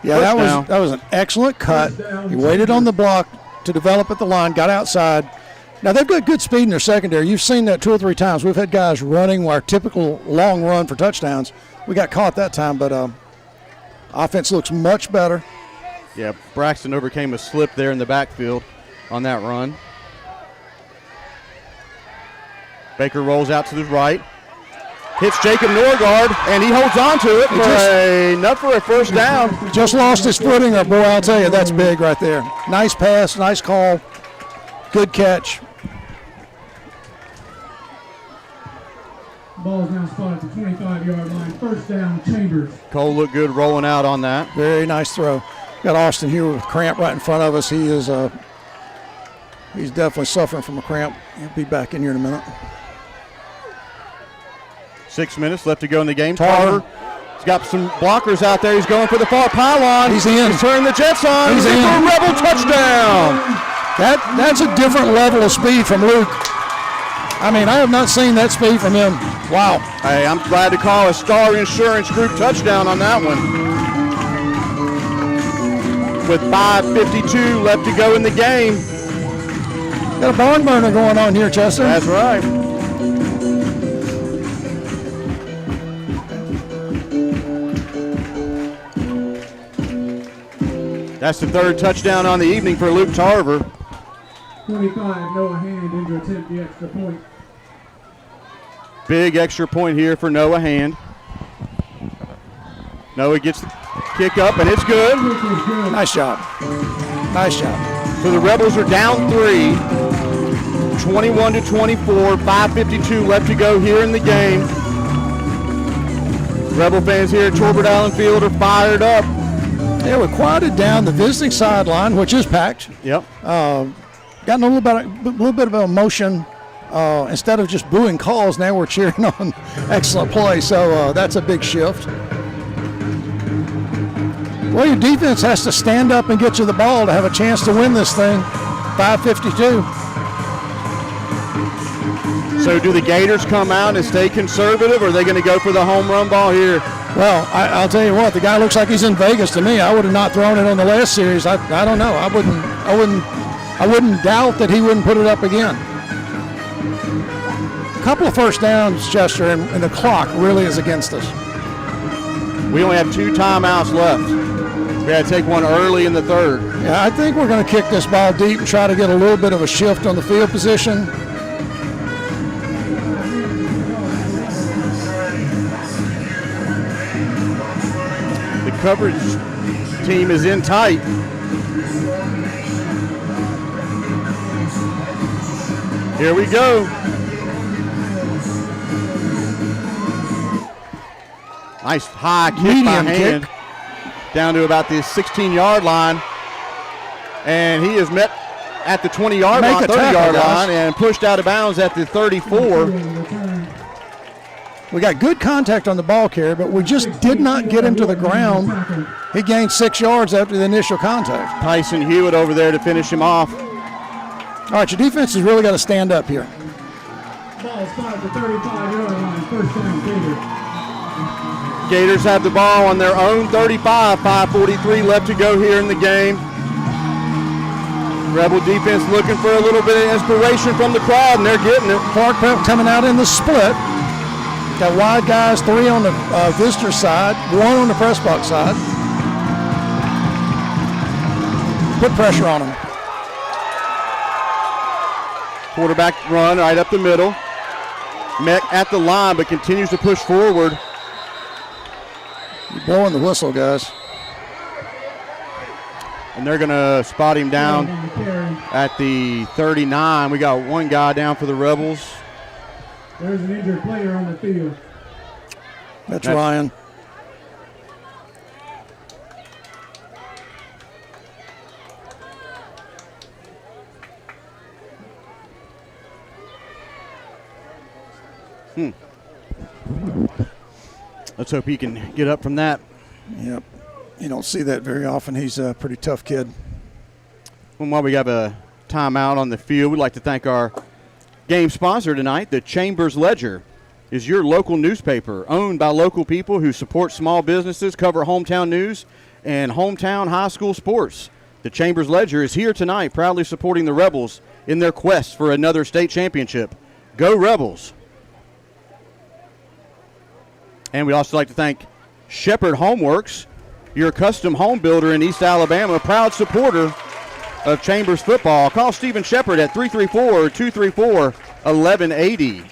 Yeah, that was an excellent cut. He waited on the block to develop at the line, got outside. Now, they've got good speed in their secondary. You've seen that 2 or 3 times. We've had guys running our typical long run for touchdowns. We got caught that time, but offense looks much better. Yeah, Braxton overcame a slip there in the backfield on that run. Baker rolls out to the right. Hits Jacob Norgard, and he holds on to it for enough for a first down. Just lost his footing, boy, I'll tell you, that's big right there. Nice pass, nice call, good catch. Ball's now spotted at the 25-yard line. First down, Chambers. Cole looked good rolling out on that. Very nice throw. Got Austin here with cramp right in front of us. He is he's definitely suffering from a cramp. He'll be back in here in a minute. 6 minutes left to go in the game. Tarver, he's got some blockers out there. He's going for the far pylon. He's in. He's turning the Jets on. He's in. For a Rebel touchdown. That's a different level of speed from Luke. I mean, I have not seen that speed from him. Wow. Hey, I'm glad to call a Star Insurance Group touchdown on that one. With 5:52 left to go in the game. Got a barn burner going on here, Chester. That's right. That's the third touchdown on the evening for Luke Tarver. 25, Noah Hand in to attempt the extra point. Big extra point here for Noah Hand. Noah gets the kick up, and it's good. Nice job. Nice job. So the Rebels are down 3, 21-24, 5:52 left to go here in the game. Rebel fans here at Torbert Allen Field are fired up. Yeah, we quieted down the visiting sideline, which is packed. Yep. Gotten a little bit of emotion. Instead of just booing calls, now we're cheering on excellent play. So that's a big shift. Well, your defense has to stand up and get you the ball to have a chance to win this thing. 5:52. So do the Gators come out and stay conservative, or are they going to go for the home run ball here? Well, I'll tell you what, the guy looks like he's in Vegas to me. I would have not thrown it on the last series. I don't know. I wouldn't doubt that he wouldn't put it up again. A couple of first downs, Chester, and the clock really is against us. We only have 2 timeouts left. We got to take one early in the third. Yeah, I think we're going to kick this ball deep and try to get a little bit of a shift on the field position. The coverage team is in tight. Here we go. Nice high kick Medium by Hand. Down to about the 16-yard line. And he is met at the 20-yard Make line, a tackle, 30-yard guys. line, and pushed out of bounds at the 34. We got good contact on the ball carrier, but we just did not get him to the ground. He gained 6 yards after the initial contact. Tyson Hewitt over there to finish him off. All right, your defense has really got to stand up here. Ball spotted at the 35-yard line, first down, Gators. Gators have the ball on their own 35, 5:43 left to go here in the game. Rebel defense looking for a little bit of inspiration from the crowd, and they're getting it. Clarke coming out in the split. Got wide guys, 3 on the visitor side, 1 on the press box side. Put pressure on them. Quarterback run right up the middle. Met at the line, but continues to push forward. You're blowing the whistle, guys. And they're going to spot him down at the 39. We got one guy down for the Rebels. There's an injured player on the field. That's Ryan. Let's hope he can get up from that. Yep. You don't see that very often. He's a pretty tough kid. And while we have a timeout on the field, we'd like to thank our game sponsor tonight. The Chambers Ledger is your local newspaper owned by local people who support small businesses, cover hometown news, and hometown high school sports. The Chambers Ledger is here tonight, proudly supporting the Rebels in their quest for another state championship. Go Rebels! And we'd also like to thank Shepherd Homeworks, your custom home builder in East Alabama, proud supporter of Chambers football. Call Stephen Shepherd at 334-234-1180.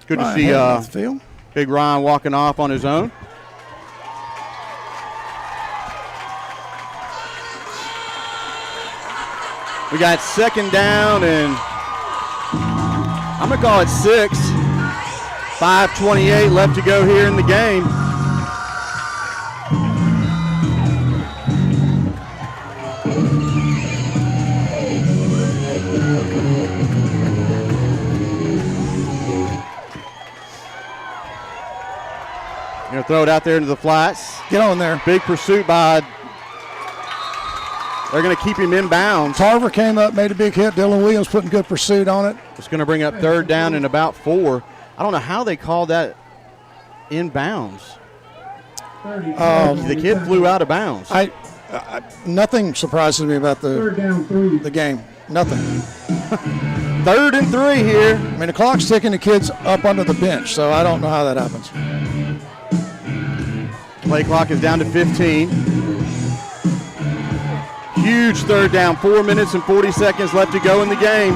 Good to see Big Ryan walking off on his own. We got second down, and I'm going to call it 6. 5:28 left to go here in the game. Going to throw it out there into the flats. Get on there. Big pursuit by They're going to keep him in bounds. Tarver came up, made a big hit. Dylan Williams putting good pursuit on it. It's going to bring up 3rd down and about 4. I don't know how they called that in bounds. The kid flew out of bounds. Nothing surprises me about Third down, 3. the game. Nothing. 3rd and 3 here. I mean, the clock's ticking, the kid's up under the bench, so I don't know how that happens. Play clock is down to 15. Huge 3rd down, 4 minutes and 40 seconds left to go in the game.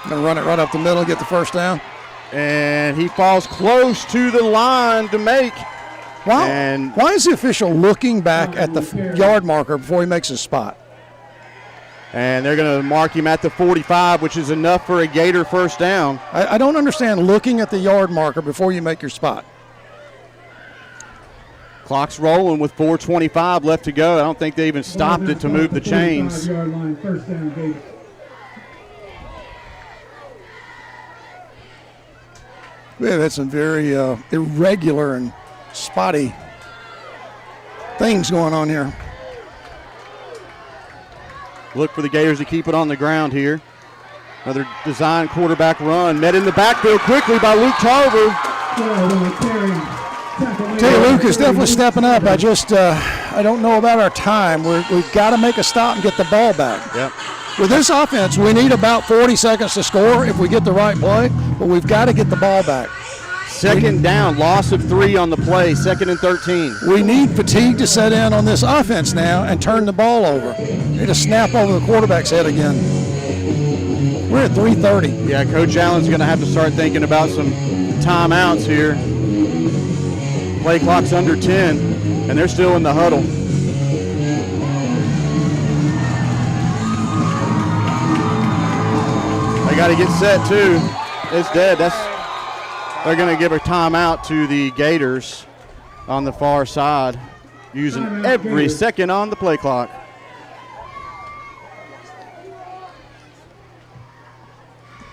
Going to run it right up the middle, get the first down. And he falls close to the line to make. Wow. And Why is the official looking back at the yard marker before he makes his spot? And they're going to mark him at the 45, which is enough for a Gator first down. I don't understand looking at the yard marker before you make your spot. Clock's rolling with 4:25 left to go. I don't think they even stopped it to move the chains. 45-yard line, first down, Gator. We have had some very irregular and spotty things going on here. Look for the Gators to keep it on the ground here. Another design quarterback run. Met in the backfield quickly by Luke Tarver. Tell you, Luke is definitely stepping up. I don't know about our time. We've got to make a stop and get the ball back. Yep. With this offense, we need about 40 seconds to score if we get the right play, but we've got to get the ball back. 2nd down, loss of 3 on the play, 2nd and 13. We need fatigue to set in on this offense now and turn the ball over. Need to snap over the quarterback's head again. We're at 3:30. Yeah, Coach Allen's going to have to start thinking about some timeouts here. Play clock's under 10, and they're still in the huddle. They got to get set, too. It's dead. They're going to give a timeout to the Gators on the far side, using every second on the play clock.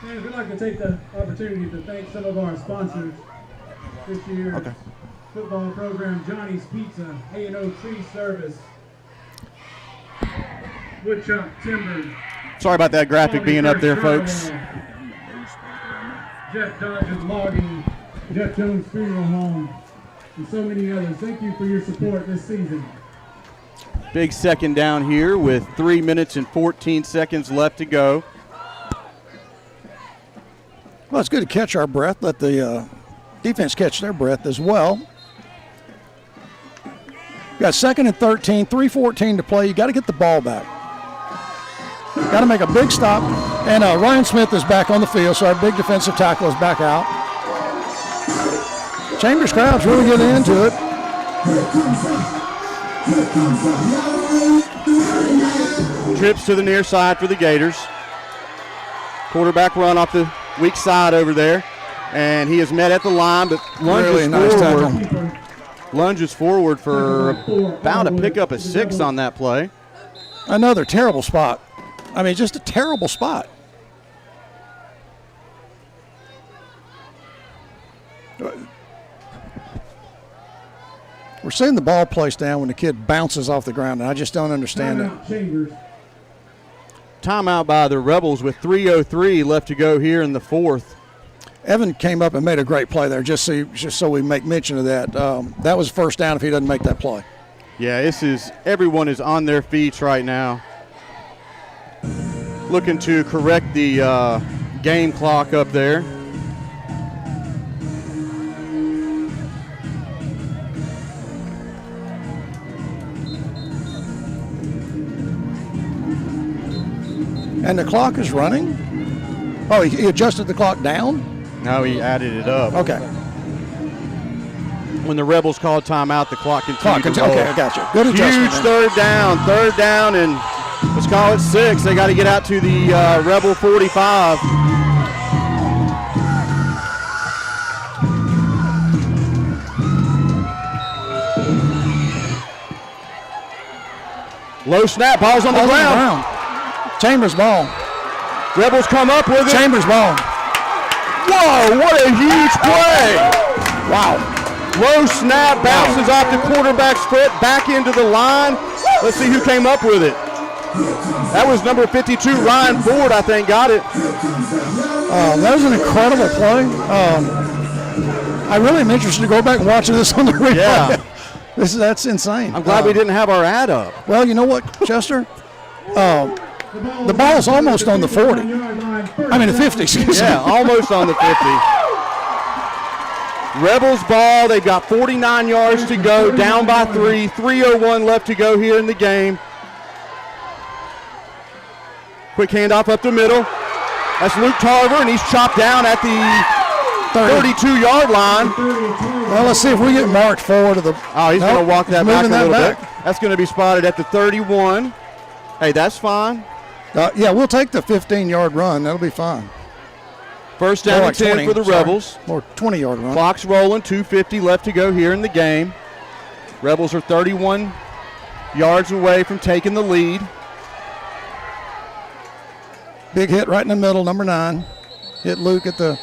And we'd like to take the opportunity to thank some of our sponsors this year. Okay. Football program, Johnny's Pizza, A&O Tree Service, Woodchuck Timber, Sorry about that graphic being up there, folks. Jeff Dodge's Logging, Jeff Jones Funeral Home, and so many others. Thank you for your support this season. Big 2nd down here with 3 minutes and 14 seconds left to go. Well, it's good to catch our breath. Let the defense catch their breath as well. Got 2nd and 13, 3:14 to play. You got to get the ball back. Got to make a big stop. And Ryan Smith is back on the field, so our big defensive tackle is back out. Chambers crowd's really getting into it. Trips to the near side for the Gators. Quarterback run off the weak side over there. And he is met at the line, but lunges Really nice forward. tackle. Lunges forward for about a pickup of 6 on that play. Another terrible spot. I mean, just a terrible spot. We're seeing the ball placed down when the kid bounces off the ground, and I just don't understand it. Chambers. Timeout. Timeout by the Rebels with 3:03 left to go here in the 4th. Evan came up and made a great play there, just so we make mention of that. That was first down if he doesn't make that play. Yeah, everyone is on their feet right now. Looking to correct the game clock up there. And the clock is running? Oh, he adjusted the clock down? Now he added it up. Okay. When the Rebels called timeout, the clock continued to roll. Okay, I got you. Good adjustment. Huge third down, and let's call it 6. They got to get out to the Rebel 45. Low snap, ball's on the ground. Chambers ball. Rebels come up with it. Chambers ball. Whoa, what a huge play. Wow. Low snap, bounces off the quarterback's foot, back into the line. Let's see who came up with it. That was number 52, Ryan Ford, I think, got it. That was an incredible play. I really am interested to go back and watch this on the replay. Yeah. That's insane. I'm glad we didn't have our ad up. Well, you know what, Chester? The ball's almost on the 40. I mean, the 50, excuse me. Yeah, almost on the 50. Rebels ball. They've got 49 yards to go, down by 3. 3:01 left to go here in the game. Quick handoff up the middle. That's Luke Tarver, and he's chopped down at the 32-yard line. Well, let's see if we get marked forward to the. Oh, he's going to walk that back a little bit. back. That's going to be spotted at the 31. Hey, that's fine. Yeah, we'll take the 15-yard run. That'll be fine. First down and 10 for the Rebels. Or 20-yard run. Clock's rolling, 2:50 left to go here in the game. Rebels are 31 yards away from taking the lead. Big hit right in the middle, number 9. Hit Luke at the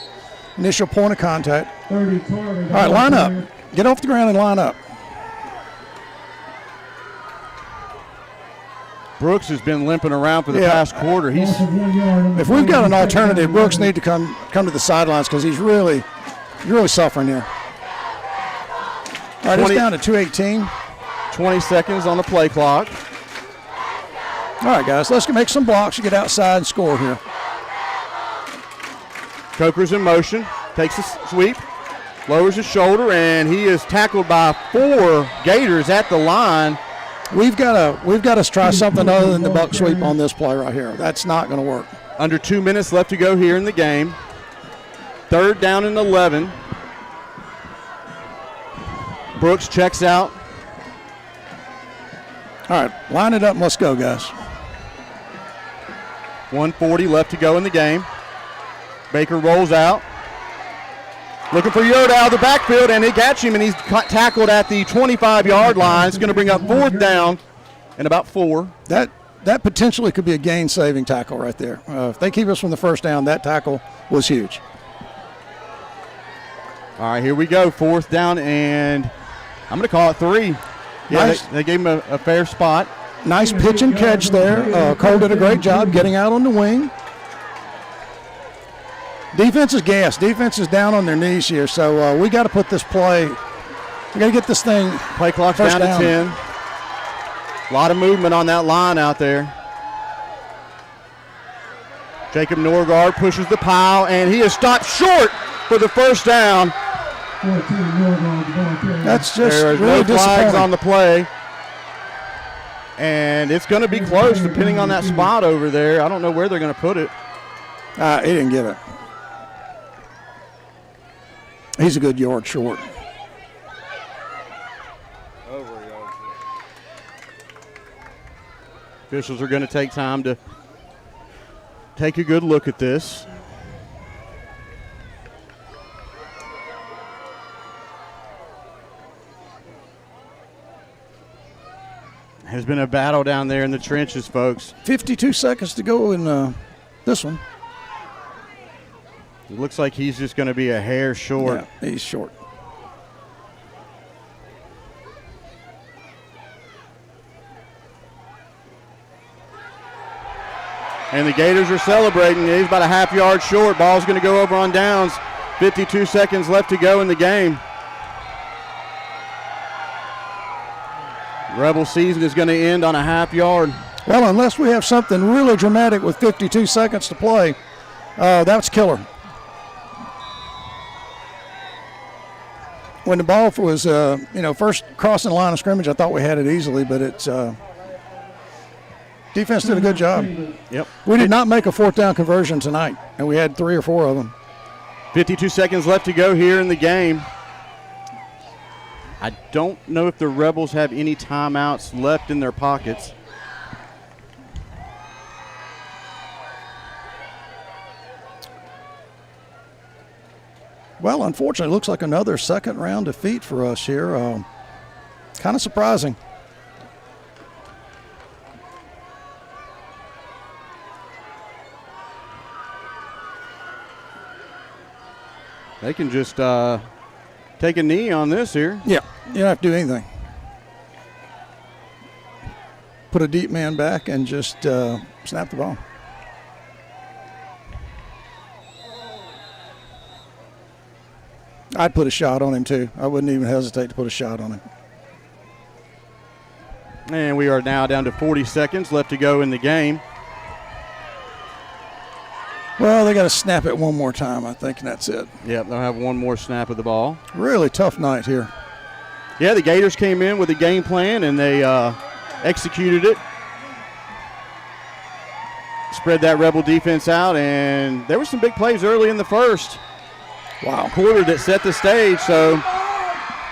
initial point of contact. All right, line up. Get off the ground and line up. Brooks has been limping around for the past quarter. If we've got an alternative, Brooks need to come to the sidelines because he's really suffering here. All right, it's down to 2:18. 20 seconds on the play clock. All right, guys, let's make some blocks to get outside and score here. Coker's in motion, takes a sweep, lowers his shoulder, and he is tackled by 4 Gators at the line. We've got to try something other than the buck sweep on this play right here. That's not going to work. Under 2 minutes left to go here in the game. 3rd down and 11. Brooks checks out. All right, line it up and let's go, guys. 1:40 left to go in the game. Baker rolls out. Looking for Yoda out of the backfield, and they catch him, and he's tackled at the 25-yard line. It's going to bring up 4th down and about 4. That potentially could be a game-saving tackle right there. If they keep us from the first down, that tackle was huge. All right, here we go. 4th down, and I'm going to call it 3. Yeah, Nice. they gave him a fair spot. Nice pitch and catch there. Cole did a great job getting out on the wing. Defense is gassed. Defense is down on their knees here, so we got to put this play. We got to get this thing. Play clock's down to 10. A lot of movement on that line out there. Jacob Norgard pushes the pile, and he is stopped short for the first down. That's just There's really no flags disappointing. on the play. And it's going to be close depending on that spot over there. I don't know where they're going to put it. He didn't get it. He's a good yard short. Officials are going to take time to take a good look at this. Has been a battle down there in the trenches, folks. 52 seconds to go in this one. It looks like he's just going to be a hair short. Yeah, he's short. And the Gators are celebrating. He's about a half yard short. Ball's going to go over on downs. 52 seconds left to go in the game. Rebel season is going to end on a half yard. Well, unless we have something really dramatic with 52 seconds to play, that's killer. When the ball was, first crossing the line of scrimmage, I thought we had it easily, but it's defense did a good job. Yep. We did not make a 4th down conversion tonight, and we had 3 or 4 of them. 52 seconds left to go here in the game. I don't know if the Rebels have any timeouts left in their pockets. Well, unfortunately, it looks like another second-round defeat for us here. Kind of surprising. They can just take a knee on this here. Yeah, you don't have to do anything. Put a deep man back and just snap the ball. I'd put a shot on him, too. I wouldn't even hesitate to put a shot on him. And we are now down to 40 seconds left to go in the game. Well, they got to snap it one more time, I think, and that's it. Yep, they'll have one more snap of the ball. Really tough night here. Yeah, the Gators came in with a game plan, and they executed it. Spread that Rebel defense out, and there were some big plays early in the first quarter that set the stage. So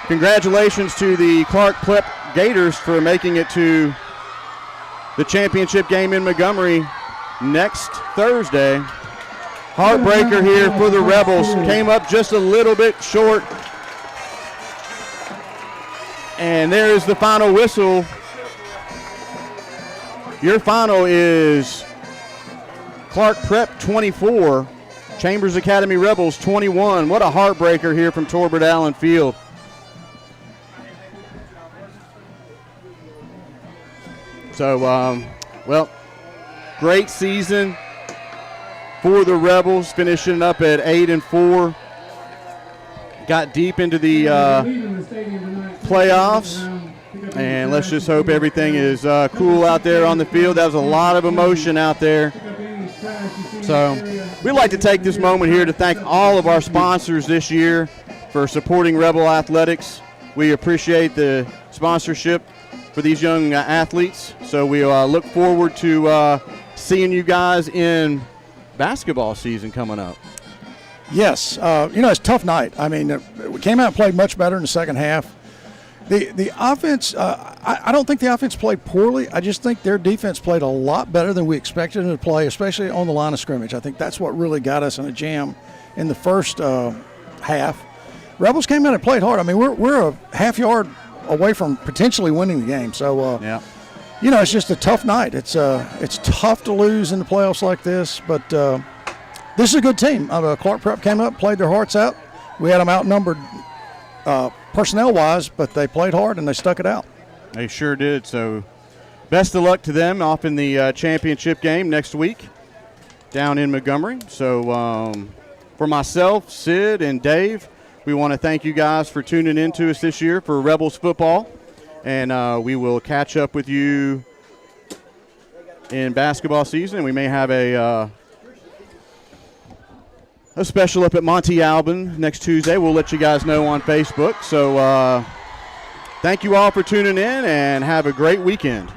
congratulations to the Clarke Prep Gators for making it to the championship game in Montgomery next Thursday. Heartbreaker here for the Rebels. Came up just a little bit short. And there is the final whistle. Your final is Clarke Prep 24, Chambers Academy Rebels 21. What a heartbreaker here from Torbert Allen Field. So, well, great season for the Rebels, finishing up at 8-4. Got deep into the playoffs, and let's just hope everything is cool out there on the field. That was a lot of emotion out there. So we'd like to take this moment here to thank all of our sponsors this year for supporting Rebel Athletics. We appreciate the sponsorship for these young athletes. So we look forward to seeing you guys in basketball season coming up. Yes, it's a tough night. I mean, we came out and played much better in the second half. The offense, I don't think the offense played poorly. I just think their defense played a lot better than we expected them to play, especially on the line of scrimmage. I think that's what really got us in a jam in the first half. Rebels came out and played hard. I mean, we're a half yard away from potentially winning the game. So, it's just a tough night. It's tough to lose in the playoffs like this, but this is a good team. Clarke Prep came up, played their hearts out. We had them outnumbered personnel-wise, but they played hard and they stuck it out. They sure did. So best of luck to them off in the championship game next week down in Montgomery. So for myself, Sid, and Dave, we want to thank you guys for tuning in to us this year for Rebels football. And we will catch up with you in basketball season. We may have a special up at Monte Alban next Tuesday. We'll let you guys know on Facebook. So thank you all for tuning in, and have a great weekend.